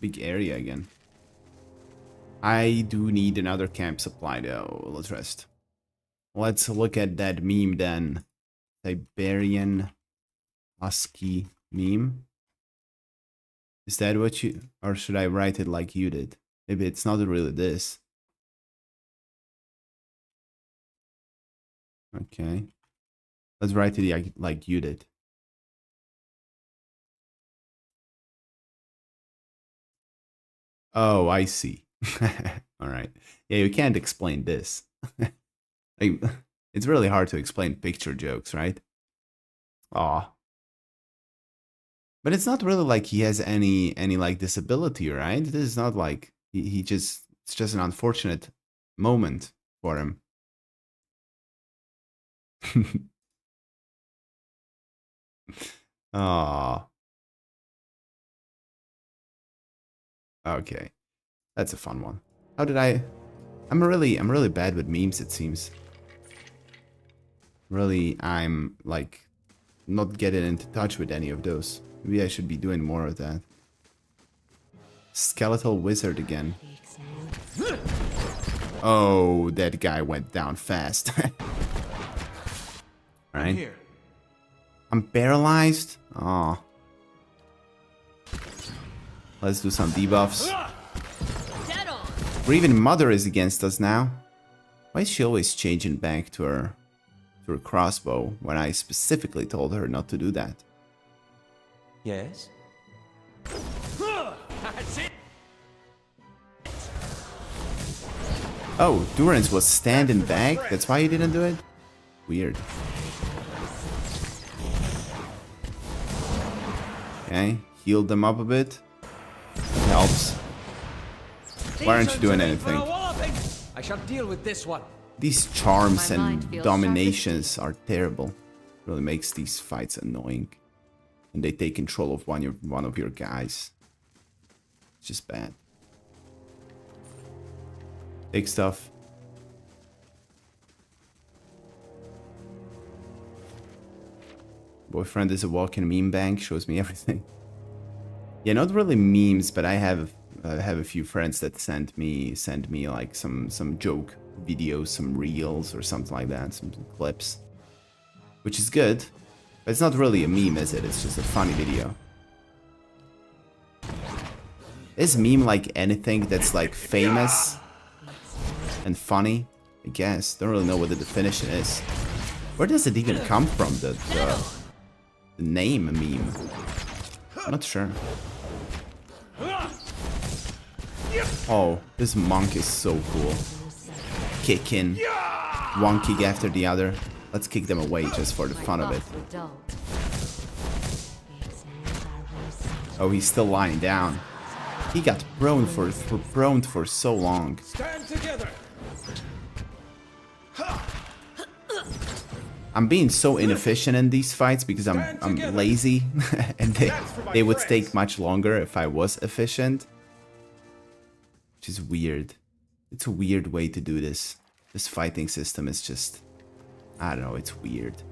Speaker 1: Big area again. I do need another camp supply though. Let's rest. Let's look at that meme then. Siberian Husky meme. Is that what you... or should I write it like you did? Maybe it's not really this. Okay. Let's write it like you did. Oh, I see. Alright. Yeah, you can't explain this. Like, it's really hard to explain picture jokes, right? Aw. But it's not really like he has any like disability, right? This is not like he just... it's just an unfortunate moment for him. Aw. Okay. That's a fun one. How did I... I'm really bad with memes, it seems. Really, I'm like not getting into touch with any of those. Maybe I should be doing more of that. Skeletal wizard again. Oh, that guy went down fast. Right? I'm paralyzed? Oh. Let's do some debuffs. Or even Mother is against us now. Why is she always changing back to her crossbow when I specifically told her not to do that?
Speaker 13: Yes?
Speaker 12: That's it.
Speaker 1: Oh, Durance was standing back? That's why you didn't do it? Weird. Okay, healed them up a bit. That helps. Why aren't you doing anything?
Speaker 13: I shall deal with this one.
Speaker 1: These charms and dominations are terrible. Really makes these fights annoying. And they take control of one of your guys. It's just bad. Take stuff. Boyfriend is a walking meme bank, shows me everything. Yeah, not really memes, but I have a few friends that send me like some joke videos, some reels or something like that, some clips, which is good. But it's not really a meme, is it? It's just a funny video. Is meme like anything that's like famous and funny? I guess. Don't really know what the definition is. Where does it even come from? The name meme. I'm not sure. Oh, this monk is so cool. Kicking. One kick after the other. Let's kick them away just for the fun of it. Oh, he's still lying down. He got prone for so long.
Speaker 14: Stand together.
Speaker 1: I'm being so inefficient in these fights because I'm lazy and they would take much longer if I was efficient. Which is weird. It's a weird way to do this. This fighting system is just, I don't know, it's weird.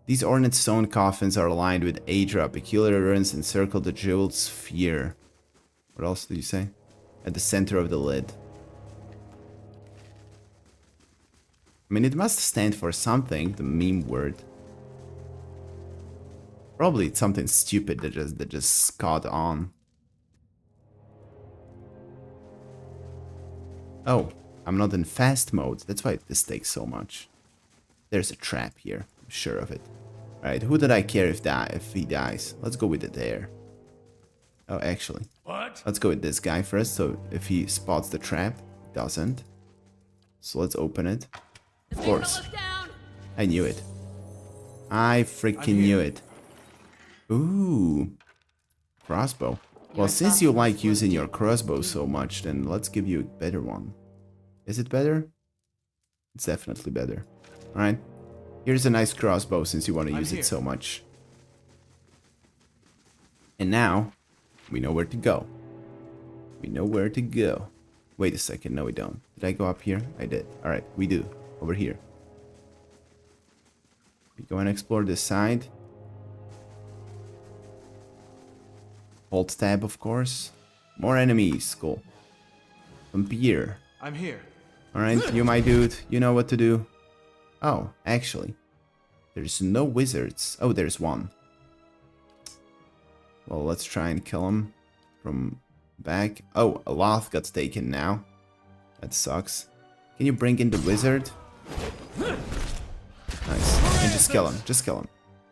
Speaker 1: These ornate stone coffins are aligned with Aedra. Peculiar runes encircle the jeweled sphere. What else did you say? At the center of the lid. I mean, it must stand for something, the meme word. Probably it's something stupid that just caught on. Oh, I'm not in fast mode. That's why this takes so much. There's a trap here. I'm sure of it. Alright, who did I care if he dies? Let's go with it there. Oh, actually.
Speaker 3: What?
Speaker 1: Let's go with this guy first, so if he spots the trap, he doesn't. So let's open it. Of course. I knew it. I freaking knew it. Ooh. Crossbow. Well, since you like using your crossbow so much, then let's give you a better one. Is it better? It's definitely better. Alright. Here's a nice crossbow since you want to use it so much. And now, we know where to go. We know where to go. Wait a second, no we don't. Did I go up here? I did. Alright, we do. Over here. We go and explore this side. Hold tab, of course. More enemies. Cool. Vampire.
Speaker 14: I'm here.
Speaker 1: Alright, you my dude. You know what to do. Oh, actually. There's no wizards. Oh, there's one. Well, let's try and kill him from back. Oh, a Loth got taken now. That sucks. Can you bring in the wizard? Nice. And just kill him. Just kill him.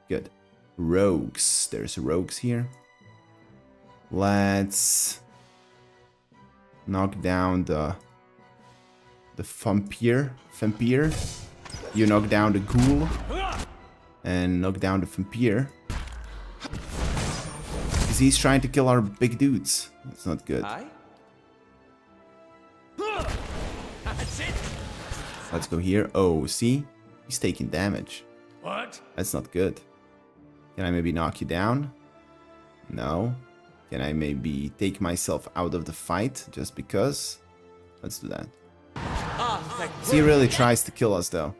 Speaker 1: Good. Rogues. There's rogues here. Let's knock down the vampire. You knock down the ghoul and knock down the vampire. Because he's trying to kill our big dudes. That's not good. Let's go here. Oh, see? He's taking damage.
Speaker 3: What?
Speaker 1: That's not good. Can I maybe knock you down? No. Can I maybe take myself out of the fight just because? Let's do that. He really tries to kill us though.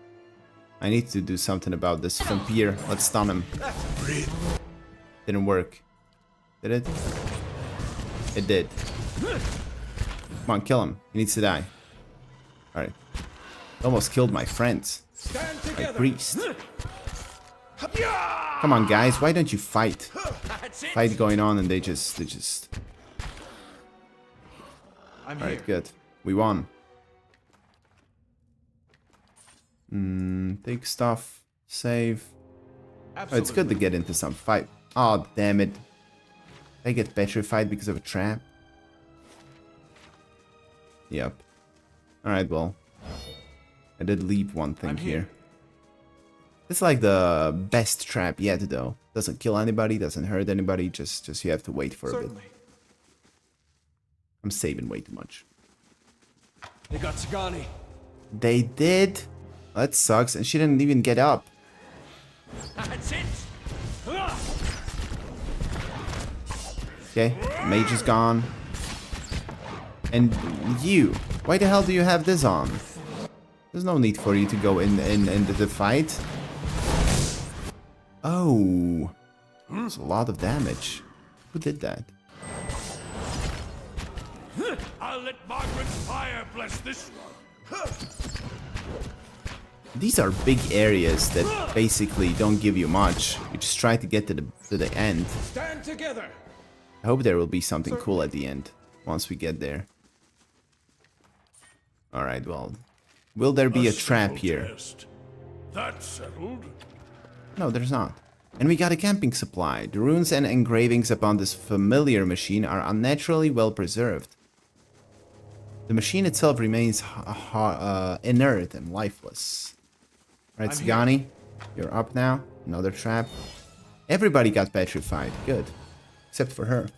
Speaker 1: I need to do something about this vampire. Let's stun him. Didn't work. Did it? It did. Come on, kill him. He needs to die. Alright. Almost killed my friends. My priest. Come on, guys. Why don't you fight? Fight going on and they just... Alright, good. We won. Take stuff. Save. Oh, it's good to get into some fight. Oh, damn it. I get petrified because of a trap. Yep. Alright, well. I did leave one thing here. It's like the best trap yet, though. Doesn't kill anybody, doesn't hurt anybody, just you have to wait for a bit. I'm saving way too much.
Speaker 14: They got Sagani.
Speaker 1: They did? That sucks, and she didn't even get up.
Speaker 14: That's it.
Speaker 1: Okay, mage is gone. And you, why the hell do you have this on? There's no need for you to go in the fight. Oh, that's a lot of damage. Who did that?
Speaker 4: I'll let Margaret's fire bless this one.
Speaker 1: These are big areas that basically don't give you much. You just try to get to the end.
Speaker 14: Stand together.
Speaker 1: I hope there will be something cool at the end once we get there. All right, well, will there be a trap here?
Speaker 4: That's settled.
Speaker 1: No, there's not. And we got a camping supply. The runes and engravings upon this familiar machine are unnaturally well preserved. The machine itself remains inert and lifeless. Right, Sagani, you're up now. Another trap. Everybody got petrified. Good. Except for her.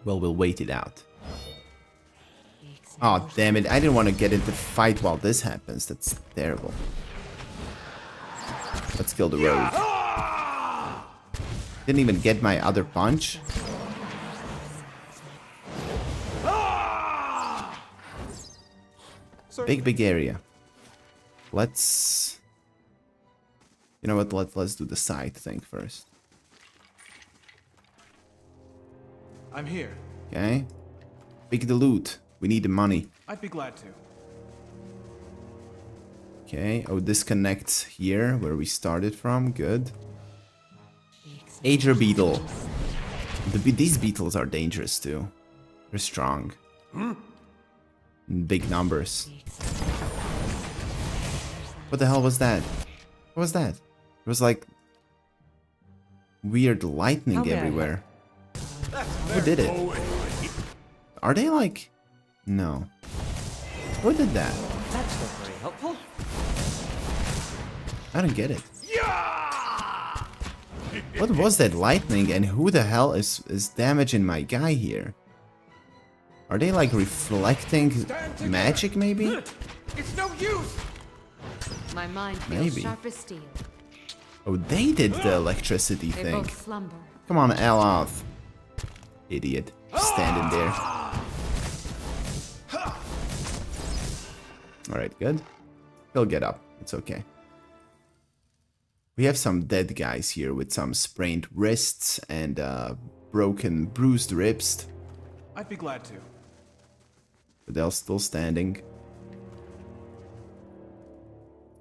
Speaker 1: Well, we'll wait it out. Oh, damn it. I didn't want to get into fight while this happens. That's terrible. Let's kill the rogue. Didn't even get my other punch. Big area. Let's... You know what? Let's do the side thing first.
Speaker 9: I'm here.
Speaker 1: Okay. Pick the loot. We need the money.
Speaker 9: I'd be glad to.
Speaker 1: Okay. Oh, this connects here where we started from. Good. Ager beetle. These beetles are dangerous too. They're strong. In big numbers. What the hell was that? What was that? It was like weird lightning everywhere. Who did it? Are they like... No. Who did that?
Speaker 14: That's not very helpful.
Speaker 1: I don't get it. What was that lightning and who the hell is damaging my guy here? Are they like reflecting magic maybe?
Speaker 14: It's no use.
Speaker 8: My mind feels
Speaker 1: Maybe.
Speaker 8: sharp as steel.
Speaker 1: Oh, they did the electricity
Speaker 8: They
Speaker 1: thing.
Speaker 8: both slumber.
Speaker 1: Come on, L off. Idiot. Standing there. Alright, good. He'll get up. It's okay. We have some dead guys here with some sprained wrists and bruised ribs.
Speaker 9: I'd be glad to.
Speaker 1: But they're still standing.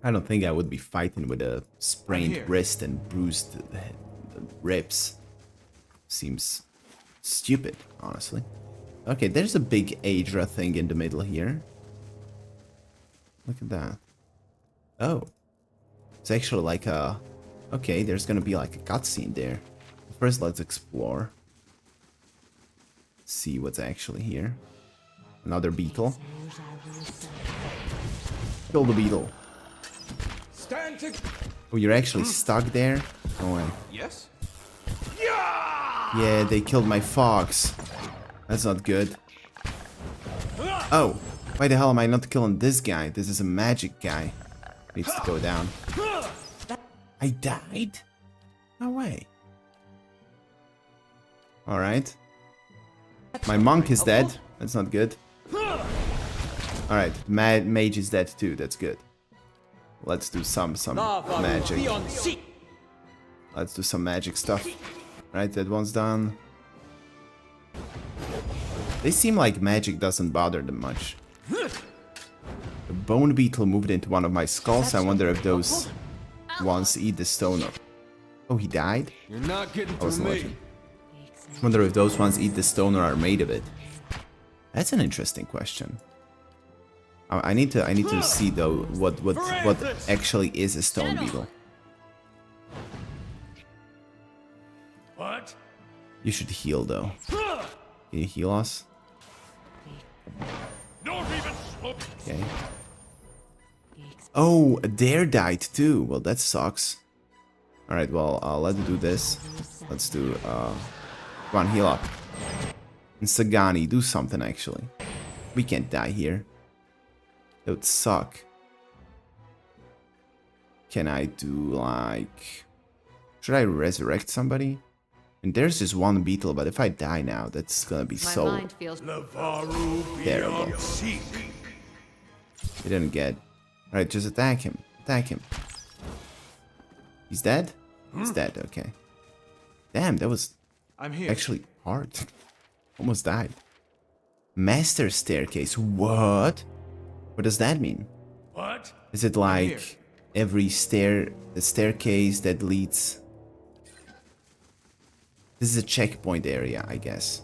Speaker 1: I don't think I would be fighting with a sprained wrist and bruised ribs. Seems stupid, honestly. Okay, there's a big Adra thing in the middle here. Look at that. Oh. It's actually like a... Okay, there's gonna be like a cutscene there. First, let's explore. See what's actually here. Another beetle. Kill the beetle. Oh, you're actually stuck there? No way.
Speaker 9: Yes?
Speaker 1: Yeah, they killed my fox. That's not good. Oh, why the hell am I not killing this guy? This is a magic guy. Needs to go down. I died? No way. Alright. My monk is dead. That's not good. Alright, mage is dead too. That's good. Let's do some magic. Let's do some magic stuff. Right, that one's done. They seem like magic doesn't bother them much. The bone beetle moved into one of my skulls. I wonder if those ones eat the stone up. Oh, he died?
Speaker 14: You're not getting
Speaker 1: I wasn't
Speaker 14: through me.
Speaker 1: looking. Wonder if those ones eat the stone or are made of it. That's an interesting question. I need to see though what actually is a stone beetle.
Speaker 4: What?
Speaker 1: You should heal though. Can you heal us?
Speaker 4: Don't even slow.
Speaker 1: Okay. Oh, a dare died too. Well, that sucks. All right. Well, let's do this. Let's do. Come on, heal up. And Sagani, do something actually. We can't die here. That would suck. Can I do like... Should I resurrect somebody? And there's just one beetle, but if I die now, that's gonna be so
Speaker 8: mind feels
Speaker 1: terrible. He didn't get... Alright, just attack him. Attack him. He's dead? He's dead, okay. Damn, that was
Speaker 9: I'm here.
Speaker 1: Actually, hard. Almost died. Master staircase. What? What does that mean?
Speaker 4: What?
Speaker 1: Is it like every staircase that leads? This is a checkpoint area, I guess.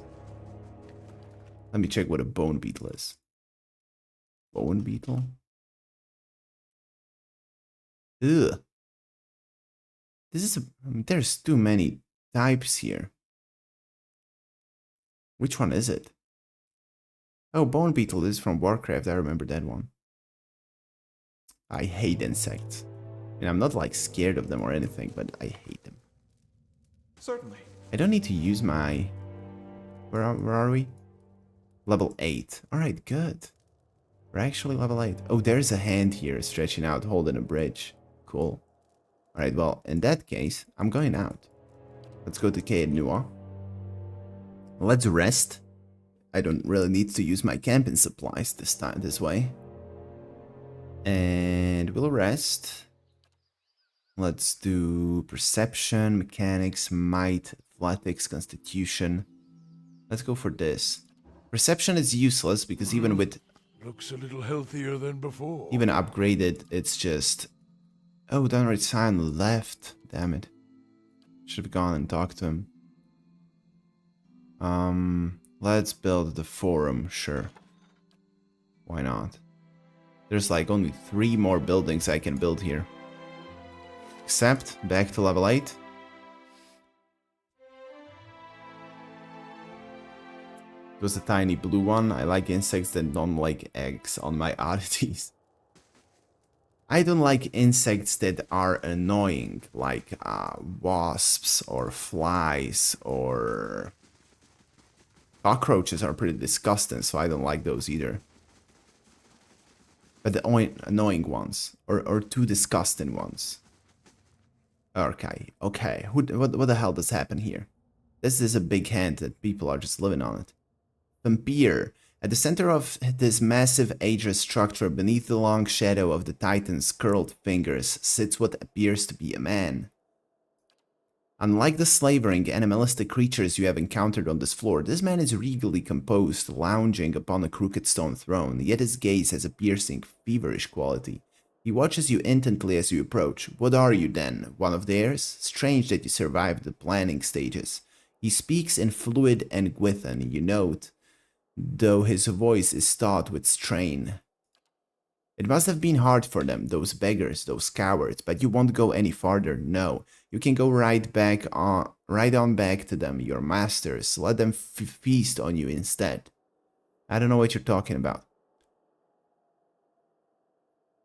Speaker 1: Let me check what a bone beetle is. Bone beetle? Ugh. This is there's too many types here. Which one is it? Oh, bone beetle is from Warcraft. I remember that one. I hate insects. And I'm not like scared of them or anything, but I hate them.
Speaker 9: Certainly.
Speaker 1: I don't need to use my... Where are we? Level 8. Alright, good. We're actually level 8. Oh, there's a hand here stretching out, holding a bridge. Cool. Alright, well, in that case, I'm going out. Let's go to Caed Nua. Let's rest. I don't really need to use my camping supplies this way. And we'll rest. Let's do perception, mechanics, might, athletics, constitution. Let's go for this. Perception is useless because even with...
Speaker 4: Looks a little healthier than before.
Speaker 1: Even upgraded, it's just... Oh, downright sign left. Damn it. Should have gone and talked to him. Let's build the forum, sure. Why not? There's like only 3 more buildings I can build here. Except, back to level 8. It was a tiny blue one. I like insects that don't like eggs on my oddities. I don't like insects that are annoying, like wasps or flies or... Cockroaches are pretty disgusting, so I don't like those either. But the annoying ones, or too disgusting ones. Okay. What the hell does happen here? This is a big hand that people are just living on it. Vampire. At the center of this massive ageless structure, beneath the long shadow of the Titan's curled fingers, sits what appears to be a man. Unlike the slavering, animalistic creatures you have encountered on this floor, this man is regally composed, lounging upon a crooked stone throne, yet his gaze has a piercing, feverish quality. He watches you intently as you approach. What are you, then? One of theirs? Strange that you survived the planning stages. He speaks in fluid and Gwithan, you note, though his voice is taut with strain. It must have been hard for them, those beggars, those cowards, but you won't go any farther, no. You can go right on back to them, your masters. Let them feast on you instead. I don't know what you're talking about.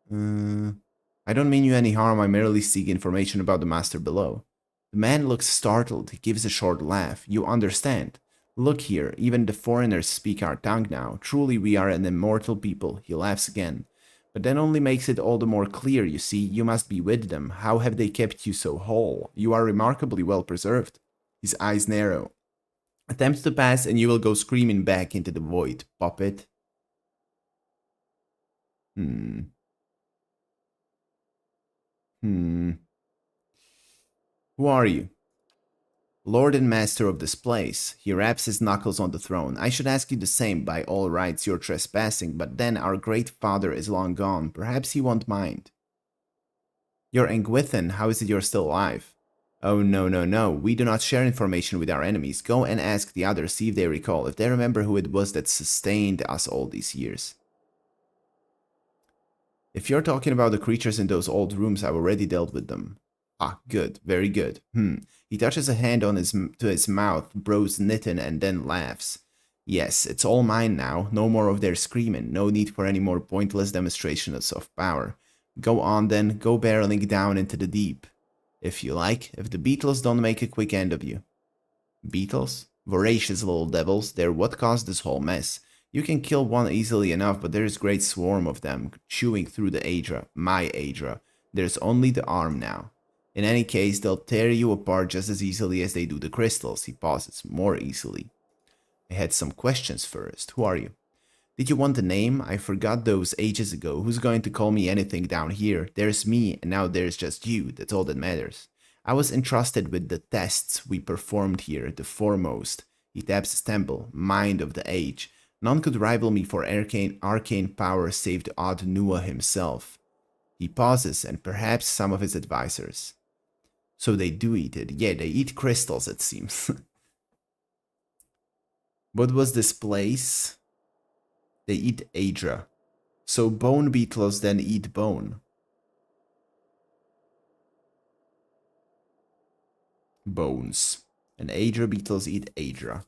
Speaker 1: I don't mean you any harm, I merely seek information about the master below. The man looks startled, he gives a short laugh. You understand. Look here, even the foreigners speak our tongue now. Truly we are an immortal people. He laughs again. But that only makes it all the more clear, you see. You must be with them. How have they kept you so whole? You are remarkably well preserved. His eyes narrow. Attempt to pass and you will go screaming back into the void, puppet. Who are you? Lord and master of this place. He raps his knuckles on the throne. I should ask you the same. By all rights, you're trespassing, but then our great father is long gone. Perhaps he won't mind. You're Engwithan. How is it you're still alive? Oh, no. We do not share information with our enemies. Go and ask the others, see if they recall, if they remember who it was that sustained us all these years. If you're talking about the creatures in those old rooms, I've already dealt with them. Ah, good. Very good. He touches a hand on to his mouth, brows knitting, and then laughs. Yes, it's all mine now. No more of their screaming. No need for any more pointless demonstrations of power. Go on then. Go barreling down into the deep. If you like, if the beetles don't make a quick end of you. Beetles? Voracious little devils. They're what caused this whole mess. You can kill one easily enough, but there's a great swarm of them, chewing through the Aedra. My Aedra. There's only the arm now. In any case, they'll tear you apart just as easily as they do the crystals. He pauses. More easily. I had some questions first. Who are you? Did you want a name? I forgot those ages ago. Who's going to call me anything down here? There's me, and now there's just you. That's all that matters. I was entrusted with the tests we performed here, the foremost. He taps his temple, mind of the age. None could rival me for arcane power save the odd Nua himself. He pauses, and perhaps some of his advisors. So they do eat it. Yeah, they eat crystals, it seems. What was this place? They eat Adra. So bone beetles then eat bone. Bones. And Adra beetles eat Adra.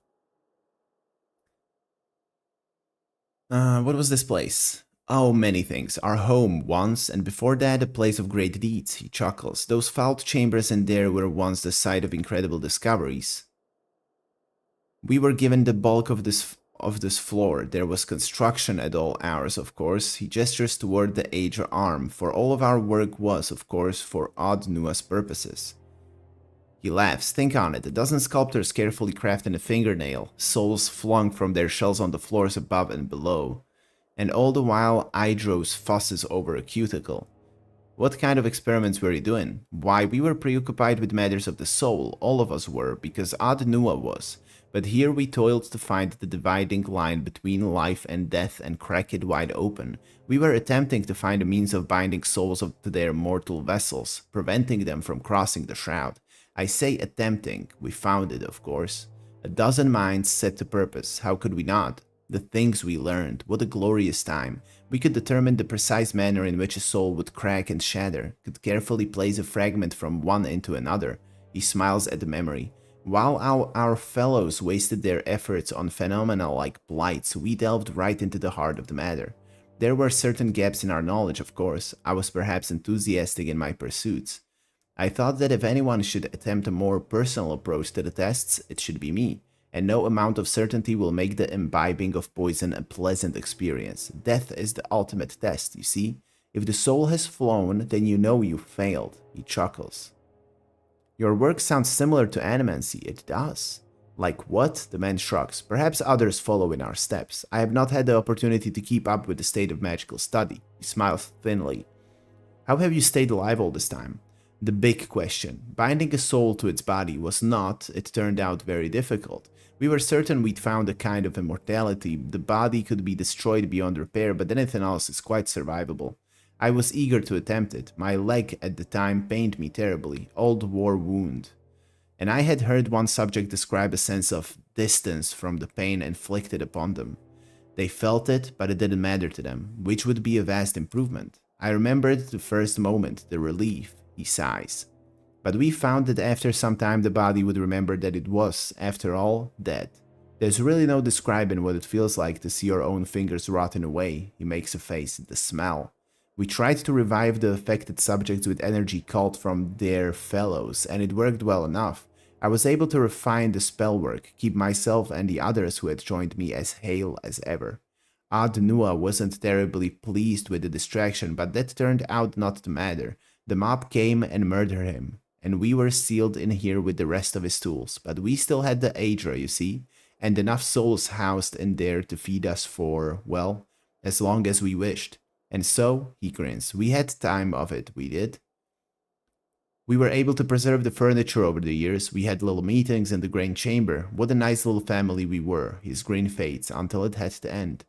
Speaker 1: What was this place? Oh, many things. Our home once, and before that, a place of great deeds. He chuckles. Those fouled chambers in there were once the site of incredible discoveries. We were given the bulk of this floor. There was construction at all hours, of course. He gestures toward the Adra arm, for all of our work was, of course, for odd Nua's purposes. He laughs. Think on it. A dozen sculptors carefully crafting a fingernail, souls flung from their shells on the floors above and below. And all the while, Idros fusses over a cuticle. What kind of experiments were you doing? Why, we were preoccupied with matters of the soul. All of us were, because odd Nua was. But here we toiled to find the dividing line between life and death and crack it wide open. We were attempting to find a means of binding souls up to their mortal vessels, preventing them from crossing the shroud. I say attempting. We found it, of course. A dozen minds set to purpose. How could we not? The things we learned. What a glorious time. We could determine the precise manner in which a soul would crack and shatter, could carefully place a fragment from one into another. He smiles at the memory. While our fellows wasted their efforts on phenomena like blights, we delved right into the heart of the matter. There were certain gaps in our knowledge, of course. I was perhaps enthusiastic in my pursuits. I thought that if anyone should attempt a more personal approach to the tests, it should be me, and no amount of certainty will make the imbibing of poison a pleasant experience. Death is the ultimate test, you see? If the soul has flown, then you know you failed. He chuckles. Your work sounds similar to animancy. It does. Like what? The man shrugs. Perhaps others follow in our steps. I have not had the opportunity to keep up with the state of magical study. He smiles thinly. How have you stayed alive all this time? The big question. Binding a soul to its body was not, it turned out, very difficult. We were certain we'd found a kind of immortality. The body could be destroyed beyond repair, but anything else is quite survivable. I was eager to attempt it. My leg at the time pained me terribly. Old war wound. And I had heard one subject describe a sense of distance from the pain inflicted upon them. They felt it, but it didn't matter to them, which would be a vast improvement. I remembered the first moment, the relief. He sighs. But we found that after some time the body would remember that it was, after all, dead. There's really no describing what it feels like to see your own fingers rotting away. He makes a face. The smell. We tried to revive the affected subjects with energy culled from their fellows, and it worked well enough. I was able to refine the spell work, keep myself and the others who had joined me as hale as ever. Odd Nua wasn't terribly pleased with the distraction, but that turned out not to matter. The mob came and murdered him, and we were sealed in here with the rest of his tools. But we still had the Adra, you see, and enough souls housed in there to feed us for, well, as long as we wished. And so, he grins, we had time of it, we did. We were able to preserve the furniture over the years. We had little meetings in the grain chamber. What a nice little family we were. His grin fades until it had to end.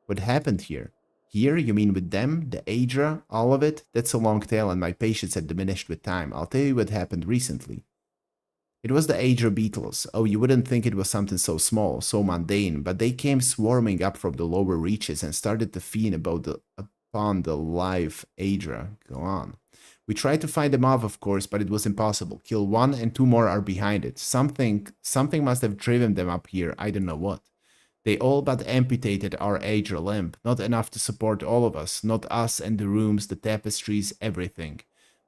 Speaker 1: What happened here? Here, you mean with them, the Adra, all of it? That's a long tale and my patience had diminished with time. I'll tell you what happened recently. It was the Adra beetles. Oh, you wouldn't think it was something so small, so mundane, but they came swarming up from the lower reaches and started to feed upon the live Adra. Go on. We tried to find them off, of course, but it was impossible. Kill one and two more are behind it. Something must have driven them up here, I don't know what. They all but amputated our Adra limb. Not enough to support all of us, not us and the rooms, the tapestries, everything.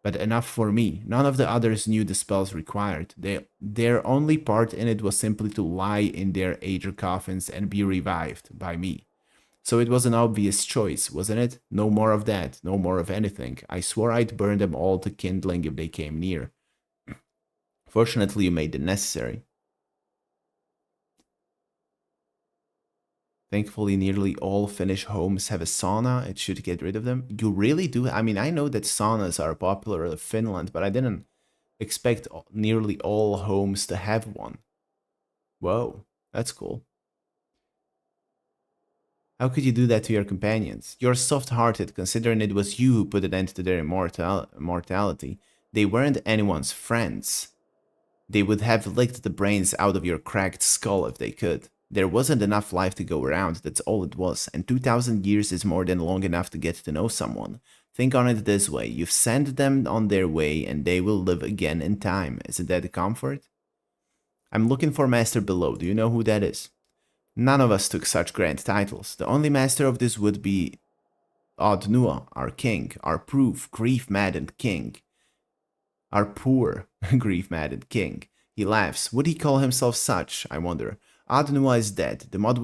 Speaker 1: But enough for me. None of the others knew the spells required. Their only part in it was simply to lie in their Adra coffins and be revived by me. So it was an obvious choice, wasn't it? No more of that, no more of anything. I swore I'd burn them all to kindling if they came near. Fortunately, you made it necessary. Thankfully, nearly all Finnish homes have a sauna. It should get rid of them. You really do? I mean, I know that saunas are popular in Finland, but I didn't expect nearly all homes to have one. Whoa, that's cool. How could you do that to your companions? You're soft-hearted, considering it was you who put an end to their immortality. They weren't anyone's friends. They would have licked the brains out of your cracked skull if they could. There wasn't enough life to go around, that's all it was, and 2,000 years is more than long enough to get to know someone. Think on it this way, you've sent them on their way and they will live again in time. Isn't that a comfort? I'm looking for Master below, do you know who that is? None of us took such grand titles. The only master of this would be Odnua, our king, our proof, grief-maddened king. Our poor, grief-maddened king. He laughs. Would he call himself such, I wonder? Odnua is dead. The mob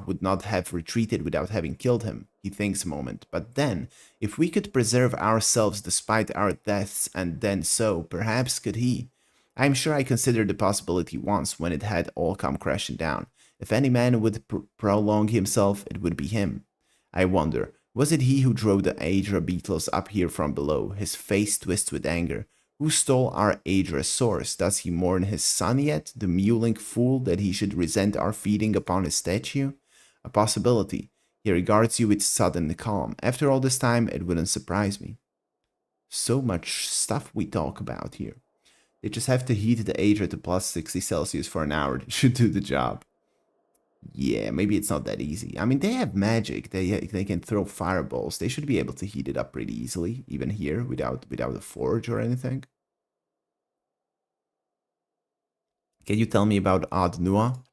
Speaker 1: would not have retreated without having killed him. He thinks a moment. But then, if we could preserve ourselves despite our deaths, and then so, perhaps could he? I am sure I considered the possibility once when it had all come crashing down. If any man would prolong himself, it would be him. I wonder, was it he who drove the Aedra beetles up here from below? His face twists with anger. Who stole our Aedra's source? Does he mourn his son yet? The mewling fool that he should resent our feeding upon his statue? A possibility. He regards you with sudden calm. After all this time, it wouldn't surprise me. So much stuff we talk about here. They just have to heat the Aedra to plus 60 Celsius for an hour. It should do the job. Yeah, maybe it's not that easy. I mean, they have magic. They can throw fireballs. They should be able to heat it up pretty easily, even here, without a forge or anything. Can you tell me about Odnua?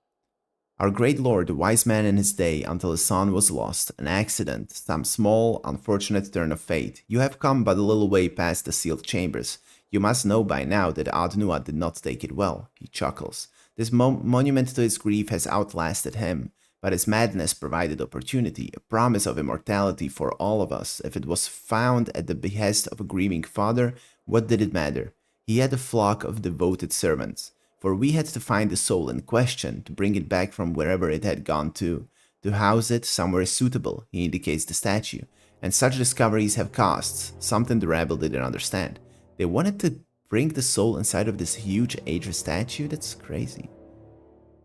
Speaker 1: Our great lord, a wise man in his day, until his son was lost. An accident, some small, unfortunate turn of fate. You have come but a little way past the sealed chambers. You must know by now that Odnua did not take it well. He chuckles. This monument to his grief has outlasted him, but his madness provided opportunity, a promise of immortality for all of us. If it was found at the behest of a grieving father, what did it matter? He had a flock of devoted servants, for we had to find the soul in question, to bring it back from wherever it had gone to house it somewhere suitable, he indicates the statue. And such discoveries have costs, something the rabble didn't understand. They wanted to bring the soul inside of this huge Aedra statue? That's crazy.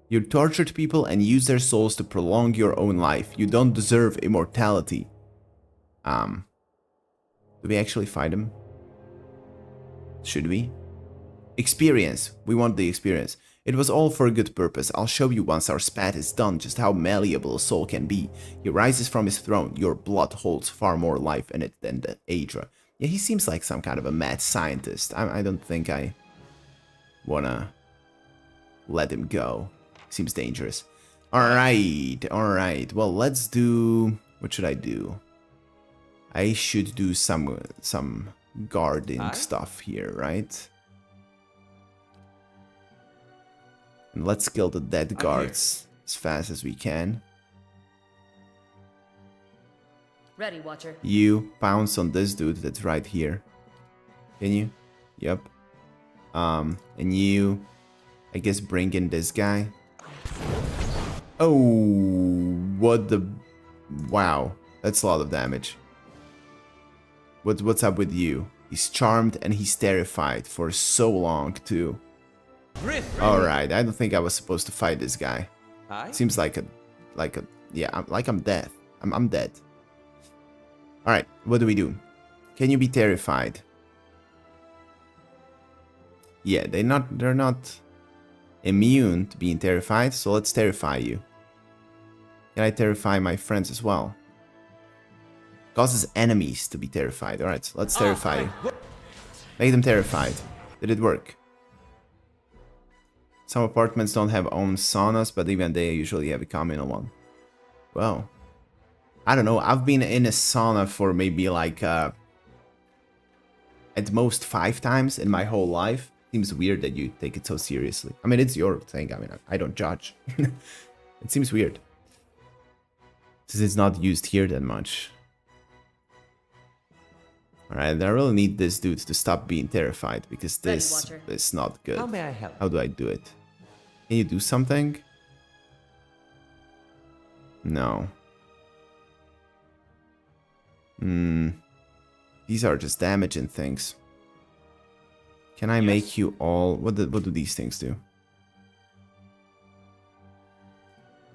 Speaker 1: You tortured people and used their souls to prolong your own life. You don't deserve immortality. Do we actually fight him? Should we? Experience. We want the experience. It was all for a good purpose. I'll show you once our spat is done just how malleable a soul can be. He rises from his throne. Your blood holds far more life in it than the Aedra. Yeah, he seems like some kind of a mad scientist. I don't think I wanna let him go. Seems dangerous. Alright. Well, let's do... What should I do? I should do some guarding stuff here, right? And let's kill the dead guards as fast as we can.
Speaker 11: Ready, Watcher.
Speaker 1: You pounce on this dude that's right here. Can you? Yep. And you, I guess, bring in this guy. Oh, what the... Wow, that's a lot of damage. What's up with you? He's charmed and he's terrified for so long, too. Alright, I don't think I was supposed to fight this guy. Seems like I'm dead. I'm dead. Alright, what do we do? Can you be terrified? Yeah, they're not immune to being terrified, so let's terrify you. Can I terrify my friends as well? Causes enemies to be terrified. Alright, so let's terrify you. Make them terrified. Did it work? Some apartments don't have own saunas, but even they usually have a communal one. Well, I don't know, I've been in a sauna for maybe like at most 5 times in my whole life. Seems weird that you take it so seriously. I mean, it's your thing. I mean, I don't judge. It seems weird. Since it's not used here that much. Alright, I really need this dude to stop being terrified, because this is not good.
Speaker 13: How may I help?
Speaker 1: How do I do it? Can you do something? No. These are just damaging things. Can I make you all... What do these things do?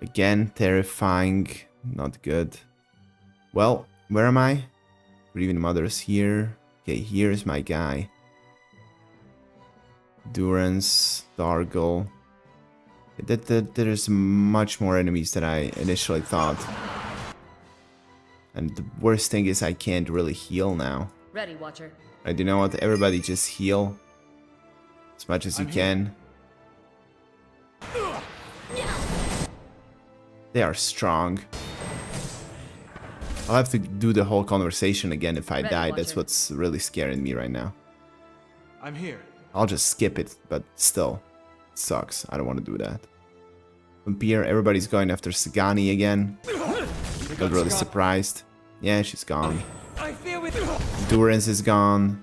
Speaker 1: Again, terrifying. Not good. Well, where am I? Grieving Mother's here. Okay, here's my guy. Durance, Dargle. There's much more enemies than I initially thought. And the worst thing is I can't really heal now.
Speaker 2: Ready, Watcher.
Speaker 1: Right, you know what? Everybody just heal as much as you can. They are strong. I'll have to do the whole conversation again if I die. That's what's really scaring me right now.
Speaker 9: I'm here.
Speaker 1: I'll just skip it, but still, it sucks. I don't want to do that. Vampire, everybody's going after Sagani again. Not really surprised. Yeah, she's gone.
Speaker 14: I fear with
Speaker 1: Durance is gone.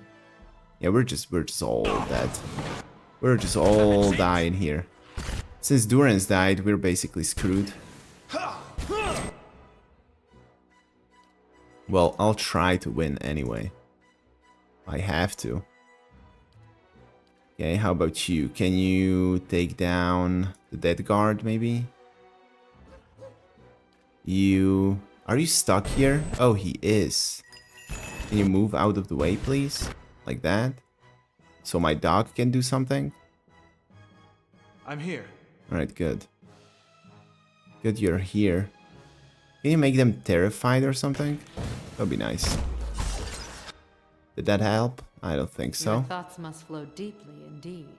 Speaker 1: Yeah, we're just all dead. We're just all dying here. Since Durance died, we're basically screwed. Well, I'll try to win anyway. I have to. Okay, how about you? Can you take down the dead guard, maybe? You... Are you stuck here? Oh, he is. Can you move out of the way, please? Like that? So my dog can do something?
Speaker 9: I'm here.
Speaker 1: Alright, good. Good you're here. Can you make them terrified or something? That'd be nice. Did that help? I don't think so.
Speaker 8: Your thoughts must flow deeply indeed.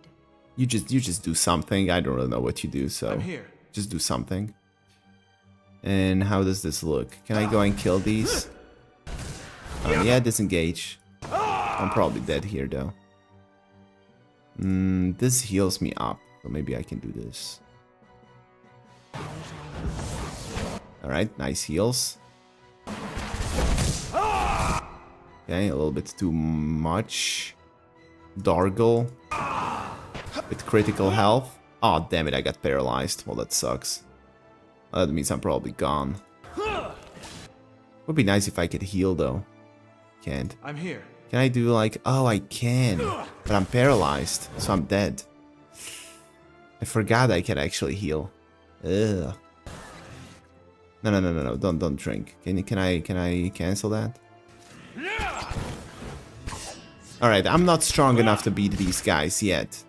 Speaker 1: You just do something. I don't really know what you do, so
Speaker 9: I'm here.
Speaker 1: Just do something. And how does this look? Can I go and kill these? Yeah, disengage. I'm probably dead here though. This heals me up, so maybe I can do this. Alright, nice heals. Okay, a little bit too much. Dargle. With critical health. Oh, damn it, I got paralyzed. Well, that sucks. That means I'm probably gone. Would be nice if I could heal, though. Can't.
Speaker 9: I'm here.
Speaker 1: Can I do like... Oh, I can. But I'm paralyzed, so I'm dead. I forgot I can actually heal. Ugh. No. Don't drink. Can I cancel that? Alright, I'm not strong enough to beat these guys yet.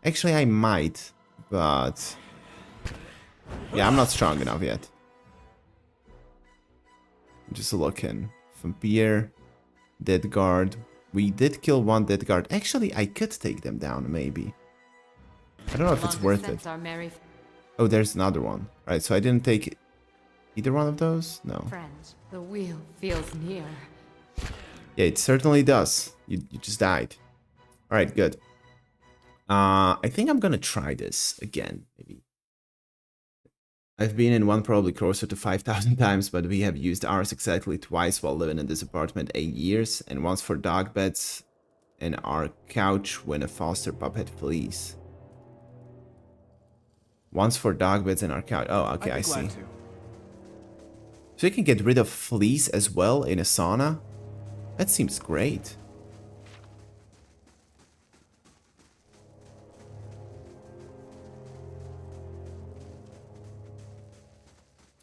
Speaker 1: Actually, I might, but... Yeah, I'm not strong enough yet. Just looking. Vampire. Dead guard. We did kill one dead guard. Actually, I could take them down, maybe. I don't know if it's worth it. Oh, there's another one. Right, so I didn't take either one of those? No.
Speaker 8: Friend, the wheel feels near.
Speaker 1: Yeah, it certainly does. You just died. Alright, good. I think I'm gonna try this again, maybe. I've been in one probably closer to 5,000 times, but we have used ours exactly twice while living in this apartment 8 years, and once for dog beds and our couch when a foster puppet flees. Once for dog beds and our couch. Oh, okay, I see. So you can get rid of fleas as well in a sauna? That seems great.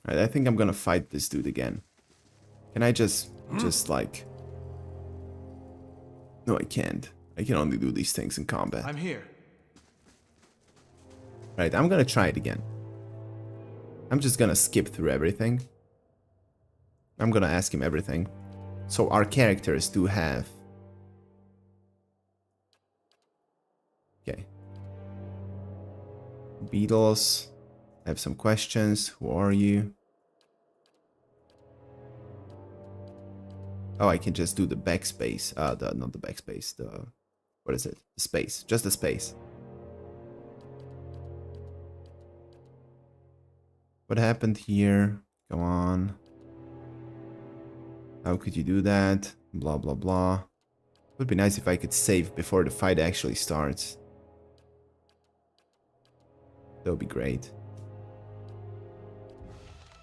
Speaker 1: Alright, I think I'm gonna fight this dude again. Can I just like... No, I can't. I can only do these things in combat.
Speaker 9: I'm here.
Speaker 1: Right, I'm gonna try it again. I'm just gonna skip through everything. I'm gonna ask him everything. So our characters do have... Okay. Beatles. I have some questions. Who are you? Oh, I can just do the backspace. Not the backspace. The... What is it? The space. Just the space. What happened here? Go on. How could you do that? Blah, blah, blah. Would be nice if I could save before the fight actually starts. That would be great.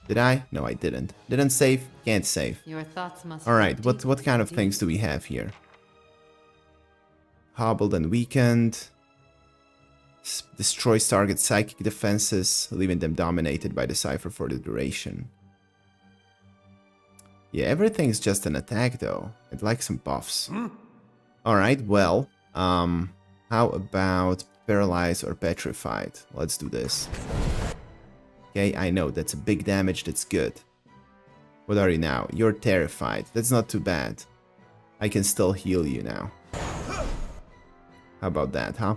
Speaker 1: Did I? No, I didn't. Didn't save? Can't save.
Speaker 8: Your thoughts must.
Speaker 1: Alright, what kind of things do we have here? Hobbled and weakened. Destroys target psychic defenses, leaving them dominated by the cipher for the duration. Yeah, everything's just an attack though. I'd like some buffs. Alright, well, how about paralyzed or petrified? Let's do this. Okay, I know, that's a big damage, that's good. What are you now? You're terrified. That's not too bad. I can still heal you now. How about that, huh?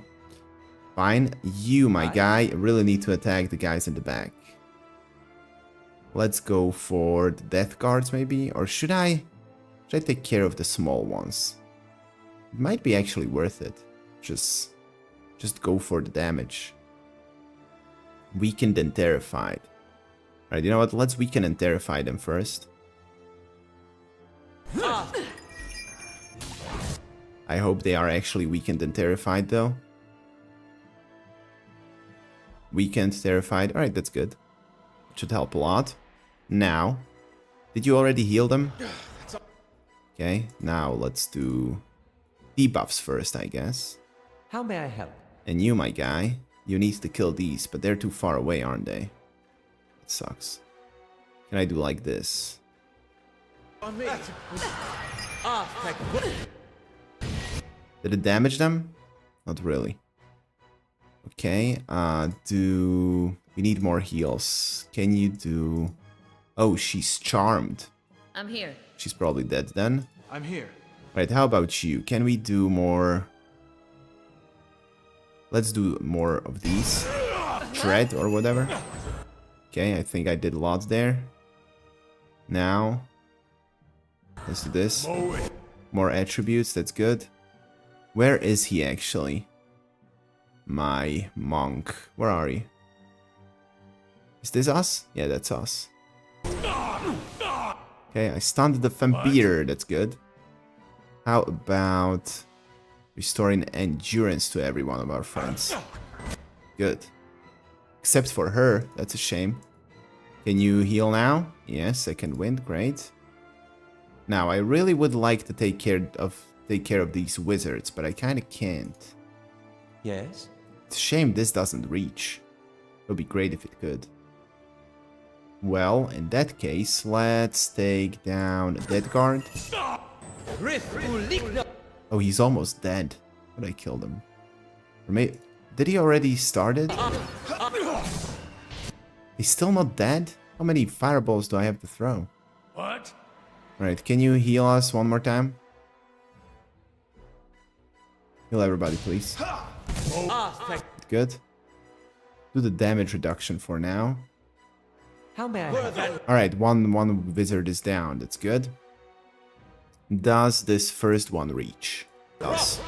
Speaker 1: Fine. You, my guy, really need to attack the guys in the back. Let's go for the death guards, maybe? Or should I take care of the small ones? It might be actually worth it. Just go for the damage. Weakened and terrified. Alright, you know what? Let's weaken and terrify them first. I hope they are actually weakened and terrified, though. Weakened, terrified. Alright, that's good. Should help a lot. Now, did you already heal them? Okay, now let's do debuffs first, I guess.
Speaker 13: How may I help?
Speaker 1: And you, my guy, you need to kill these, but they're too far away, aren't they? It sucks. Can I do like this? Did it damage them? Not really. Okay, we need more heals. Can you do... Oh, she's charmed.
Speaker 5: I'm here.
Speaker 1: She's probably dead then.
Speaker 9: I'm here.
Speaker 1: Right, how about you? Can we do more... Let's do more of these. Dread or whatever. Okay, I think I did a lot there. Now... Let's do this. More attributes, that's good. Where is he actually? My monk. Where are you? Is this us? Yeah, that's us. Okay, I stunned the vampire. That's good. How about restoring endurance to every one of our friends? Good. Except for her. That's a shame. Can you heal now? Yes, second wind. Great. Now, I really would like to take care of these wizards, but I kind of can't.
Speaker 13: Yes?
Speaker 1: It's a shame this doesn't reach. It would be great if it could. Well, in that case, let's take down a dead guard. Oh, he's almost dead. But I killed him. Or maybe... Did he already start it? He's still not dead? How many fireballs do I have to throw?
Speaker 3: What?
Speaker 1: Alright, can you heal us one more time? Heal everybody, please. Good. Do the damage reduction for now.
Speaker 13: How may I help?
Speaker 1: Alright, one wizard is down. That's good. Does this first one reach? Does.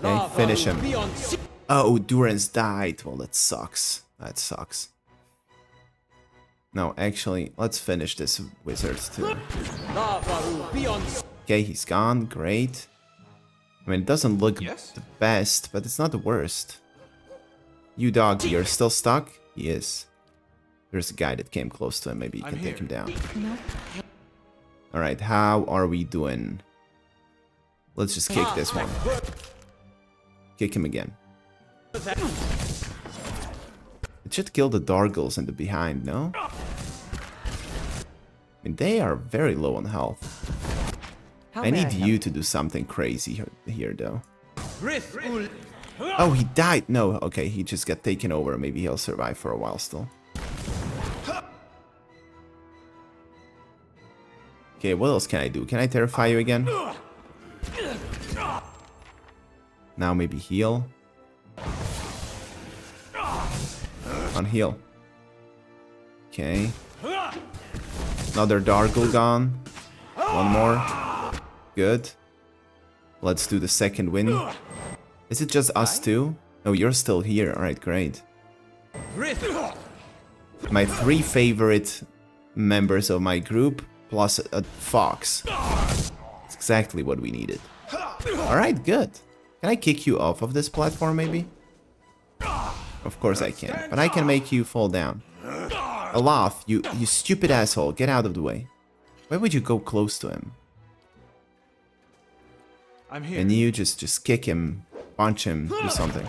Speaker 1: Okay, finish him. Oh, Durance died. Well, that sucks. That sucks. No, actually, let's finish this wizard too. Okay, he's gone. Great. I mean, it doesn't look the best, but it's not the worst. You dog, you're still stuck? He is. There's a guy that came close to him. Maybe you can take him down. Alright, how are we doing? Let's just kick this one. Kick him again. It should kill the Dargles in the behind, no? I mean, they are very low on health. I need you to do something crazy here, though. Oh, he died! No, okay, he just got taken over. Maybe he'll survive for a while still. Okay, what else can I do? Can I terrify you again? Now maybe heal. On heal. Okay. Another Dargle gone. One more. Good. Let's do the second win. Is it just us two? No, you're still here. Alright, great. My 3 favorite members of my group plus a fox. It's exactly what we needed. Alright, good. Can I kick you off of this platform, maybe? Of course I can, but I can make you fall down. Olaf, you stupid asshole, get out of the way. Why would you go close to him?
Speaker 9: I'm here.
Speaker 1: And you just kick him, punch him, do something.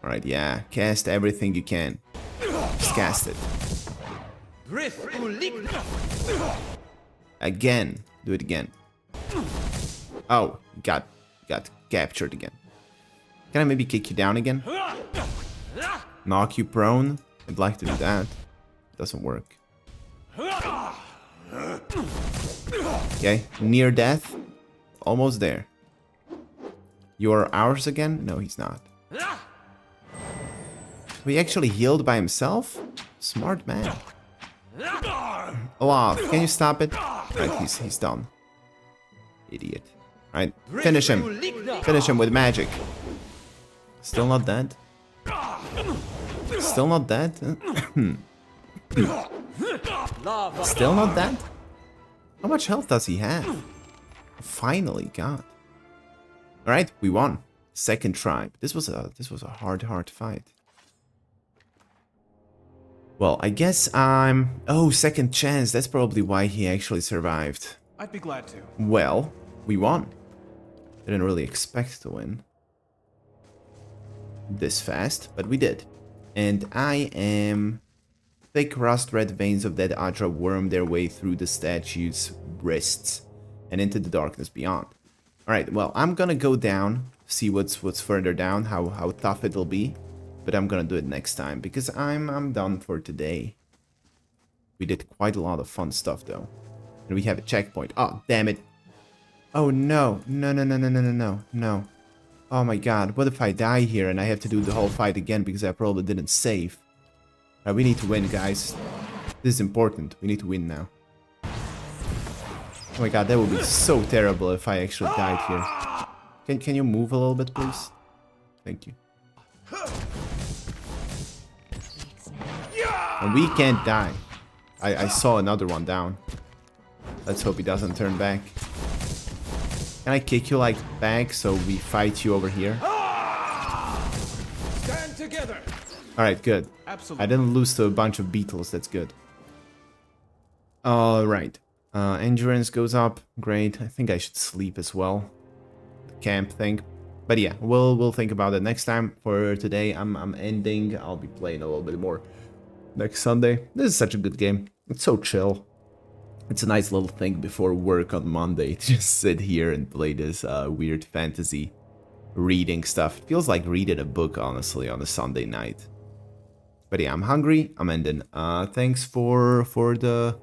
Speaker 1: Alright, yeah. Cast everything you can. Just cast it. Again. Do it again. Oh, got captured again. Can I maybe kick you down again? Knock you prone? I'd like to do that. Doesn't work. Okay, near death. Almost there. You're ours again? No, he's not. He actually healed by himself? Smart man. Olaf, can you stop it? Right, he's done. Idiot. Right, finish him. Finish him with magic. Still not dead? Still not dead? Still not dead? How much health does he have? Finally, God. Alright, we won. Second tribe. This was a hard fight. Well, I guess I'm... Oh, second chance. That's probably why he actually survived.
Speaker 9: I'd be glad to.
Speaker 1: Well, we won. Didn't really expect to win this fast, but we did. And I am... Thick rust-red veins of dead Adra worm their way through the statue's wrists and into the darkness beyond. Alright, well, I'm gonna go down, see what's further down, how tough it'll be. But I'm gonna do it next time, because I'm done for today. We did quite a lot of fun stuff, though. And we have a checkpoint. Oh, damn it. Oh, no. No. Oh my god, what if I die here and I have to do the whole fight again because I probably didn't save? We need to win, guys. This is important. We need to win now. Oh my god, that would be so terrible if I actually died here. Can you move a little bit, please? Thank you. And we can't die. I saw another one down. Let's hope he doesn't turn back. Can I kick you like back so we fight you over here?
Speaker 14: Stand together.
Speaker 1: Alright, good.
Speaker 9: Absolutely.
Speaker 1: I didn't lose to a bunch of beetles, that's good. Alright. Endurance goes up. Great. I think I should sleep as well. The camp thing. But yeah, we'll think about it next time. For today, I'm ending. I'll be playing a little bit more next Sunday. This is such a good game. It's so chill. It's a nice little thing before work on Monday to just sit here and play this weird fantasy reading stuff. It feels like reading a book, honestly, on a Sunday night. But yeah, I'm hungry. I'm ending. Thanks for the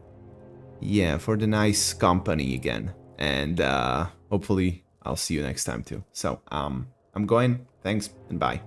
Speaker 1: nice company again. And hopefully I'll see you next time too. So I'm going. Thanks and bye.